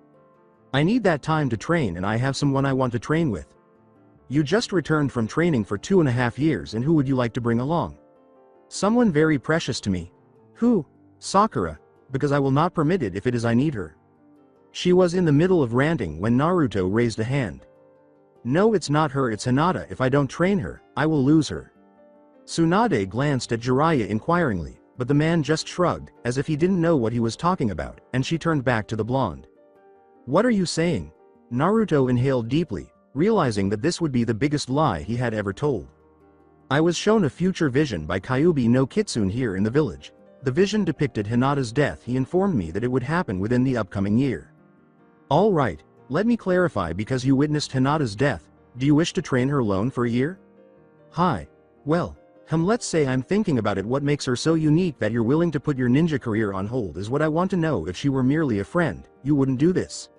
Speaker 2: I need that time to train, and I have someone I want to train with. You just returned from training for 2.5 years, and who would you like to bring along? Someone very precious to me. Who? Sakura, because I will not permit it if it is I need her. She was in the middle of ranting when Naruto raised a hand. No, it's not her, it's Hinata. If I don't train her, I will lose her. Tsunade glanced at Jiraiya inquiringly, but the man just shrugged, as if he didn't know what he was talking about, and she turned back to the blonde. What are you saying? Naruto inhaled deeply, realizing that this would be the biggest lie he had ever told. I was shown a future vision by Kyuubi no Kitsune here in the village. The vision depicted Hinata's death. He informed me that it would happen within the upcoming year. All right, let me clarify, because you witnessed Hinata's death, do you wish to train her alone for a year? Hi. Well, let's say I'm thinking about it. What makes her so unique that you're willing to put your ninja career on hold is what I want to know. If she were merely a friend, you wouldn't do this.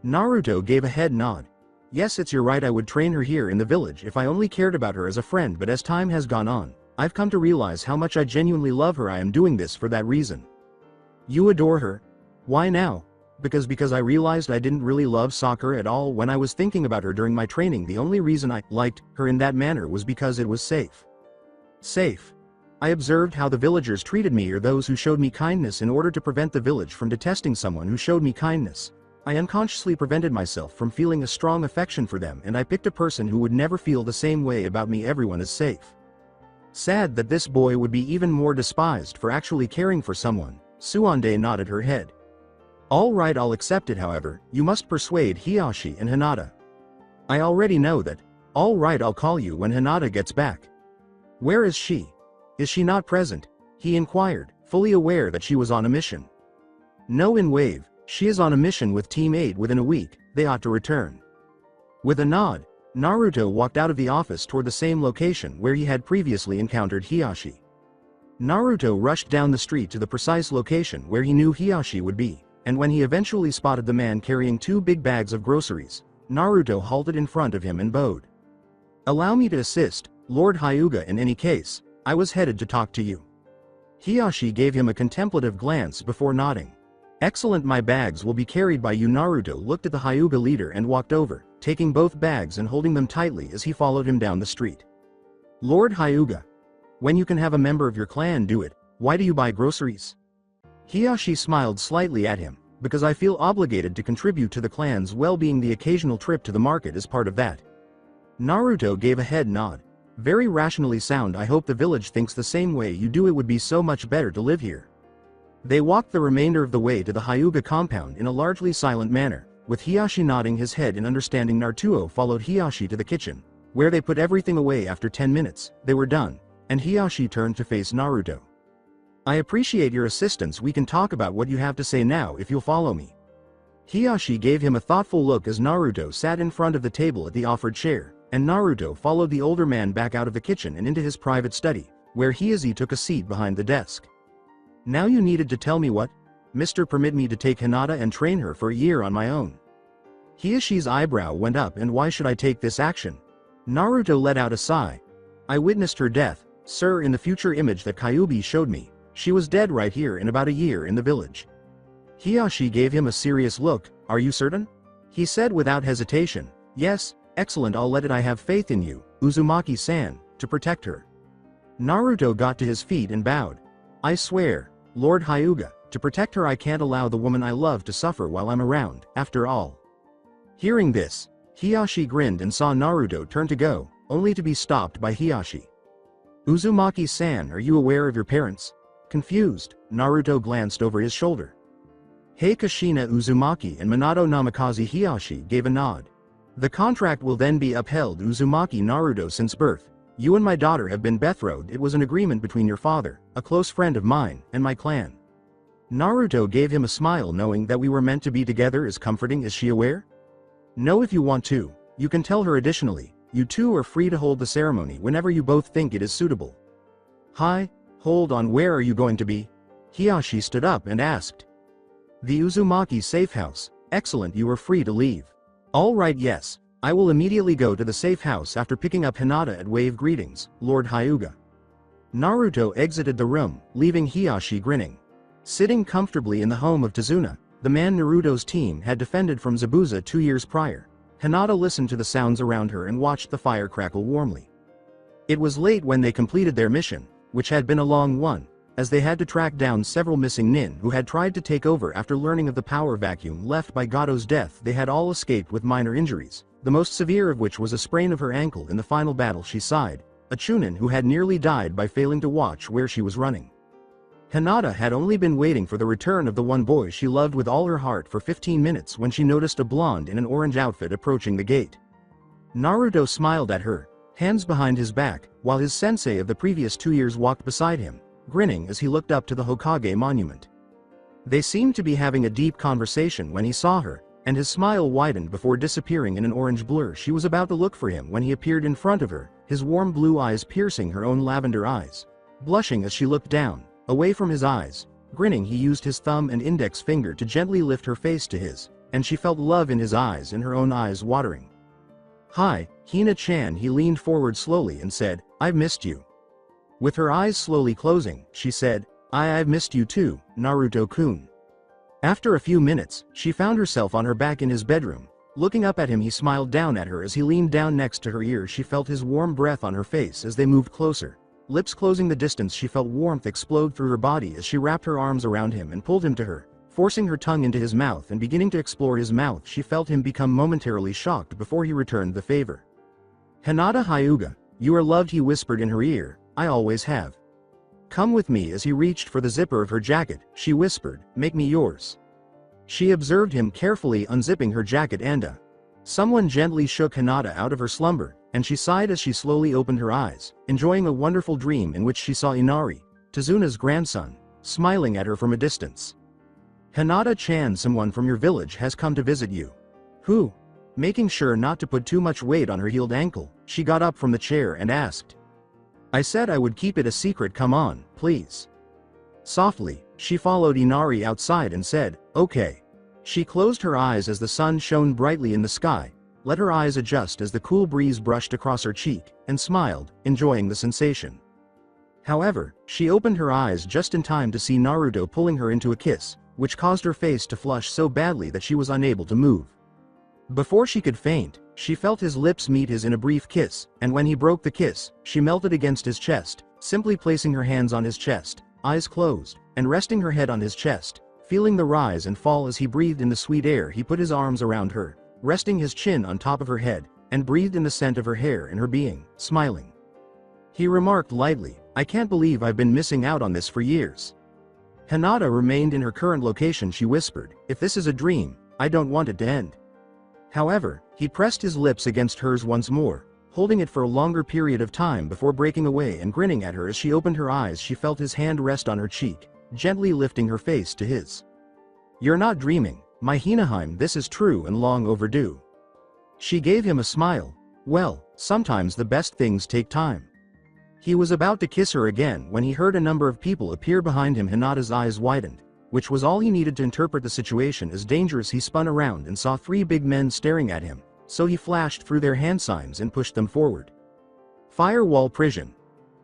Speaker 2: Naruto gave a head nod. Yes, you're right, I would train her here in the village if I only cared about her as a friend, but as time has gone on, I've come to realize how much I genuinely love her. I am doing this for that reason. You adore her? Why now? Because I realized I didn't really love Sakura at all when I was thinking about her during my training. The only reason I liked her in that manner was because it was safe. Safe. I observed how the villagers treated me, or those who showed me kindness, in order to prevent the village from detesting someone who showed me kindness. I unconsciously prevented myself from feeling a strong affection for them, and I picked a person who would never feel the same way about me. Everyone is safe. Sad that this boy would be even more despised for actually caring for someone. Tsunade nodded her head. All right, I'll accept it. However, you must persuade Hiyashi and Hinata. I already know that. All right, I'll call you when Hinata gets back. Where is she? Is she not present? He inquired, fully aware that she was on a mission. No, in Wave, she is on a mission with Team 8. Within a week, they ought to return. With a nod, Naruto walked out of the office toward the same location where he had previously encountered Hiyashi. Naruto rushed down the street to the precise location where he knew Hiyashi would be, and when he eventually spotted the man carrying 2 big bags of groceries, Naruto halted in front of him and bowed. Allow me to assist, Lord Hyuga. In any case, I was headed to talk to you. Hiyashi gave him a contemplative glance before nodding. Excellent, my bags will be carried by you. Naruto looked at the Hyuga leader and walked over, taking both bags and holding them tightly as he followed him down the street. Lord Hyuga. When you can have a member of your clan do it, why do you buy groceries? Hiyashi smiled slightly at him. Because I feel obligated to contribute to the clan's well-being. The occasional trip to the market is part of that. Naruto gave a head nod. Very rationally sound. I hope the village thinks the same way you do. It would be so much better to live here. They walked the remainder of the way to the Hyuga compound in a largely silent manner, with Hiyashi nodding his head in understanding. Naruto followed Hiyashi to the kitchen, where they put everything away. After 10 minutes, they were done, and Hiyashi turned to face Naruto. I appreciate your assistance. We can talk about what you have to say now if you'll follow me. Hiyashi gave him a thoughtful look as Naruto sat in front of the table at the offered chair, and Naruto followed the older man back out of the kitchen and into his private study, where Hiyashi took a seat behind the desk. Now you needed to tell me what? Mr. Permit me to take Hinata and train her for a year on my own. Hiyashi's eyebrow went up. And why should I take this action? Naruto let out a sigh. I witnessed her death, sir, in the future image that Kyuubi showed me. She was dead right here in about a year in the village. Hiyashi gave him a serious look. Are you certain? He said without hesitation. Yes, excellent, I'll let it. I have faith in you, Uzumaki-san, to protect her. Naruto got to his feet and bowed. I swear, Lord Hyuga, to protect her. I can't allow the woman I love to suffer while I'm around, after all. Hearing this, Hiyashi grinned and saw Naruto turn to go, only to be stopped by Hiyashi. Uzumaki-san, are you aware of your parents? Confused, Naruto glanced over his shoulder. Hey, Kushina Uzumaki and Minato Namikaze. Hiyashi gave a nod. The contract will then be upheld. Uzumaki. Naruto, since birth, you and my daughter have been betrothed. It was an agreement between your father, a close friend of mine, and my clan. Naruto gave him a smile, knowing that we were meant to be together is comforting. Is she aware? No, if you want to, you can tell her. Additionally, you two are free to hold the ceremony whenever you both think it is suitable. Hi, hold on, where are you going to be? Hiyashi stood up and asked. The Uzumaki safe house. Excellent, you are free to leave. All right, yes. I will immediately go to the safe house after picking up Hinata at Wave. Greetings, Lord Hyuga. Naruto exited the room, leaving Hiyashi grinning. Sitting comfortably in the home of Tazuna, the man Naruto's team had defended from Zabuza 2 years prior, Hinata listened to the sounds around her and watched the fire crackle warmly. It was late when they completed their mission, which had been a long one, as they had to track down several missing nin who had tried to take over after learning of the power vacuum left by Gato's death. They had all escaped with minor injuries, the most severe of which was a sprain of her ankle in the final battle. She sighed, a Chunin who had nearly died by failing to watch where she was running. Hinata had only been waiting for the return of the one boy she loved with all her heart for 15 minutes when she noticed a blonde in an orange outfit approaching the gate. Naruto smiled at her, hands behind his back, while his sensei of the previous 2 years walked beside him, grinning as he looked up to the Hokage monument. They seemed to be having a deep conversation when he saw her, and his smile widened before disappearing in an orange blur. She was about to look for him when he appeared in front of her, his warm blue eyes piercing her own lavender eyes. Blushing as she looked down, away from his eyes, grinning, he used his thumb and index finger to gently lift her face to his, and she felt love in his eyes and her own eyes watering. Hi, Hina-chan. He leaned forward slowly and said, I've missed you. With her eyes slowly closing, she said, I've missed you too, Naruto-kun. After a few minutes, she found herself on her back in his bedroom. Looking up at him, he smiled down at her as he leaned down next to her ear. She felt his warm breath on her face as they moved closer. Lips closing the distance, she felt warmth explode through her body as she wrapped her arms around him and pulled him to her, forcing her tongue into his mouth and beginning to explore his mouth. She felt him become momentarily shocked before he returned the favor. Hinata Hyuga, you are loved, he whispered in her ear. I always have. Come with me. As he reached for the zipper of her jacket, she whispered, make me yours. She observed him carefully unzipping her jacket and someone gently shook Hinata out of her slumber, and she sighed as she slowly opened her eyes, enjoying a wonderful dream in which she saw Inari, Tazuna's grandson, smiling at her from a distance. Hinata-chan, someone from your village has come to visit you. Who? Making sure not to put too much weight on her healed ankle, she got up from the chair and asked. I said I would keep it a secret, come on, please. Softly, she followed Inari outside and said, okay. She closed her eyes as the sun shone brightly in the sky, let her eyes adjust as the cool breeze brushed across her cheek, and smiled, enjoying the sensation. However, she opened her eyes just in time to see Naruto pulling her into a kiss, which caused her face to flush so badly that she was unable to move. Before she could faint, she felt his lips meet his in a brief kiss, and when he broke the kiss, she melted against his chest, simply placing her hands on his chest, eyes closed, and resting her head on his chest, feeling the rise and fall as he breathed in the sweet air. He put his arms around her, resting his chin on top of her head, and breathed in the scent of her hair and her being, smiling. He remarked lightly, I can't believe I've been missing out on this for years. Hinata remained in her current location. She whispered, if this is a dream, I don't want it to end. However, he pressed his lips against hers once more, holding it for a longer period of time before breaking away and grinning at her. As she opened her eyes, she felt his hand rest on her cheek, gently lifting her face to his. You're not dreaming, my Hinaheim, this is true and long overdue. She gave him a smile. Well, sometimes the best things take time. He was about to kiss her again when he heard a number of people appear behind him. Hinata's eyes widened, which was all he needed to interpret the situation as dangerous. He spun around and saw 3 big men staring at him, so he flashed through their hand signs and pushed them forward. Firewall prison.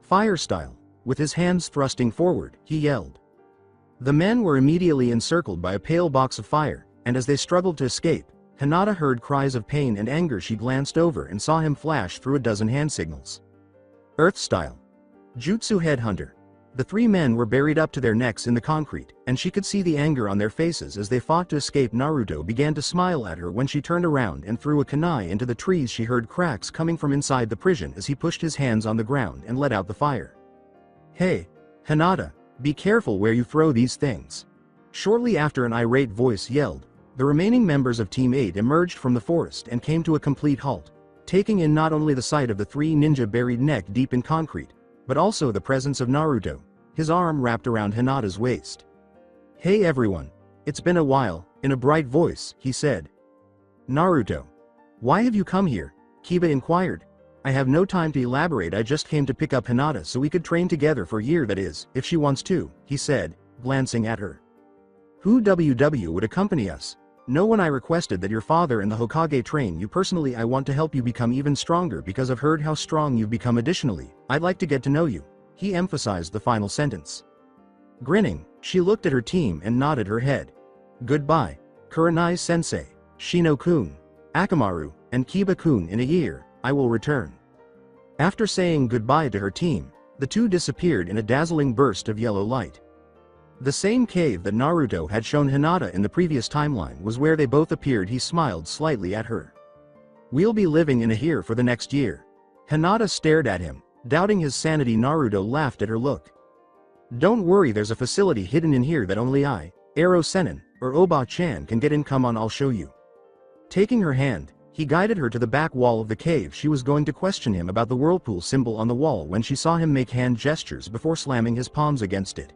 Speaker 2: Fire style. With his hands thrusting forward, he yelled. The men were immediately encircled by a pale box of fire, and as they struggled to escape, Hinata heard cries of pain and anger. She glanced over and saw him flash through a dozen hand signals. Earth style. Jutsu headhunter. The 3 men were buried up to their necks in the concrete, and she could see the anger on their faces as they fought to escape. Naruto began to smile at her when she turned around and threw a kunai into the trees. She heard cracks coming from inside the prison as he pushed his hands on the ground and let out the fire. Hey, Hinata, be careful where you throw these things. Shortly after, an irate voice yelled. The remaining members of Team 8 emerged from the forest and came to a complete halt, taking in not only the sight of the 3 ninja buried neck deep in concrete, but also the presence of Naruto, his arm wrapped around Hinata's waist. Hey everyone. It's been a while, in a bright voice, he said. Naruto. Why have you come here? Kiba inquired. I have no time to elaborate, I just came to pick up Hinata so we could train together for a year, that is, if she wants to, he said, glancing at her. Who would accompany us? No one. I requested that your father and the Hokage train you personally. I want to help you become even stronger because I've heard how strong you've become. Additionally, I'd like to get to know you. He emphasized the final sentence. Grinning, she looked at her team and nodded her head. Goodbye, Kurenai-sensei, Shino-kun, Akamaru, and Kiba-kun. In a year, I will return. After saying goodbye to her team, the two disappeared in a dazzling burst of yellow light. The same cave that Naruto had shown Hinata in the previous timeline was where they both appeared. He smiled slightly at her. We'll be living in here for the next year. Hinata stared at him, doubting his sanity. Naruto laughed at her look. Don't worry, there's a facility hidden in here that only I, Ero Sennin, or Oba-chan can get in. Come on, I'll show you. Taking her hand, he guided her to the back wall of the cave. She was going to question him about the whirlpool symbol on the wall when she saw him make hand gestures before slamming his palms against it.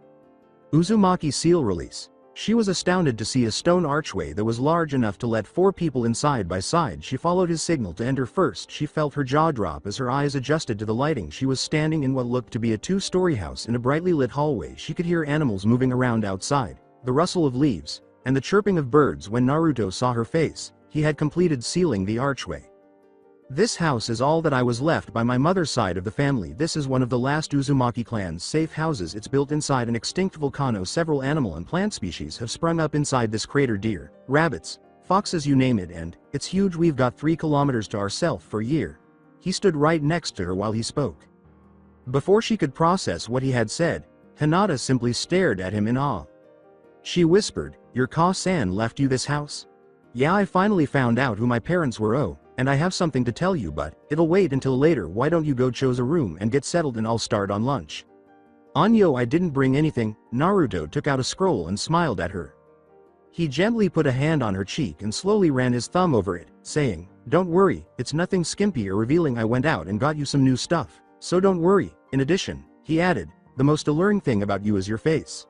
Speaker 2: Uzumaki seal release. She was astounded to see a stone archway that was large enough to let 4 people in side by side. She followed his signal to enter. First, she felt her jaw drop as her eyes adjusted to the lighting. She was standing in what looked to be a 2-story house in a brightly lit hallway. She could hear animals moving around outside, the rustle of leaves, and the chirping of birds. When Naruto saw her face, he had completed sealing the archway. This house is all that I was left by my mother's side of the family. This is one of the last Uzumaki clan's safe houses. It's built inside an extinct volcano. Several animal and plant species have sprung up inside this crater. Deer, rabbits, foxes, you name it, and it's huge. We've got 3 kilometers to ourselves for a year. He stood right next to her while he spoke. Before she could process what he had said, Hinata simply stared at him in awe. She whispered, your Ka-san left you this house? Yeah, I finally found out who my parents were. Oh, and I have something to tell you, but it'll wait until later. Why don't you go choose a room and get settled and I'll start on lunch. Anyo, I didn't bring anything. Naruto took out a scroll and smiled at her. He gently put a hand on her cheek and slowly ran his thumb over it, saying, don't worry, it's nothing skimpy or revealing. I went out and got you some new stuff, so don't worry. In addition, he added, the most alluring thing about you is your face.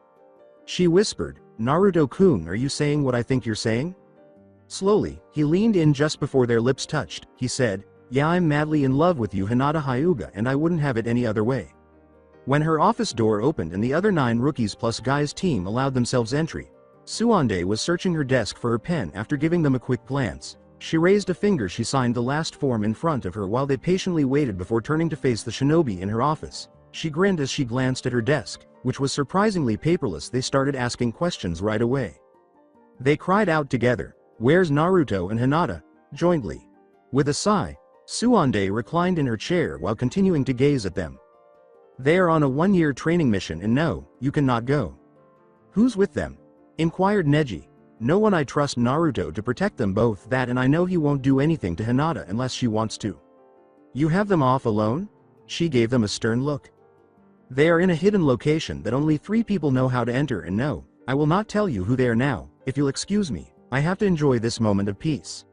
Speaker 2: She whispered, Naruto-kun, are you saying what I think you're saying? Slowly, he leaned in just before their lips touched. He said, yeah, I'm madly in love with you, Hinata Hyuga, and I wouldn't have it any other way. When her office door opened and the other 9 rookies plus guys team allowed themselves entry, Suande was searching her desk for her pen. After giving them a quick glance, she raised a finger. She signed the last form in front of her while they patiently waited before turning to face the shinobi in her office. She grinned as she glanced at her desk, which was surprisingly paperless. They started asking questions right away. They cried out together, where's Naruto and Hinata? Jointly. With a sigh, Suande reclined in her chair while continuing to gaze at them. They are on a 1-year training mission and no, you cannot go. Who's with them? Inquired Neji. No one. I trust Naruto to protect them both, that and I know he won't do anything to Hinata unless she wants to. You have them off alone? She gave them a stern look. They are in a hidden location that only 3 people know how to enter, and no, I will not tell you who they are now. If you'll excuse me, I have to enjoy this moment of peace.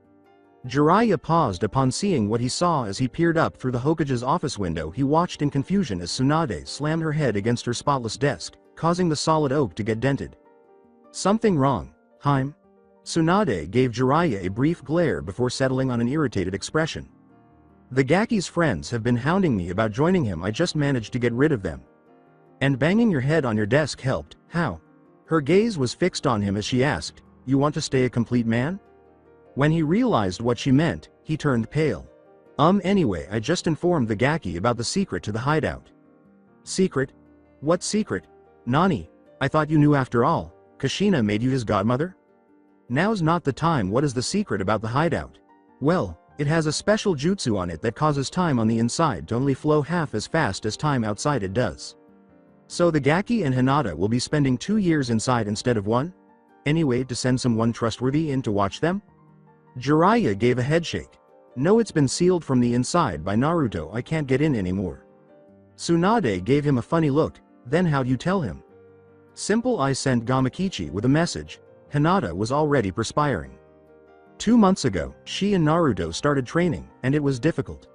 Speaker 2: Jiraiya paused upon seeing what he saw as he peered up through the Hokage's office window. He watched in confusion as Tsunade slammed her head against her spotless desk, causing the solid oak to get dented. Something wrong, Haim? Tsunade gave Jiraiya a brief glare before settling on an irritated expression. The Gaki's friends have been hounding me about joining him. I just managed to get rid of them. And banging your head on your desk helped, how? Her gaze was fixed on him as she asked, you want to stay a complete man? When he realized what she meant, he turned pale. Anyway, I just informed the Gaki about the secret to the hideout. Secret? What secret? Nani, I thought you knew after all. Kushina made you his godmother? Now's not the time. What is the secret about the hideout? Well, it has a special jutsu on it that causes time on the inside to only flow half as fast as time outside it does. So the Gaki and Hinata will be spending 2 years inside instead of 1? Any way to send someone trustworthy in to watch them? Jiraiya gave a headshake. No, it's been sealed from the inside by Naruto. I can't get in anymore. Tsunade gave him a funny look. Then how'd you tell him? Simple, I sent Gamakichi with a message. Hinata was already perspiring. 2 months ago, she and Naruto started training, and it was difficult.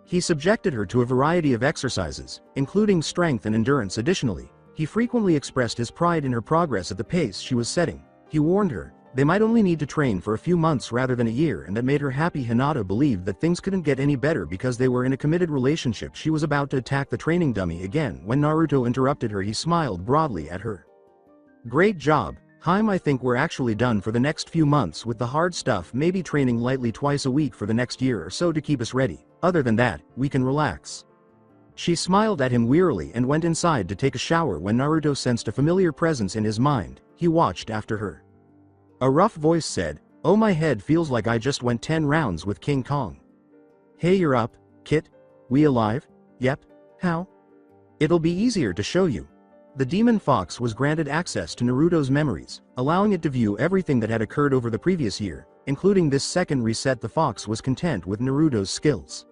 Speaker 2: He subjected her to a variety of exercises, including strength and endurance. Additionally, He frequently expressed his pride in her progress at the pace she was setting. He warned her they might only need to train for a few months rather than a year, and that made her happy. Hinata believed that things couldn't get any better because they were in a committed relationship. She was about to attack the training dummy again when Naruto interrupted her. He smiled broadly at her. Great job, Haim. I think we're actually done for the next few months with the hard stuff, maybe training lightly twice a week for the next year or so to keep us ready. Other than that, we can relax. She smiled at him wearily and went inside to take a shower when Naruto sensed a familiar presence in his mind. He watched after her. A rough voice said, "Oh, my head feels like I just went 10 rounds with King Kong." "Hey, you're up, Kit? We alive?" "Yep. How?" "It'll be easier to show you." The demon fox was granted access to Naruto's memories, allowing it to view everything that had occurred over the previous year, including this second reset. The fox was content with Naruto's skills.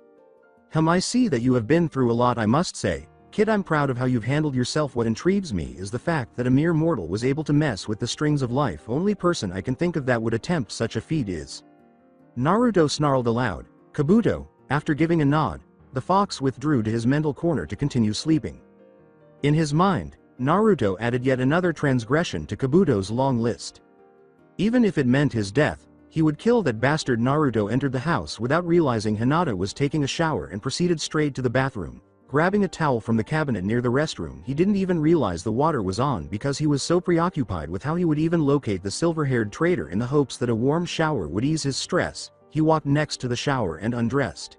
Speaker 2: "I see that you have been through a lot, I must say. Kid, I'm proud of how you've handled yourself. What intrigues me is the fact that a mere mortal was able to mess with the strings of life. Only person I can think of that would attempt such a feat is..." Naruto snarled aloud. "Kabuto." After giving a nod, the fox withdrew to his mental corner to continue sleeping. In his mind, Naruto added yet another transgression to Kabuto's long list. Even if it meant his death, he would kill that bastard. Naruto entered the house without realizing Hinata was taking a shower and proceeded straight to the bathroom. Grabbing a towel from the cabinet near the restroom, he didn't even realize the water was on because he was so preoccupied with how he would even locate the silver-haired traitor. In the hopes that a warm shower would ease his stress, he walked next to the shower and undressed.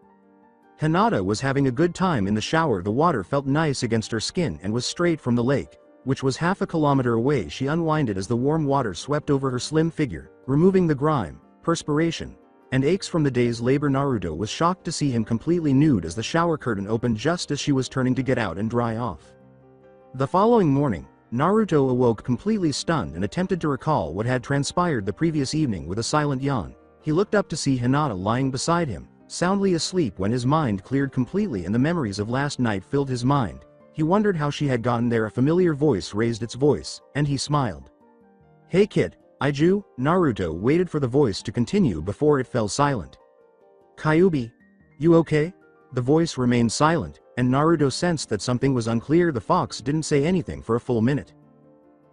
Speaker 2: Hinata was having a good time in the shower. The water felt nice against her skin and was straight from the lake, which was half a kilometer away. She unwinded as the warm water swept over her slim figure, removing the grime, perspiration, and aches from the day's labor. Naruto was shocked to see him completely nude as the shower curtain opened just as she was turning to get out and dry off. The following morning, Naruto awoke completely stunned and attempted to recall what had transpired the previous evening with a silent yawn. He looked up to see Hinata lying beside him, soundly asleep. When his mind cleared completely and the memories of last night filled his mind, he wondered how she had gotten there. A familiar voice raised its voice, and he smiled. "Hey kid, Iju." Naruto waited for the voice to continue before it fell silent. "Kyuubi, you okay?" The voice remained silent, and Naruto sensed that something was unclear. The fox didn't say anything for a full minute.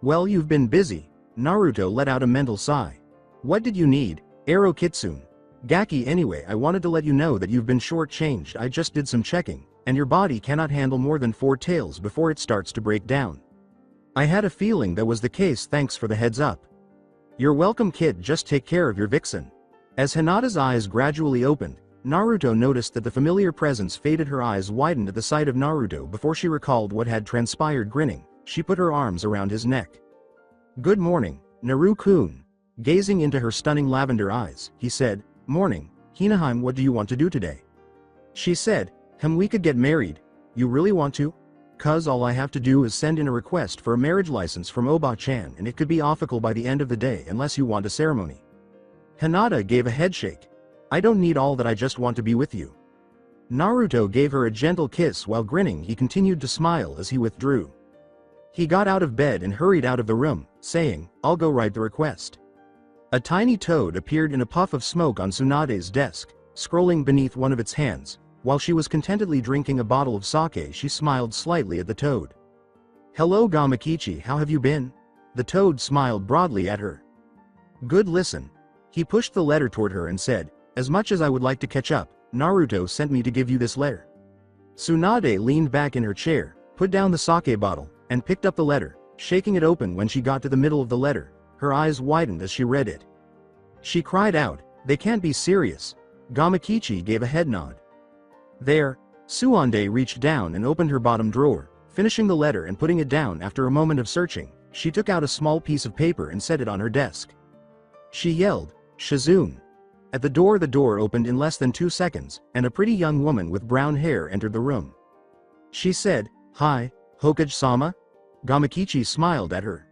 Speaker 2: "Well, you've been busy." Naruto let out a mental sigh. "What did you need, Ero Kitsune?" "Gaki, anyway, I wanted to let you know that you've been short-changed. I just did some checking, and your body cannot handle more than 4 tails before it starts to break down." "I had a feeling that was the case. Thanks for the heads up." "You're welcome kid, just take care of your vixen." As Hinata's eyes gradually opened, Naruto noticed that the familiar presence faded. Her eyes widened at the sight of Naruto before she recalled what had transpired. Grinning, she put her arms around his neck. "Good morning, Naru-kun." Gazing into her stunning lavender eyes, he said, "Morning, Hinaheim, what do you want to do today?" She said, We could get married." "You really want to?" "'Cause all I have to do is send in a request for a marriage license from Oba-chan and it could be official by the end of the day unless you want a ceremony." Hinata gave a headshake. "I don't need all that, I just want to be with you." Naruto gave her a gentle kiss. While grinning, he continued to smile as he withdrew. He got out of bed and hurried out of the room, saying, "I'll go write the request." A tiny toad appeared in a puff of smoke on Tsunade's desk, scrolling beneath one of its hands. While she was contentedly drinking a bottle of sake, she smiled slightly at the toad. "Hello Gamakichi, how have you been?" The toad smiled broadly at her. "Good, listen." He pushed the letter toward her and said, "As much as I would like to catch up, Naruto sent me to give you this letter." Tsunade leaned back in her chair, put down the sake bottle, and picked up the letter, shaking it open. When she got to the middle of the letter, her eyes widened as she read it. She cried out, "They can't be serious." Gamakichi gave a head nod. "There." Tsunade reached down and opened her bottom drawer, finishing the letter and putting it down. After a moment of searching, she took out a small piece of paper and set it on her desk. She yelled, "Shizune!" At the door opened in less than 2 seconds, and a pretty young woman with brown hair entered the room. She said, "Hi, Hokage-sama?" Gamakichi smiled at her.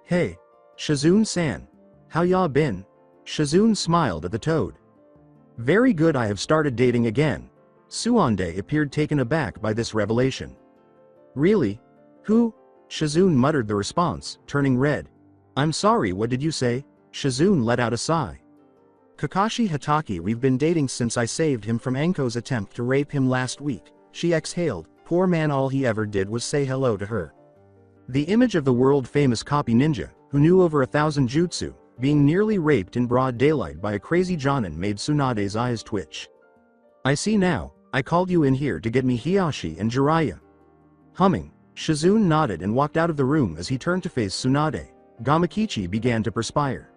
Speaker 2: "Hey, Shizune-san. How ya been?" Shizune smiled at the toad. "Very good, I have started dating again." Tsunade appeared taken aback by this revelation. "Really? Who?" Shizune muttered the response, turning red. "I'm sorry, what did you say?" Shizune let out a sigh. "Kakashi Hatake, we've been dating since I saved him from Anko's attempt to rape him last week." She exhaled. Poor man, all he ever did was say hello to her. The image of the world-famous copy ninja, who knew over 1,000 jutsu, being nearly raped in broad daylight by a crazy Jonin made Tsunade's eyes twitch. I see now, I called you in here to get me Hiyashi and Jiraiya. Humming, Shizune nodded and walked out of the room. As he turned to face Tsunade, Gamakichi began to perspire.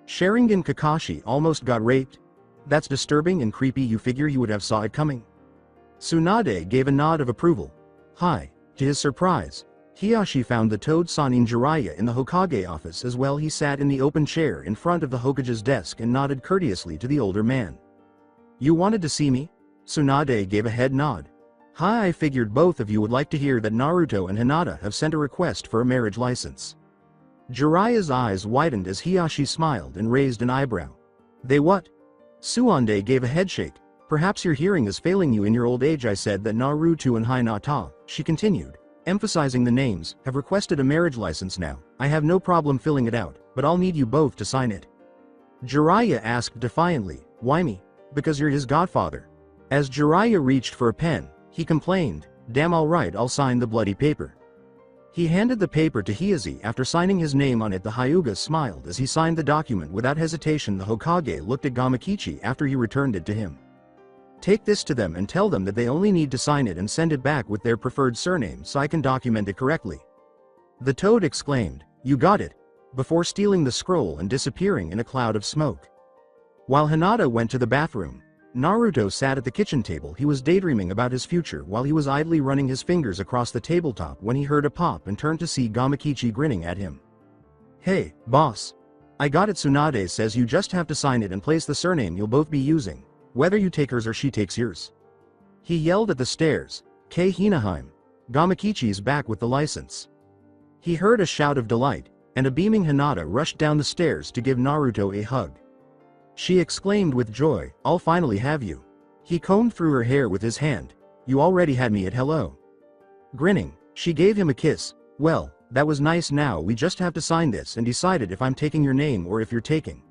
Speaker 2: Sharingan Kakashi almost got raped? That's disturbing and creepy. You figure he would have saw it coming? Tsunade gave a nod of approval. Hi. To his surprise, Hiyashi found the Toad Sanin Jiraiya in the Hokage office as well. He sat in the open chair in front of the Hokage's desk and nodded courteously to the older man. You wanted to see me? Tsunade gave a head nod. Hi, I figured both of you would like to hear that Naruto and Hinata have sent a request for a marriage license. Jiraiya's eyes widened as Hiyashi smiled and raised an eyebrow. They what? Tsunade gave a headshake. Perhaps your hearing is failing you in your old age. I said that Naruto and Hinata, she continued, emphasizing the names, have requested a marriage license now. I have no problem filling it out, but I'll need you both to sign it. Jiraiya asked defiantly, why me? Because you're his godfather. As Jiraiya reached for a pen, he complained, damn, alright, I'll sign the bloody paper. He handed the paper to Hiyashi. After signing his name on it, the Hyuga smiled as he signed the document without hesitation. The Hokage looked at Gamakichi after he returned it to him. Take this to them and tell them that they only need to sign it and send it back with their preferred surname so I can document it correctly. The Toad exclaimed, you got it, before stealing the scroll and disappearing in a cloud of smoke. While Hinata went to the bathroom, Naruto sat at the kitchen table. He was daydreaming about his future while he was idly running his fingers across the tabletop when he heard a pop and turned to see Gamakichi grinning at him. Hey, boss. I got it. Tsunade says you just have to sign it and place the surname you'll both be using, whether you take hers or she takes yours. He yelled at the stairs, K. Hinaheim. Gamakichi's back with the license. He heard a shout of delight, and a beaming Hinata rushed down the stairs to give Naruto a hug. She exclaimed with joy, I'll finally have you. He combed through her hair with his hand. You already had me at hello. Grinning, she gave him a kiss. Well, that was nice. Now we just have to sign this and decide if I'm taking your name or if you're taking.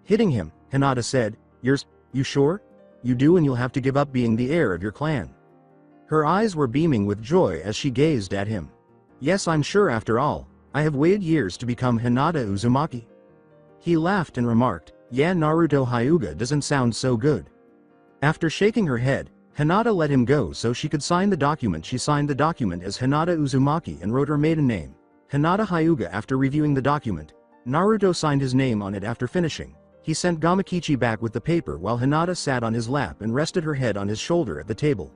Speaker 2: Hitting him, Hinata said, yours. You sure? You do, and you'll have to give up being the heir of your clan. Her eyes were beaming with joy as she gazed at him. Yes, I'm sure. After all, I have waited years to become Hinata Uzumaki. He laughed and remarked, yeah, Naruto Hyuga doesn't sound so good. After shaking her head, Hinata let him go so she could sign the document. She signed the document as Hinata Uzumaki and wrote her maiden name, Hinata Hyuga. After reviewing the document, Naruto signed his name on it. After finishing, he sent Gamakichi back with the paper while Hinata sat on his lap and rested her head on his shoulder at the table.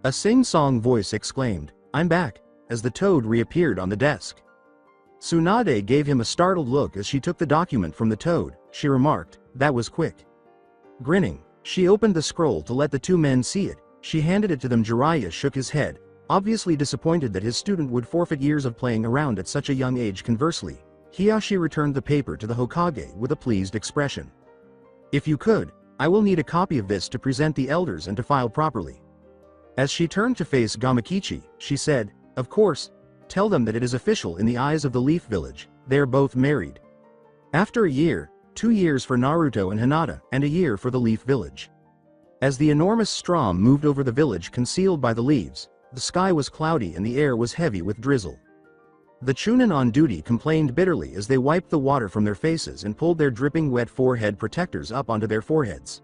Speaker 2: A sing-song voice exclaimed, I'm back, as the Toad reappeared on the desk. Tsunade gave him a startled look as she took the document from the Toad. She remarked, that was quick. Grinning, she opened the scroll to let the two men see it. She handed it to them. Jiraiya shook his head, obviously disappointed that his student would forfeit years of playing around at such a young age. Conversely, Hiyashi returned the paper to the Hokage with a pleased expression. If you could, I will need a copy of this to present the elders and to file properly. As she turned to face Gamakichi, she said, of course, tell them that it is official in the eyes of the Leaf Village, they are both married. After a year, 2 years for Naruto and Hinata, and a year for the Leaf Village. As the enormous storm moved over the village concealed by the leaves, the sky was cloudy and the air was heavy with drizzle. The Chunin on duty complained bitterly as they wiped the water from their faces and pulled their dripping wet forehead protectors up onto their foreheads.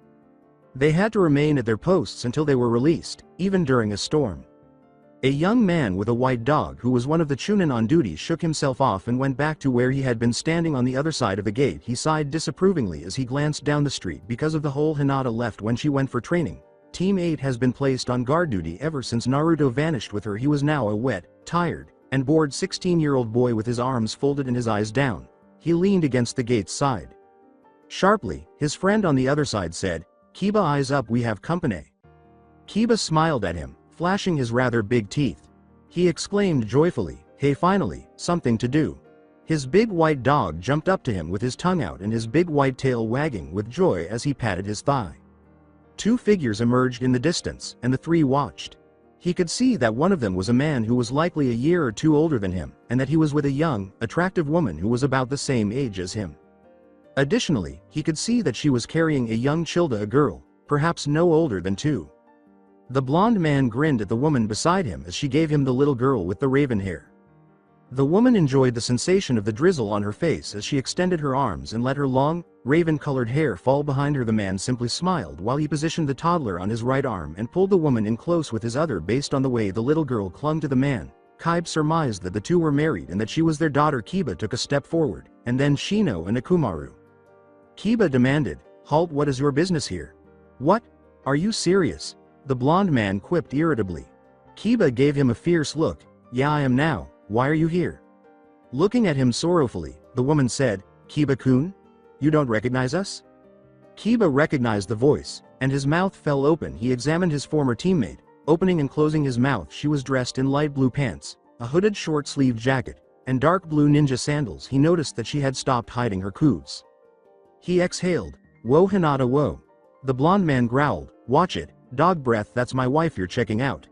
Speaker 2: They had to remain at their posts until they were released, even during a storm. A young man with a white dog who was one of the Chunin on duty shook himself off and went back to where he had been standing on the other side of the gate. He sighed disapprovingly as he glanced down the street because of the hole Hinata left when she went for training. Team 8 has been placed on guard duty ever since Naruto vanished with her. He was now a wet, tired, and bored 16-year-old boy with his arms folded and his eyes down. He leaned against the gate's side. Sharply, his friend on the other side said, Kiba, eyes up, we have company. Kiba smiled at him, flashing his rather big teeth. He exclaimed joyfully, hey, finally, something to do. His big white dog jumped up to him with his tongue out and his big white tail wagging with joy as he patted his thigh. 2 figures emerged in the distance, and the 3 watched. He could see that one of them was a man who was likely a year or 2 older than him, and that he was with a young, attractive woman who was about the same age as him. Additionally, he could see that she was carrying a young Childa, a girl, perhaps no older than 2. The blonde man grinned at the woman beside him as she gave him the little girl with the raven hair. The woman enjoyed the sensation of the drizzle on her face as she extended her arms and let her long, raven-colored hair fall behind her. The man simply smiled while he positioned the toddler on his right arm and pulled the woman in close with his other. Based on the way the little girl clung to the man, Kaiba surmised that the two were married and that she was their daughter. Kiba took a step forward, and then Shino and Akumaru. Kiba demanded, "Halt, what is your business here?" "What? Are you serious?" the blonde man quipped irritably. Kiba gave him a fierce look. "Yeah, I am now. Why are you here?" Looking at him sorrowfully, the woman said, "Kiba-kun? You don't recognize us?" Kiba recognized the voice, and his mouth fell open. He examined his former teammate, opening and closing his mouth. She was dressed in light blue pants, a hooded short-sleeved jacket, and dark blue ninja sandals. He noticed that she had stopped hiding her coups. He exhaled, "Whoa, Hinata, whoa." The blonde man growled, "Watch it, dog breath, that's my wife you're checking out."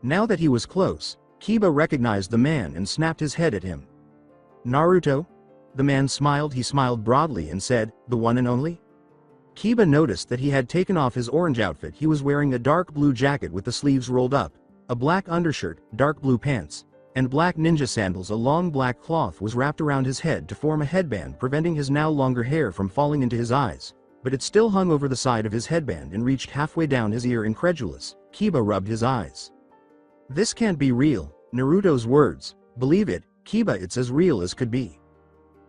Speaker 2: Now that he was close, Kiba recognized the man and snapped his head at him. "Naruto?" The man smiled. He smiled broadly and said, "The one and only?" Kiba noticed that he had taken off his orange outfit. He was wearing a dark blue jacket with the sleeves rolled up, a black undershirt, dark blue pants, and black ninja sandals. A long black cloth was wrapped around his head to form a headband, preventing his now longer hair from falling into his eyes, but it still hung over the side of his headband and reached halfway down his ear. Incredulous, Kiba rubbed his eyes. "This can't be real." Naruto's words. "Believe it, Kiba, it's as real as could be."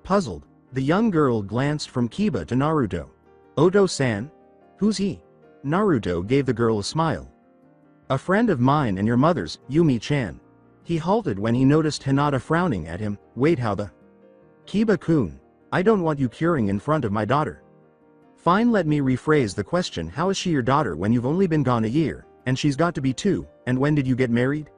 Speaker 2: Puzzled, the young girl glanced from Kiba to Naruto. "Oto-san? Who's he?" Naruto gave the girl a smile. "A friend of mine and your mother's, Yumi-chan." He halted when he noticed Hinata frowning at him. "Wait, how the—" "Kiba-kun, I don't want you curing in front of my daughter." "Fine, let me rephrase the question. How is she your daughter when you've only been gone a year, and she's got to be 2, and when did you get married?"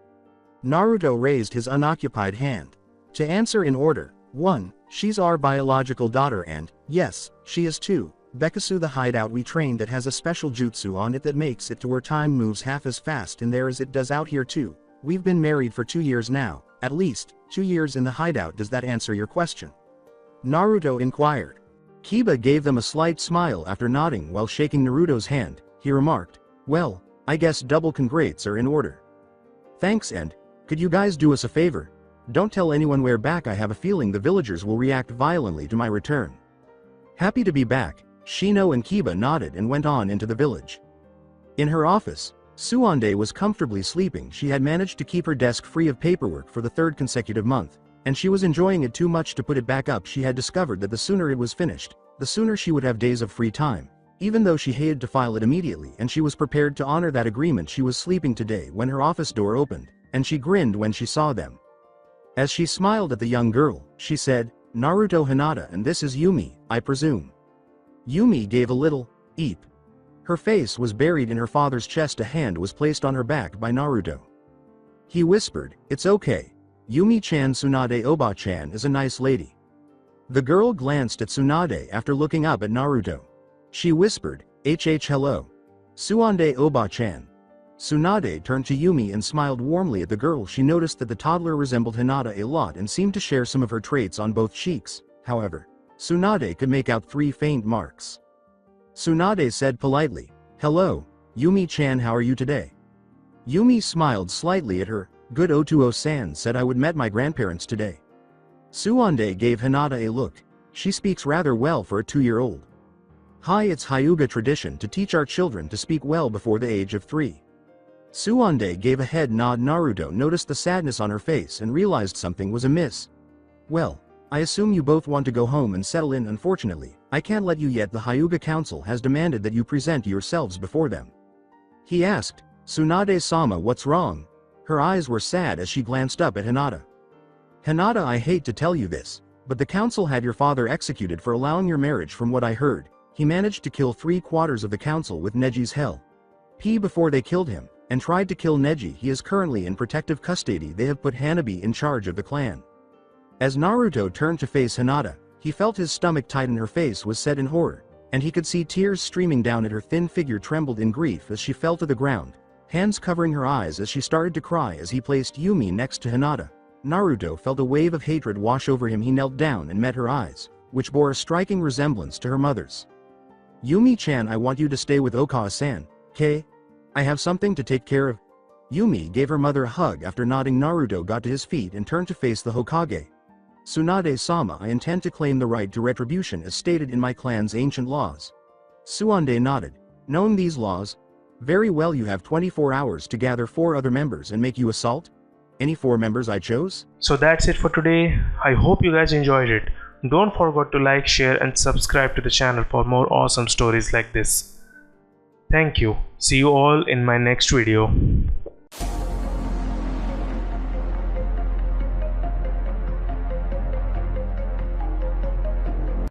Speaker 2: Naruto raised his unoccupied hand. "To answer in order, 1, she's our biological daughter, and, yes, she is 2. Bekasu, the hideout we trained that has a special jutsu on it that makes it to where time moves half as fast in there as it does out here too. We've been married for 2 years now, at least, 2 years in the hideout. Does that answer your question?" Naruto inquired. Kiba gave them a slight smile after nodding while shaking Naruto's hand. He remarked, "Well, I guess double congrats are in order." "Thanks, and could you guys do us a favor? Don't tell anyone we're back. I have a feeling the villagers will react violently to my return." Happy to be back, Shino and Kiba nodded and went on into the village. In her office, Suande was comfortably sleeping. She had managed to keep her desk free of paperwork for the 3rd consecutive month, and she was enjoying it too much to put it back up. She had discovered that the sooner it was finished, the sooner she would have days of free time. Even though she hated to file it immediately, and she was prepared to honor that agreement. She was sleeping today when her office door opened, and she grinned when she saw them. As she smiled at the young girl, she said, "Naruto, Hinata, and this is Yumi, I presume." Yumi gave a little eep. Her face was buried in her father's chest. A hand was placed on her back by Naruto. He whispered, "It's okay. Yumi-chan, Tsunade Oba-chan is a nice lady." The girl glanced at Tsunade after looking up at Naruto. She whispered, hello. Tsunade Oba-chan." Tsunade turned to Yumi and smiled warmly at the girl. She noticed that the toddler resembled Hinata a lot and seemed to share some of her traits on both cheeks. However, Tsunade could make out 3 faint marks. Tsunade said politely, "Hello, Yumi-chan, how are you today?" Yumi smiled slightly at her. "Good. Otuo-san said I would met my grandparents today." Tsunade gave Hinata a look. "She speaks rather well for a 2-year-old. Hi, it's Hyuga tradition to teach our children to speak well before the age of 3. Tsunade gave a head nod. Naruto noticed the sadness on her face and realized something was amiss. "Well, I assume you both want to go home and settle in. Unfortunately, I can't let you yet. The Hyuga Council has demanded that you present yourselves before them." He asked, "Tsunade-sama, what's wrong?" Her eyes were sad as she glanced up at Hinata. "Hinata, I hate to tell you this, but the council had your father executed for allowing your marriage. From what I heard, he managed to kill 3/4 of the council with Neji's help. Before they killed him, and tried to kill Neji. He is currently in protective custody. They have put Hanabi in charge of the clan." As Naruto turned to face Hinata, he felt his stomach tighten. Her face was set in horror, and he could see tears streaming down at her thin figure. Trembled in grief as she fell to the ground, hands covering her eyes as she started to cry. As he placed Yumi next to Hinata, Naruto felt a wave of hatred wash over him. He knelt down and met her eyes, which bore a striking resemblance to her mother's. "Yumi-chan, I want you to stay with Okawa-san, okay? I have something to take care of." Yumi gave her mother a hug after nodding. Naruto got to his feet and turned to face the Hokage. "Tsunade-sama, I intend to claim the right to retribution as stated in my clan's ancient laws." Suande nodded. "Knowing these laws? Very well, you have 24 hours to gather 4 other members and make you assault. Any 4 members I chose?"
Speaker 1: So that's it for today. I hope you guys enjoyed it. Don't forget to like, share and subscribe to the channel for more awesome stories like this. Thank you. See you all in my next video.